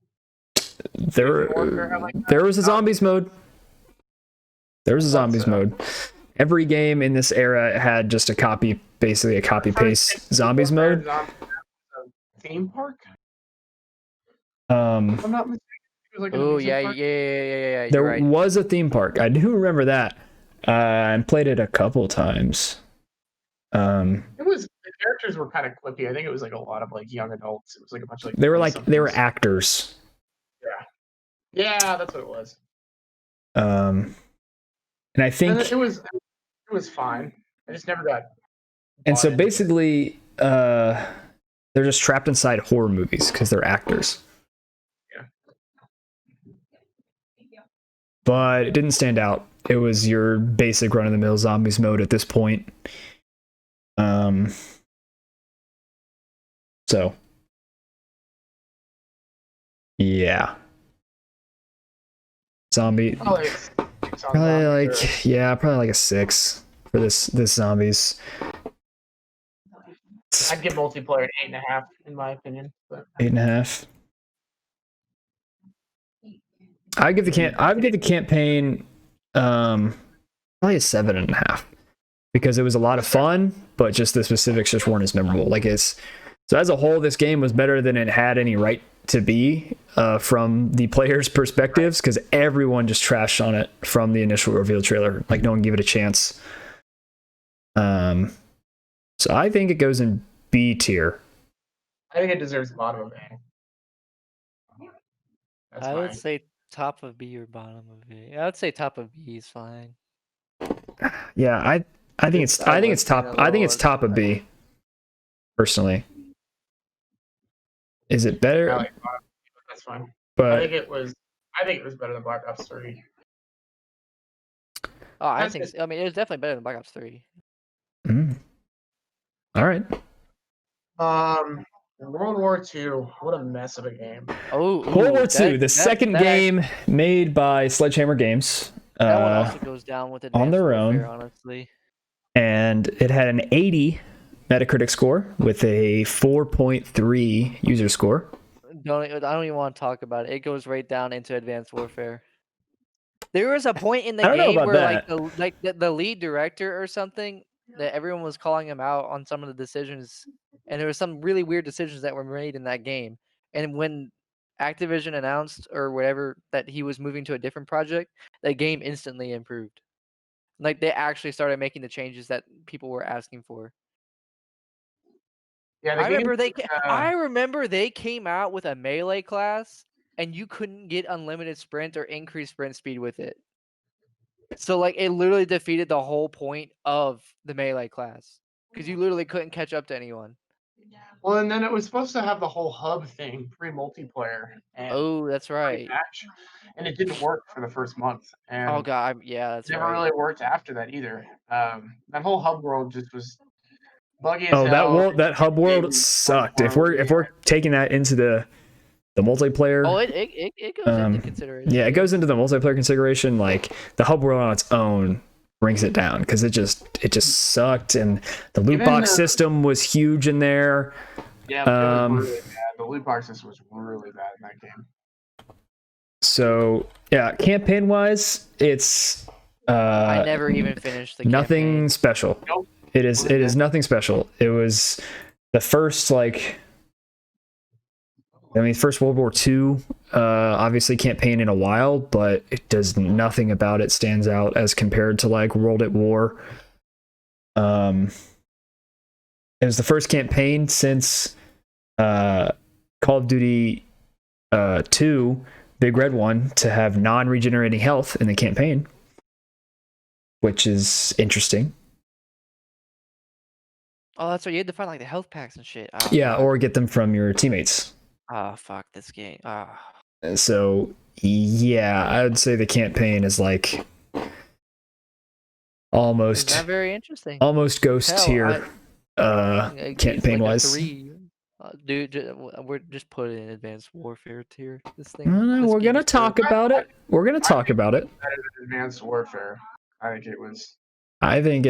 There was a zombies mode. There was a zombies mode. Every game in this era had just basically a copy-paste zombies mode. Theme park? I'm not mistaken. Oh, yeah. There was a theme park. I do remember that. I played it a couple times. The characters were kind of quippy. I think it was like a lot of like young adults. It was like a bunch of like they were actors. Yeah, that's what it was. And I think it was fine. I just never got. And so basically, they're just trapped inside horror movies because they're actors. Yeah. But it didn't stand out it was your basic run-of-the-mill zombies mode at this point. So yeah, probably like probably like a 6 for this zombies. I'd give multiplayer an 8.5 in my opinion. But 8.5. I'd give the campaign probably a 7.5 because it was a lot of fun, but just the specifics just weren't as memorable. Like so as a whole, this game was better than it had any right to be from the players' perspectives, because everyone just trashed on it from the initial reveal trailer. Like no one gave it a chance. So I think it goes in B tier. I think it deserves the bottom of A. I would say top of B or bottom of B. I would say top of B is fine. Yeah, I think it's top of B. Personally, is it better? That's fine. But I think it was better than Black Ops 3. Oh, I think. I mean, it was definitely better than Black Ops 3. All right. World War II. What a mess of a game. World War II, the second game made by Sledgehammer Games. That one also goes down with Advanced on their own, honestly. And it had an 80 Metacritic score with a 4.3 user score. I don't even want to talk about it. It goes right down into Advanced Warfare. There was a point in the game where the lead director or something, that everyone was calling him out on some of the decisions, and there were some really weird decisions that were made in that game. And when Activision announced or whatever that he was moving to a different project, the game instantly improved. Like they actually started making the changes that people were asking for. Yeah, I remember they came out with a melee class, and you couldn't get unlimited sprint or increased sprint speed with it. So like it literally defeated the whole point of the melee class, because you literally couldn't catch up to anyone. Well, and then it was supposed to have the whole hub thing, free multiplayer. And that's right. And it didn't work for the first month. And oh god, yeah, that's never really worked after that either. That whole hub world just was buggy as hell. That hub world sucked. If we're taking that into the multiplayer. Oh, it goes into consideration. Yeah, it goes into the multiplayer consideration. Like the hub world on its own brings it down, because it just sucked, and the loot box system was huge in there. Yeah, it was really bad. The loot box system was really bad in that game. So yeah, campaign wise, it's I never even finished the nothing campaign. Special. Nope. It is nothing special. It was the first first World War II, obviously campaign in a while, but it does nothing about it stands out as compared to like World at War. It was the first campaign since Call of Duty 2, Big Red One, to have non-regenerating health in the campaign, which is interesting. Oh, that's right. You had to find like the health packs and shit. Oh, yeah, or get them from your teammates. Oh, fuck this game. So, yeah, I would say the campaign is like almost not very interesting. Almost ghost tier campaign-wise. Dude, we're just putting in Advanced Warfare tier. This thing. We're going to talk about it. We're going to talk about it. Better than Advanced Warfare. I think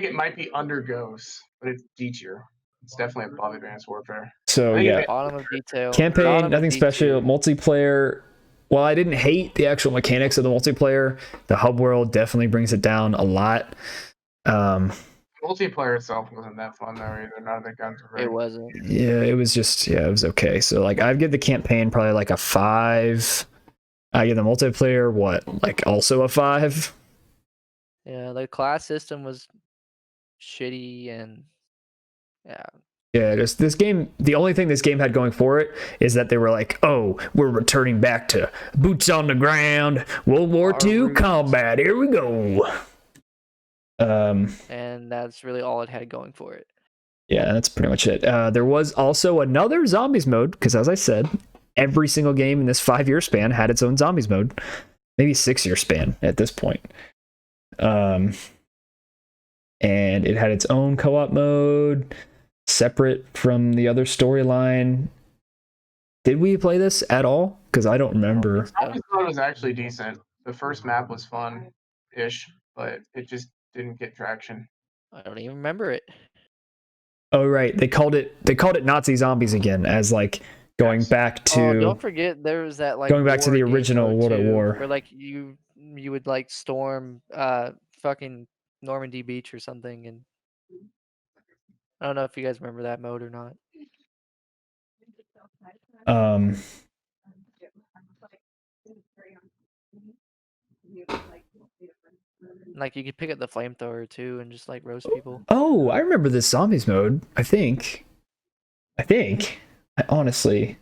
it might be under Ghost, but it's D tier. It's definitely above Advanced Warfare. So yeah, bottom of detail. Campaign, nothing special. Multiplayer. While I didn't hate the actual mechanics of the multiplayer, the hub world definitely brings it down a lot. Multiplayer itself wasn't that fun though either. None of the guns were It wasn't. Yeah, it was just it was okay. So like I'd give the campaign probably like a 5. I give the multiplayer also a 5. Yeah, the class system was shitty, and yeah, just this game, the only thing this game had going for it is that they were like, oh, we're returning back to boots on the ground, World War II combat, here we go. And that's really all it had going for it. Yeah, that's pretty much it. There was also another zombies mode, because as I said, every single game in this 5-year span had its own zombies mode. maybe 6-year span at this point. And it had its own co-op mode, separate from the other storyline. Did we play this at all? Because I don't remember. I thought it was actually decent. The first map was fun-ish, but it just didn't get traction. I don't even remember it. Oh right, they called it Nazi Zombies again, as like going back to. Oh, don't forget there was that like going back to the original World at War, where like you would like storm fucking Normandy Beach or something, and I don't know if you guys remember that mode or not. Like you could pick up the flamethrower too and just like roast people. Oh, I remember this zombies mode. I think. I honestly.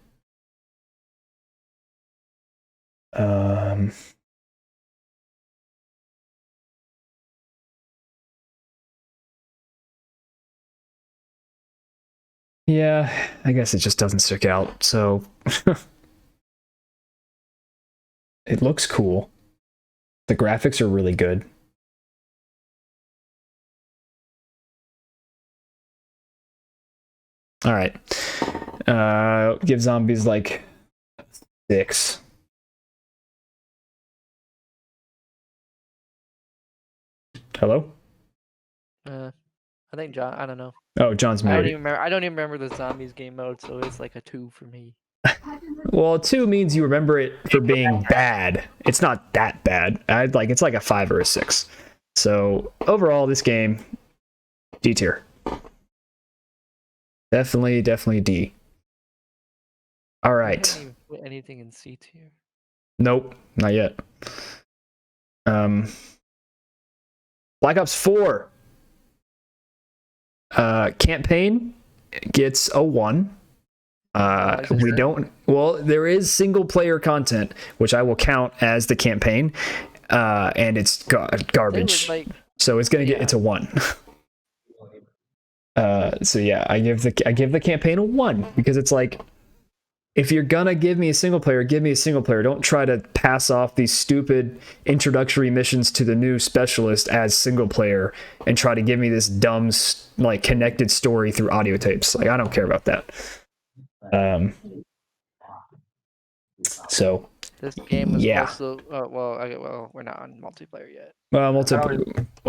Yeah, I guess it just doesn't stick out. So it looks cool. The graphics are really good. All right. Give zombies like 6. Hello? I think John. I don't know. Oh, John's muted. I don't even remember the zombies game mode, so it's like a 2 for me. Well, 2 means you remember it for being bad. It's not that bad. It's like a 5 or a 6. So overall, this game, D tier. Definitely D. All right. I didn't even put anything in C tier. Nope, not yet. Black Ops 4 campaign gets a 1. We don't. Well, there is single player content, which I will count as the campaign, and it's garbage. So it's gonna get it's a 1. So yeah, I give the campaign a 1 because it's like, if you're gonna give me a single player, give me a single player. Don't try to pass off these stupid introductory missions to the new specialist as single player and try to give me this dumb like connected story through audio tapes. Like, I don't care about that. So this game is also well, we're not on multiplayer yet. Well,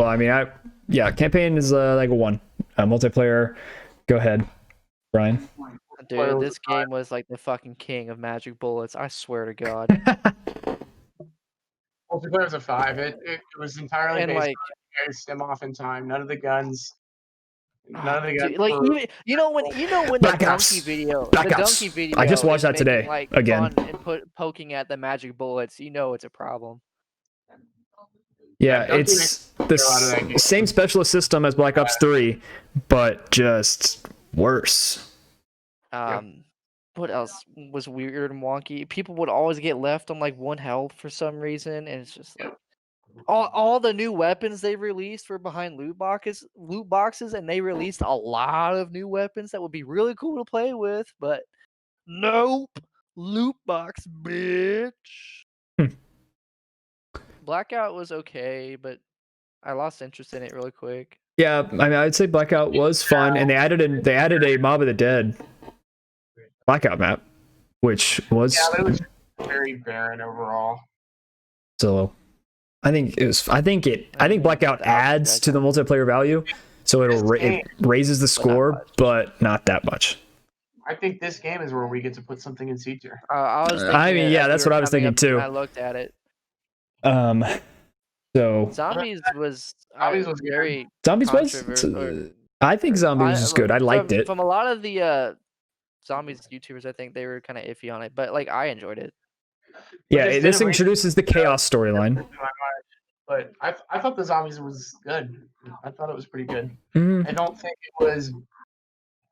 I mean, campaign is like a 1. Multiplayer, go ahead, Brian. Dude, this game was like the fucking king of magic bullets. I swear to God. Multiplayer was a 5. It was entirely based on stem off in time. None of the guns. Dude, like when the donkey video, I just watched that today like, again. Fun and poking at the magic bullets, it's a problem. Yeah, it's the same specialist system as Black Ops 3, but just worse. What else was weird and wonky? People would always get left on like 1 health for some reason, and it's just like all the new weapons they released were behind loot boxes, and they released a lot of new weapons that would be really cool to play with, but nope, loot box, bitch. Blackout was okay, but I lost interest in it really quick. Yeah, I mean, I'd say Blackout was fun, and they added a Mob of the Dead Blackout map, which was it was very barren overall. So I think Blackout adds to the multiplayer value, so it raises the score, but not that much. I think this game is where we get to put something in C tier. That's what I was thinking too. I looked at it. So Zombies was very Zombies was. I think Zombies was good. I liked it. From a lot of the Zombies YouTubers, I think they were kind of iffy on it, but like I enjoyed it. Yeah, this introduces the chaos storyline. But I thought the Zombies was good. I thought it was pretty good. Mm-hmm. I don't think it was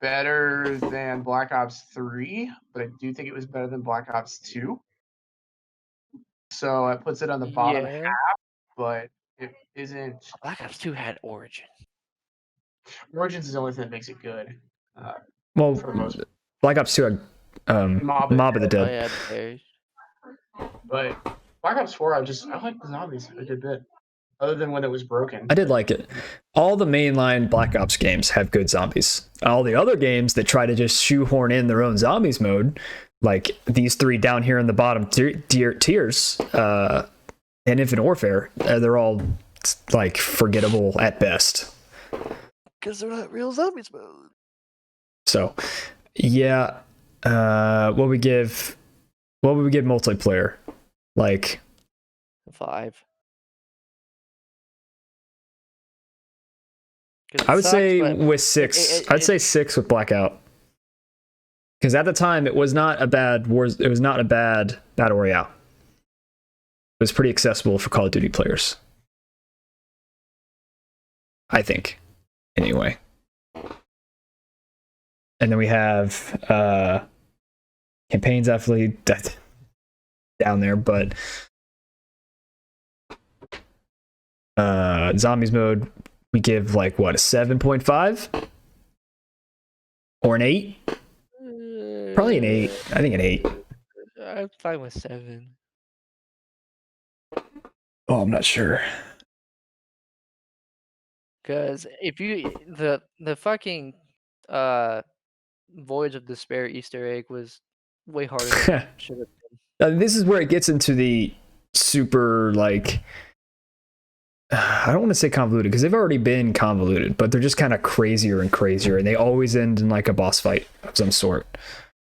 better than Black Ops 3, but I do think it was better than Black Ops 2. So it puts it on the bottom half, but it isn't. Black Ops 2 had Origin. Origins is the only thing that makes it good. Well, for the most part. Black Ops 2 had Mob of the Dead. But Black Black Ops 4, I like the zombies a good bit. Other than when it was broken. I did like it. All the mainline Black Ops games have good zombies. All the other games that try to just shoehorn in their own zombies mode, like these 3 down here in the bottom tiers, and Infinite Warfare, they're all like forgettable at best. Because they're not real zombies mode. So, yeah. What would we give multiplayer? Like 5. I would say with 6. I'd say 6 with Blackout. Because at the time it was not a bad battle royale. It was pretty accessible for Call of Duty players. I think. Anyway. And then we have campaigns definitely down there, but zombies mode we give like what, a 7.5 or an 8? Probably an 8. I think an 8. I'm fine with 7. Oh, I'm not sure. Because if you the fucking Voyage of Despair Easter egg was way harder than it should have been. This is where it gets into the super, like, I don't want to say convoluted because they've already been convoluted, but they're just kind of crazier and crazier, and they always end in like a boss fight of some sort.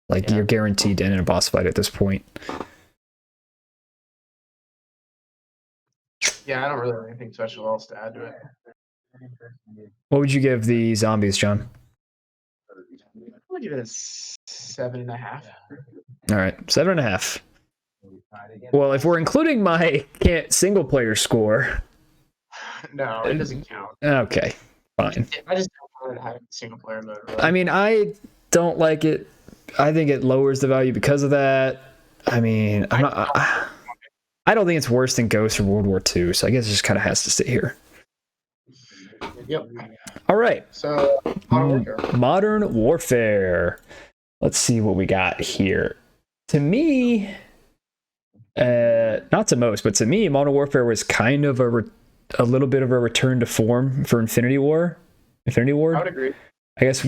Like, you're guaranteed to end in a boss fight at this point. Yeah, I don't really have anything special else to add to it. What would you give the zombies, John? I would give it a 7.5. All right, 7.5. Well, if we're including my single player score, no, it doesn't count. Okay, fine. I just don't want to have single player mode. Really. I mean, I don't like it. I think it lowers the value because of that. I mean, I don't think it's worse than Ghost or World War II, so I guess it just kind of has to stay here. Yep. All right. So, Modern Warfare. Let's see what we got here. To me, not to most, but to me, Modern Warfare was kind of a little bit of a return to form for Infinity Ward. I would agree. I guess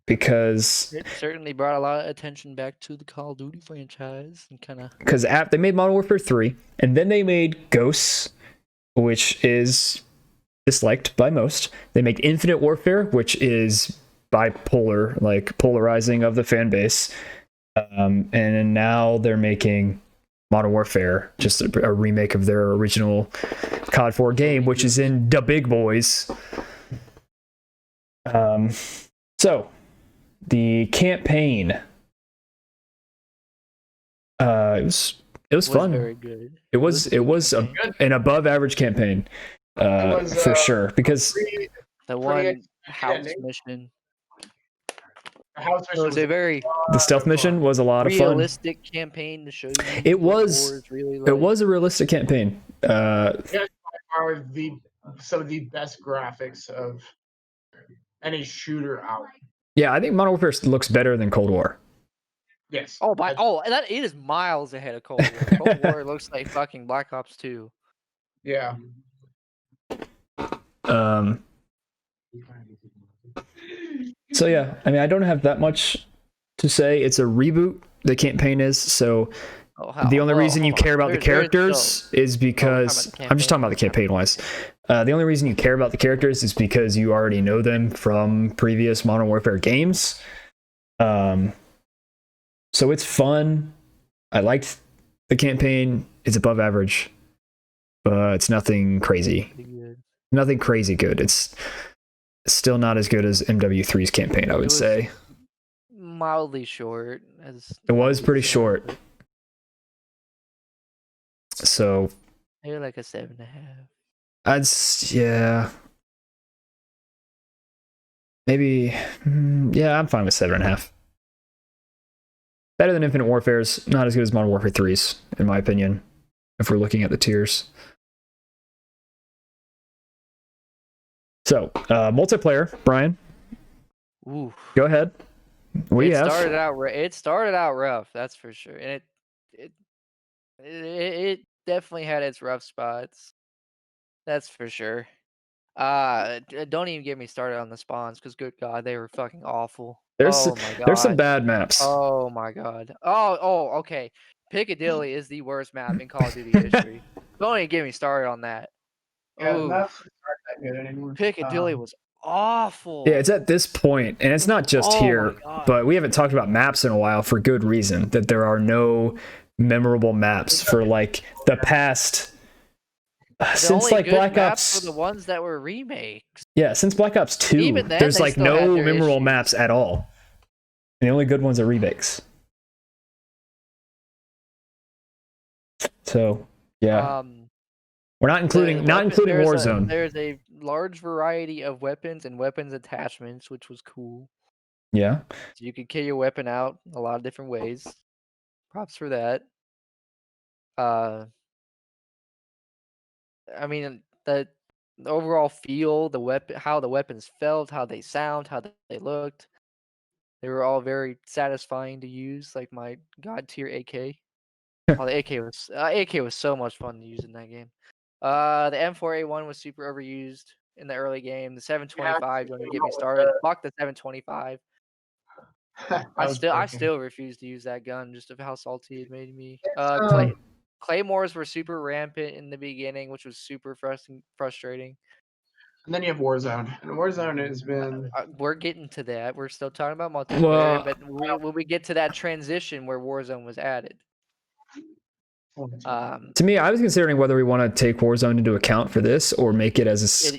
because it certainly brought a lot of attention back to the Call of Duty franchise and kind of because they made Modern Warfare 3, and then they made Ghosts, which is disliked by most. They make Infinite Warfare, which is bipolar, like polarizing of the fan base. And now they're making Modern Warfare, just a remake of their original COD 4 game, which is in the big boys. So the campaign, it was fun. Very good. It was an above average campaign, for sure. Because the one house mission. The stealth mission was a lot of fun. Realistic campaign to show you. It was a realistic campaign. Are some of the best graphics of any shooter out. Yeah, I think Modern Warfare looks better than Cold War. Yes. It is miles ahead of Cold War. Cold War looks like fucking Black Ops 2. Yeah. So yeah, I mean, I don't have that much to say. It's a reboot. The campaign is so. The only reason you care about the characters is because I'm just talking about the campaign wise. The only reason you care about the characters is because you already know them from previous Modern Warfare games. So it's fun. I liked the campaign. It's above average, but it's nothing crazy. Nothing crazy good. It's still not as good as MW3's campaign, I would say. Mildly short. It was pretty short. So maybe like a 7.5. Maybe I'm fine with 7.5. Better than Infinite Warfare's, not as good as Modern Warfare 3's, in my opinion, if we're looking at the tiers. So, multiplayer, Brian. Ooh. Go ahead. What do you have? It started out rough, that's for sure. And It definitely had its rough spots. That's for sure. Don't even get me started on the spawns, because good God, they were fucking awful. Oh my There's some God. bad maps. Oh my God. Oh, okay. Piccadilly is the worst map in Call of Duty history. Don't even get me started on that. Yeah, the maps Oof. aren't that good anymore. Piccadilly was awful. Yeah, it's at this point, and it's not just Oh here, my God. but we haven't talked about maps in a while for good reason, that there are no memorable maps for like the past since like Black Ops were the ones that were remakes. Yeah, since Black Ops 2, Even then, there's they like still had no their memorable issues. maps at all. And the only good ones are remakes. So, yeah. We're not including Warzone. There's a large variety of weapons and weapons attachments, which was cool. Yeah. So you could kill your weapon out a lot of different ways. Props for that. I mean, the overall feel, the weapon, how the weapons felt, how they sound, how they looked, they were all very satisfying to use. Like my god tier AK. Oh, the AK was so much fun to use in that game. The M4A1 was super overused in the early game. The 725, don't even get me started. Fuck the 725. I still refuse to use that gun just of how salty it made me. Claymores were super rampant in the beginning, which was super frustrating. And then you have Warzone. And Warzone has been... We're getting to that. We're still talking about multiplayer, but when we get to that transition where Warzone was added. To me, I was considering whether we want to take Warzone into account for this or make it as it's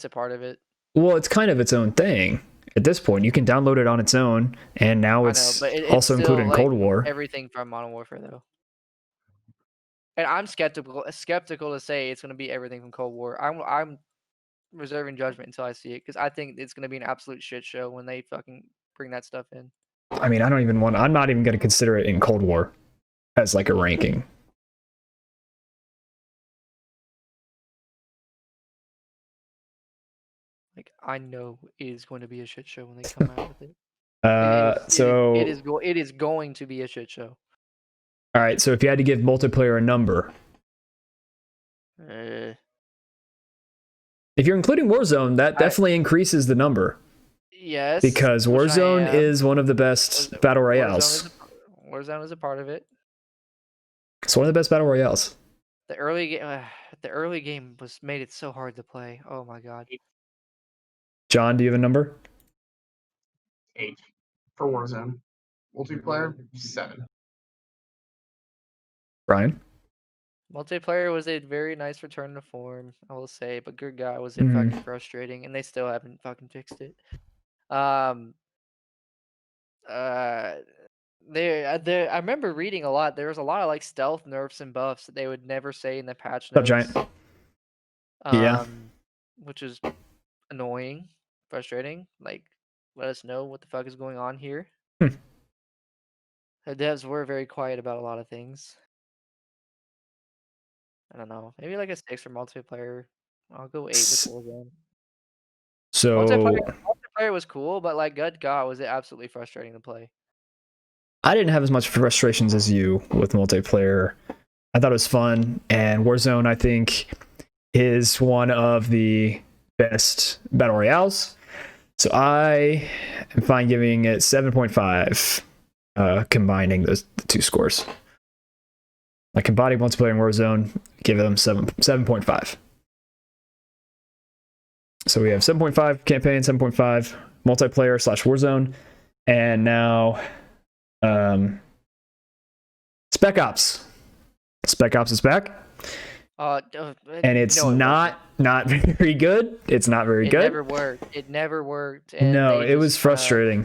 a part of it. Well, it's kind of its own thing. At this point, you can download it on its own, and now it's also included in Cold War. Everything from Modern Warfare, though. And I'm skeptical to say it's going to be everything from Cold War. I'm reserving judgment until I see it, because I think it's going to be an absolute shit show when they fucking bring that stuff in. I mean, I'm not even going to consider it in Cold War as like a ranking. Like, I know it is going to be a shit show when they come out with it. It is going to be a shit show. All right, so if you had to give multiplayer a number, if you're including Warzone, that definitely increases the number. Yes, because Warzone is one of the best battle royales. Warzone is a part of it. It's one of the best battle royales. The early game made it so hard to play. Oh my God. John, do you have a number? 8 for Warzone. Multiplayer 7. Brian? Multiplayer was a very nice return to form, I will say, but good God, was it fucking frustrating, and they still haven't fucking fixed it. I remember reading a lot. There was a lot of like stealth nerfs and buffs that they would never say in the patch notes. Giant. Yeah. Which is annoying, frustrating. Like, let us know what the fuck is going on here. The devs were very quiet about a lot of things. I don't know. Maybe like a 6 for multiplayer. I'll go 8 with Warzone. So multiplayer was cool, but like, good God, was it absolutely frustrating to play. I didn't have as much frustrations as you with multiplayer. I thought it was fun, and Warzone, I think, is one of the best battle royales. So I am fine giving it 7.5, combining the two scores. Like combining multiplayer and Warzone, give them 7.5. So we have 7.5 campaign, 7.5 multiplayer / Warzone, and now Spec Ops. Spec Ops is back. And it's not very good. It's not very good. It never worked. And no, it was frustrating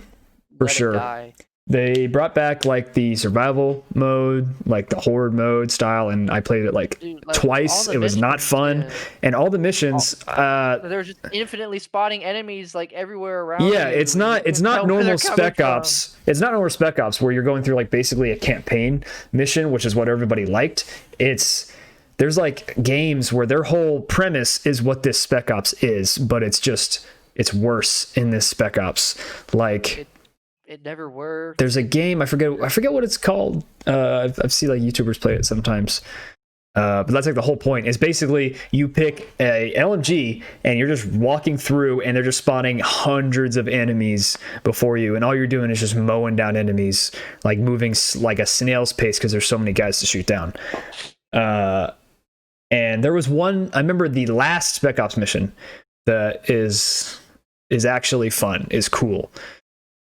for sure. They brought back like the survival mode, like the horde mode style, and I played it like twice. It was not fun. Yeah. And all the missions, they were just infinitely spotting enemies like everywhere around. Yeah, it's not normal Spec Ops. It's not normal Spec Ops where you're going through like basically a campaign mission, which is what everybody liked. There's like games where their whole premise is what this Spec Ops is, but it's worse in this Spec Ops. Like it never worked. There's a game, I forget what it's called. I've seen like YouTubers play it sometimes. But that's like the whole point. Is basically you pick a LMG and you're just walking through and they're just spawning hundreds of enemies before you, and all you're doing is just mowing down enemies, like moving like a snail's pace because there's so many guys to shoot down. And there was one, I remember the last Spec Ops mission that is actually fun, is cool.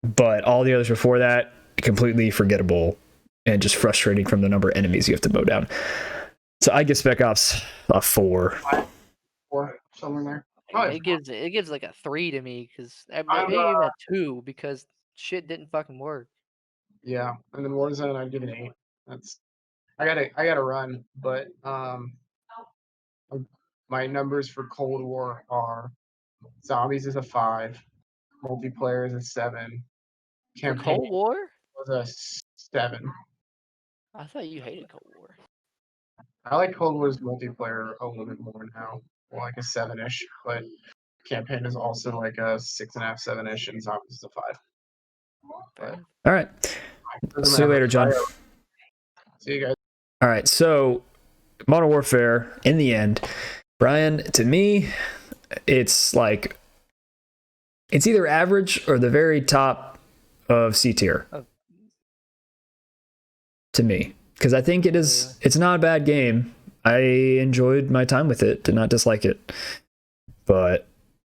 But all the others before that, completely forgettable and just frustrating from the number of enemies you have to mow down. So I give Spec Ops a 4. 4, somewhere there. It gives like a 3 to me, because maybe even a 2, because shit didn't fucking work. Yeah, and then Warzone I'd give an 8. I gotta run, but my numbers for Cold War are Zombies is a 5, multiplayer is a 7, campaign Cold War was a 7. I thought you hated Cold War. I like Cold War's multiplayer a little bit more now, like a 7-ish, but campaign is also like a 6.5, 7-ish, and Zombies is a 5. But, all right. See you later, John. See you guys. All right. So Modern Warfare, in the end, Brian, to me, it's like it's either average or the very top of C tier. Oh. To me. Because I think it's not a bad game. I enjoyed my time with it, did not dislike it. But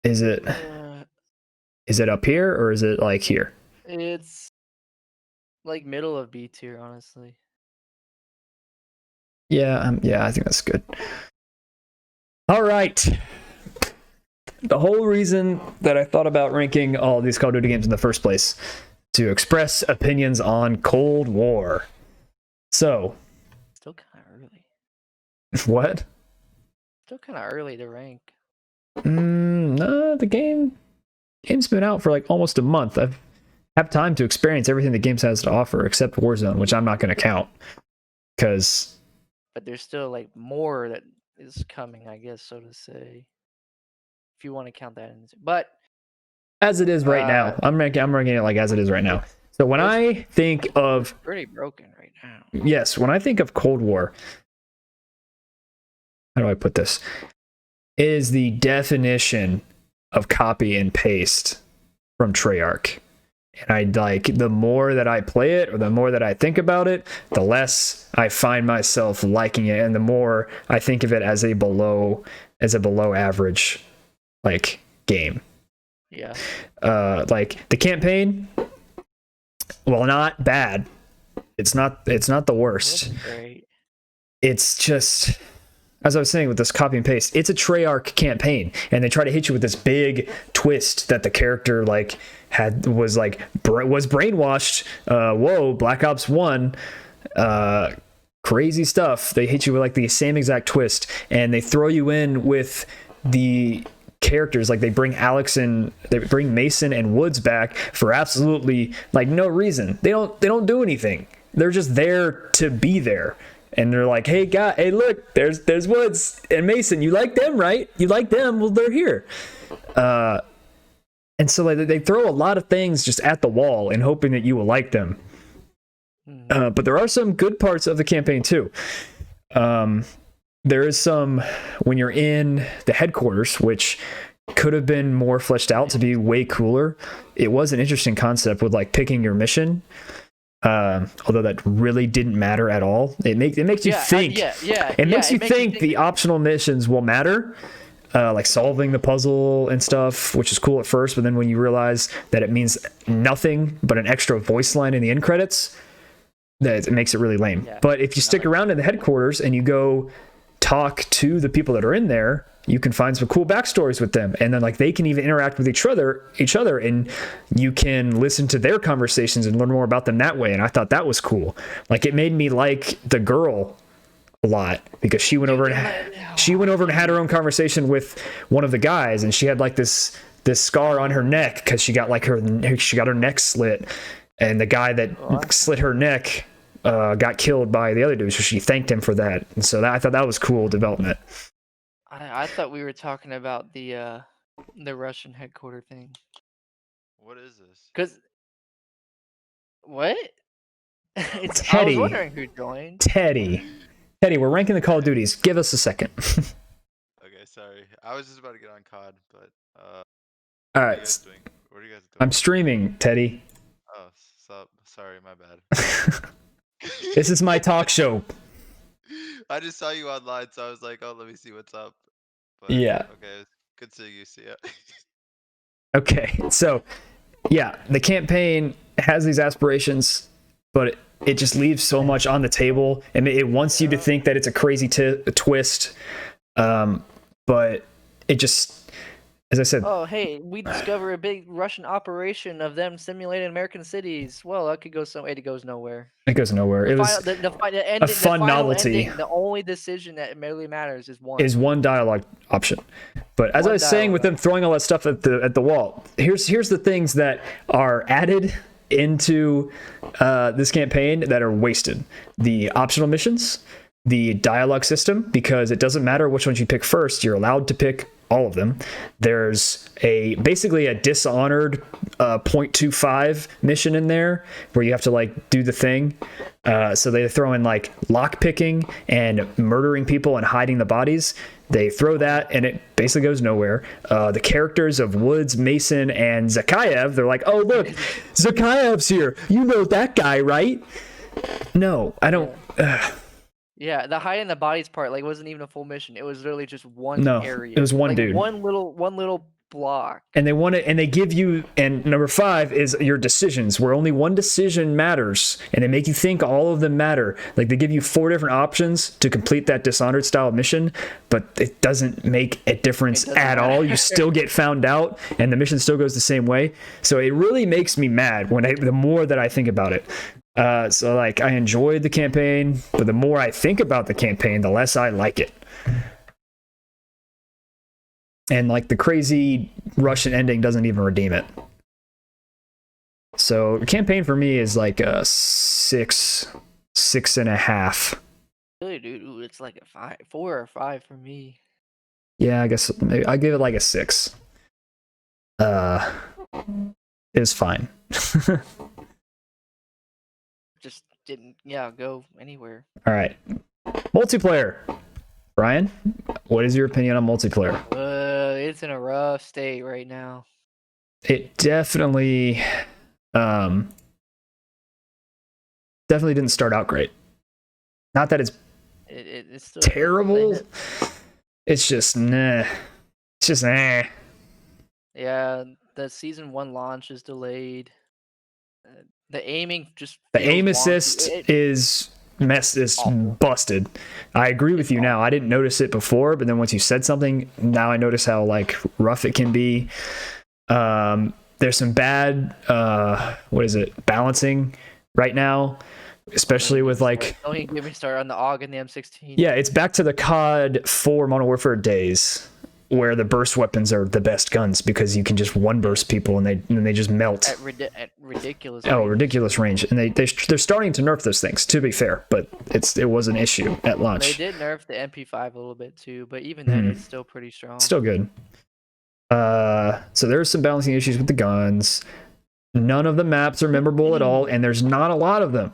is it up here or is it like here? It's like middle of B tier, honestly. Yeah, I think that's good. All right. The whole reason that I thought about ranking all these Call of Duty games in the first place, to express opinions on Cold War. So, still kind of early. What? Still kind of early to rank. No, the game's been out for like almost a month. I've had time to experience everything the game has to offer, except Warzone, which I'm not going to count, because. But there's still like more that is coming, I guess, so to say, if you want to count that in. But as it is right now, I'm ranking it like as it is right now. So when I think of pretty broken right now. Yes, when I think of Cold War, how do I put this? It is the definition of copy and paste from Treyarch. And the more that I play it or the more that I think about it, the less I find myself liking it, and the more I think of it as a below average like game. Yeah. Like the campaign, well, not bad. It's not the worst. Great. It's just, as I was saying with this copy and paste, it's a Treyarch campaign, and they try to hit you with this big twist that the character like was brainwashed. Whoa, Black Ops 1, crazy stuff. They hit you with like the same exact twist, and they throw you in with the characters. Like they bring Mason and Woods back for absolutely like no reason. They don't do anything. They're just there to be there. And they're like, hey look, there's Woods and Mason. You like them, right? You like them? Well, they're here. And so like they throw a lot of things just at the wall and hoping that you will like them. But there are some good parts of the campaign too. There is some when you're in the headquarters, which could have been more fleshed out to be way cooler. It was an interesting concept with like picking your mission. Although that really didn't matter at all. It makes you think. It makes you think the optional missions will matter, like solving the puzzle and stuff, which is cool at first. But then when you realize that it means nothing but an extra voice line in the end credits, that it makes it really lame. Yeah. But if you stick around in the headquarters and you go talk to the people that are in there, you can find some cool backstories with them, and then like they can even interact with each other, and you can listen to their conversations and learn more about them that way. And I thought that was cool. Like it made me like the girl a lot, because she went over and had her own conversation with one of the guys, and she had like this scar on her neck because she got her neck slit, and the guy that slit her neck got killed by the other dude, so she thanked him for that. And so I thought that was cool development. I thought we were talking about the Russian headquarter thing. What is this? Because What? I Teddy. was wondering who joined. Teddy, we're ranking the Call of Duties. Give us a second. Okay, sorry. I was just about to get on COD, but All what are right. you guys doing? What are you guys doing? I'm streaming, Teddy. Oh, sup? Sorry, my bad. This is my talk show. I just saw you online, so I was like, oh, let me see what's up. But, Yeah. Okay, good seeing you. See ya. Okay, so yeah, the campaign has these aspirations, but it just leaves so much on the table, and it wants you to think that it's a crazy twist, but it just, as I said. Oh, hey, we discover a big Russian operation of them simulating American cities. Well, that could go somewhere. It goes nowhere. It goes nowhere. It was a fun novelty. Ending, the only decision that really matters is one dialogue option. But as I was saying, with them throwing all that stuff at the wall, here's the things that are added into this campaign that are wasted: the optional missions, the dialogue system, because it doesn't matter which ones you pick first, you're allowed to pick all of them. There's basically a Dishonored 0.25 mission in there where you have to like do the thing. So they throw in like lock picking and murdering people and hiding the bodies. They throw that and it basically goes nowhere. The characters of Woods, Mason, and Zakayev, they're like, oh look, Zakayev's here. You know that guy, right? No, I don't. Yeah, the hiding the bodies part like wasn't even a full mission. It was literally just one area. It was one like, dude. One little block. And they want it, and they give you, and number 5 is your decisions, where only one decision matters, and they make you think all of them matter. Like they give you 4 different options to complete that Dishonored style mission, but it doesn't make a difference at all. You still get found out, and the mission still goes the same way. So it really makes me mad the more that I think about it. So like I enjoyed the campaign, but the more I think about the campaign, the less I like it. And like the crazy Russian ending doesn't even redeem it. So the campaign for me is like a 6.5. Really, dude, it's like a 4 or 5 for me. Yeah, I guess maybe I give it like a 6. It's fine. Just didn't go anywhere. All right, multiplayer. Brian, what is your opinion on multiplayer? It's in a rough state right now. It definitely didn't start out great. Not that it's still terrible. It's just nah. It's just nah. Yeah, the season 1 launch is delayed. The aiming just the aim assist is busted. I agree with you now. I didn't notice it before, but then once you said something, now I notice how like rough it can be. There's some bad balancing right now, especially with like don't even get me started on the AUG and the M16. Yeah, it's back to the COD 4 Modern Warfare days where the burst weapons are the best guns because you can just one burst people and they just melt at ridiculous ridiculous range. And they're starting to nerf those things, to be fair, but it was an issue at launch. They did nerf the MP5 a little bit too, but even then it's still pretty strong. Still good. So there's some balancing issues with the guns. None of the maps are memorable at all, and there's not a lot of them.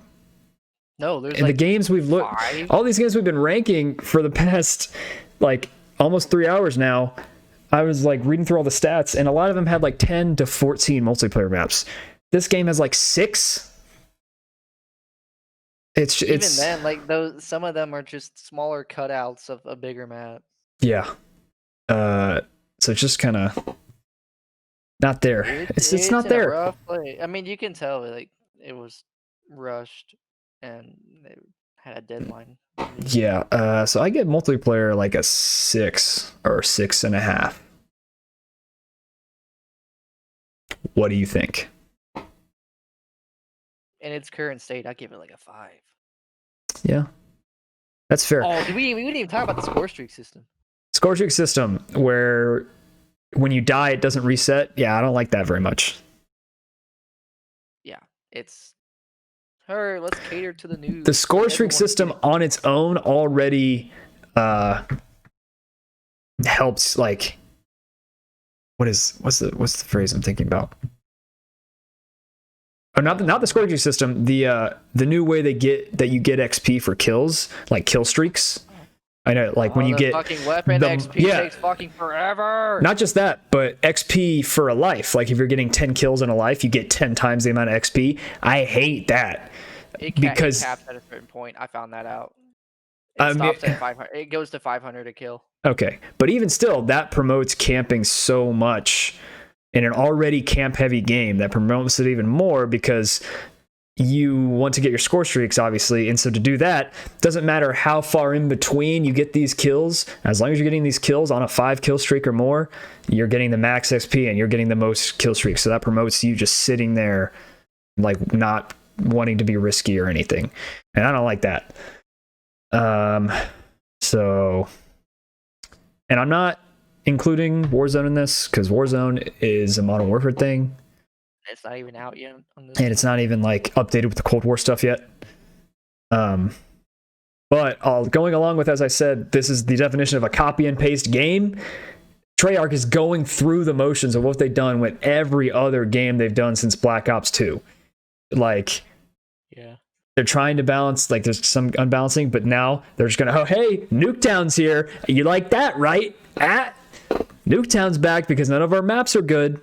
No, there's in the games we've looked, all these games we've been ranking for the past like almost 3 hours now. I was like reading through all the stats, and a lot of them had like 10 to 14 multiplayer maps. This game has like 6. It's even then, like those, some of them are just smaller cutouts of a bigger map. Yeah. So it's just kind of not there. It's not there. Rough play. I mean, you can tell like it was rushed and they had a deadline. Yeah. So I get multiplayer like a 6 or 6.5. What do you think? In its current state, I give it like a 5. Yeah, that's fair. Oh, we didn't even talk about the score streak system. Score streak system where when you die it doesn't reset. Yeah, I don't like that very much. Yeah, it's her. Let's cater to the news. The score streak system on its own already helps. Like, what's the phrase I'm thinking about? not the scoring system. The new way you get XP for kills, like kill streaks. I know, like when you get fucking weapon XP takes fucking forever. Not just that, but XP for a life. Like if you're getting 10 kills in a life, you get 10 times the amount of XP. I hate that. It caps at a certain point. I found that out. It stops at 500. It goes to 500 a kill. Okay, but even still, that promotes camping so much in an already camp-heavy game. That promotes it even more because you want to get your score streaks, obviously, and so to do that, doesn't matter how far in between you get these kills. As long as you're getting these kills on a 5-kill streak or more, you're getting the max XP and you're getting the most kill streaks. So that promotes you just sitting there, like not wanting to be risky or anything, and I don't like that. So, and I'm not including Warzone in this because Warzone is a Modern Warfare thing. It's not even out yet. And it's not even like updated with the Cold War stuff yet. But going along with, as I said, this is the definition of a copy and paste game. Treyarch is going through the motions of what they've done with every other game they've done since Black Ops 2. Like, yeah, they're trying to balance, like there's some unbalancing, but now they're just gonna, oh hey, Nuketown's here. You like that, right? Nuketown's back because none of our maps are good.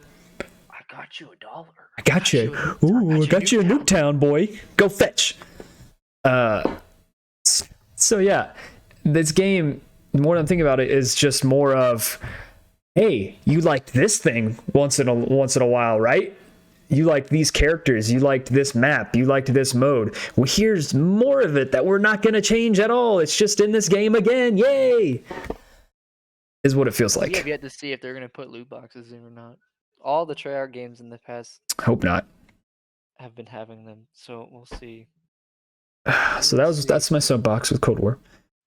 I got you $1. I got you. Ooh, I got you a Nuketown, boy. Go fetch. So yeah, this game, the more I'm thinking about it, is just more of, hey, you liked this thing once in a while, right? You liked these characters, you liked this map, you liked this mode. Well, here's more of it that we're not going to change at all. It's just in this game again. Yay! Is what it feels like. We have yet to see if they're going to put loot boxes in or not. All the Treyarch games in the past hope not have been having them, so we'll see. So that's my soapbox with Cold War.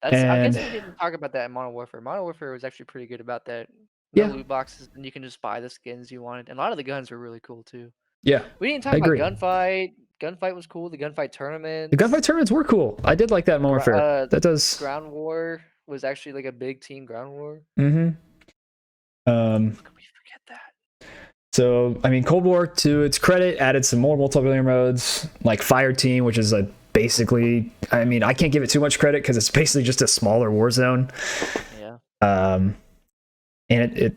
I guess we didn't talk about that in Modern Warfare. Modern Warfare was actually pretty good about that. No loot boxes, and you can just buy the skins you wanted. And a lot of the guns were really cool too. Yeah, we didn't talk about gunfight. Gunfight was cool. The gunfight tournaments. The gunfight tournaments were cool. I did like that in Modern Warfare. That does. Ground war was actually like a big team ground war. Mm-hmm. How could we forget that? So, I mean, Cold War, to its credit, added some more multiplayer modes, like Fire Team, which is basically, I mean, I can't give it too much credit because it's basically just a smaller Warzone. Yeah. And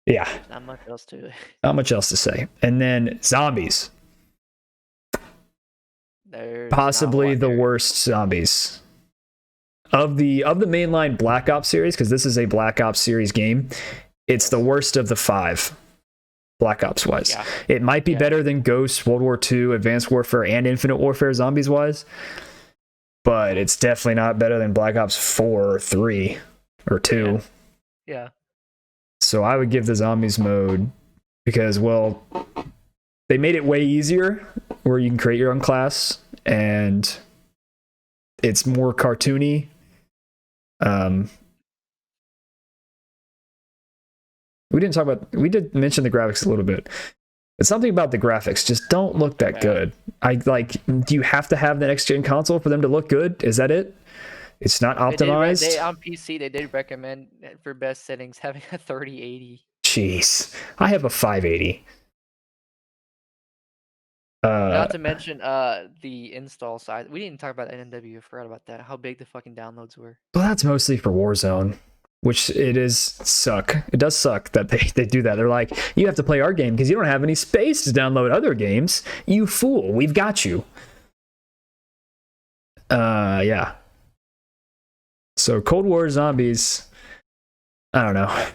yeah. Not much else to it. Not much else to say. And then zombies. There's possibly the worst zombies. Of the mainline Black Ops series, because this is a Black Ops series game, it's the worst of the 5 Black Ops wise. Yeah. It might be better than Ghost, World War II, Advanced Warfare, and Infinite Warfare zombies wise, but it's definitely not better than Black Ops 4 or 3 or 2. Yeah. So I would give the zombies mode because, well, they made it way easier where you can create your own class and it's more cartoony. We did mention the graphics a little bit. But something about the graphics just don't look that good. Do you have to have the next gen console for them to look good? Is that it? It's not optimized. On PC, they did recommend for best settings having a 3080. Jeez, I have a 580. Not to mention the install size. We didn't talk about NMW. I forgot about that. How big the fucking downloads were. Well, that's mostly for Warzone, which it does suck that they do that. They're like, you have to play our game because you don't have any space to download other games. You fool, we've got you. Yeah. So Cold War zombies, I don't know.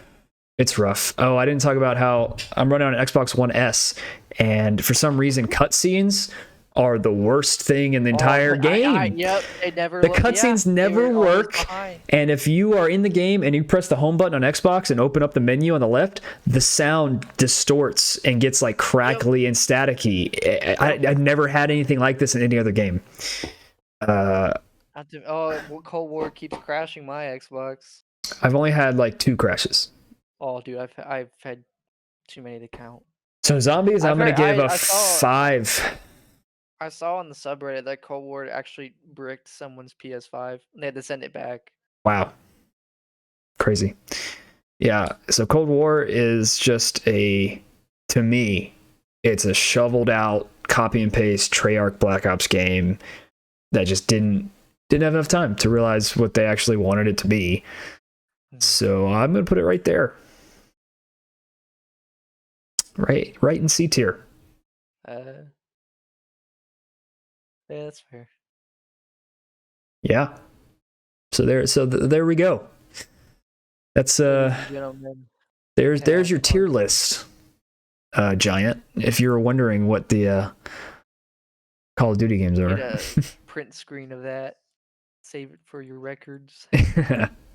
It's rough. Oh, I didn't talk about how I'm running on an Xbox One S, and for some reason, cutscenes are the worst thing in the entire game. The cutscenes never work. And if you are in the game and you press the home button on Xbox and open up the menu on the left, the sound distorts and gets like crackly and staticky. I've never had anything like this in any other game. Cold War keeps crashing my Xbox. I've only had like 2 crashes. Oh, dude, I've had too many to count. So zombies, I'm gonna give a 5. I saw on the subreddit that Cold War actually bricked someone's PS5. And they had to send it back. Wow, crazy. Yeah. So Cold War is just to me, it's a shoveled out copy and paste Treyarch Black Ops game that just didn't have enough time to realize what they actually wanted it to be. So I'm gonna put it right there. Right in C tier. Yeah, that's fair. Yeah. So there we go. That's Gentlemen, there's your tier list, Giant. If you were wondering what the Call of Duty games are. get a print screen of that. Save it for your records.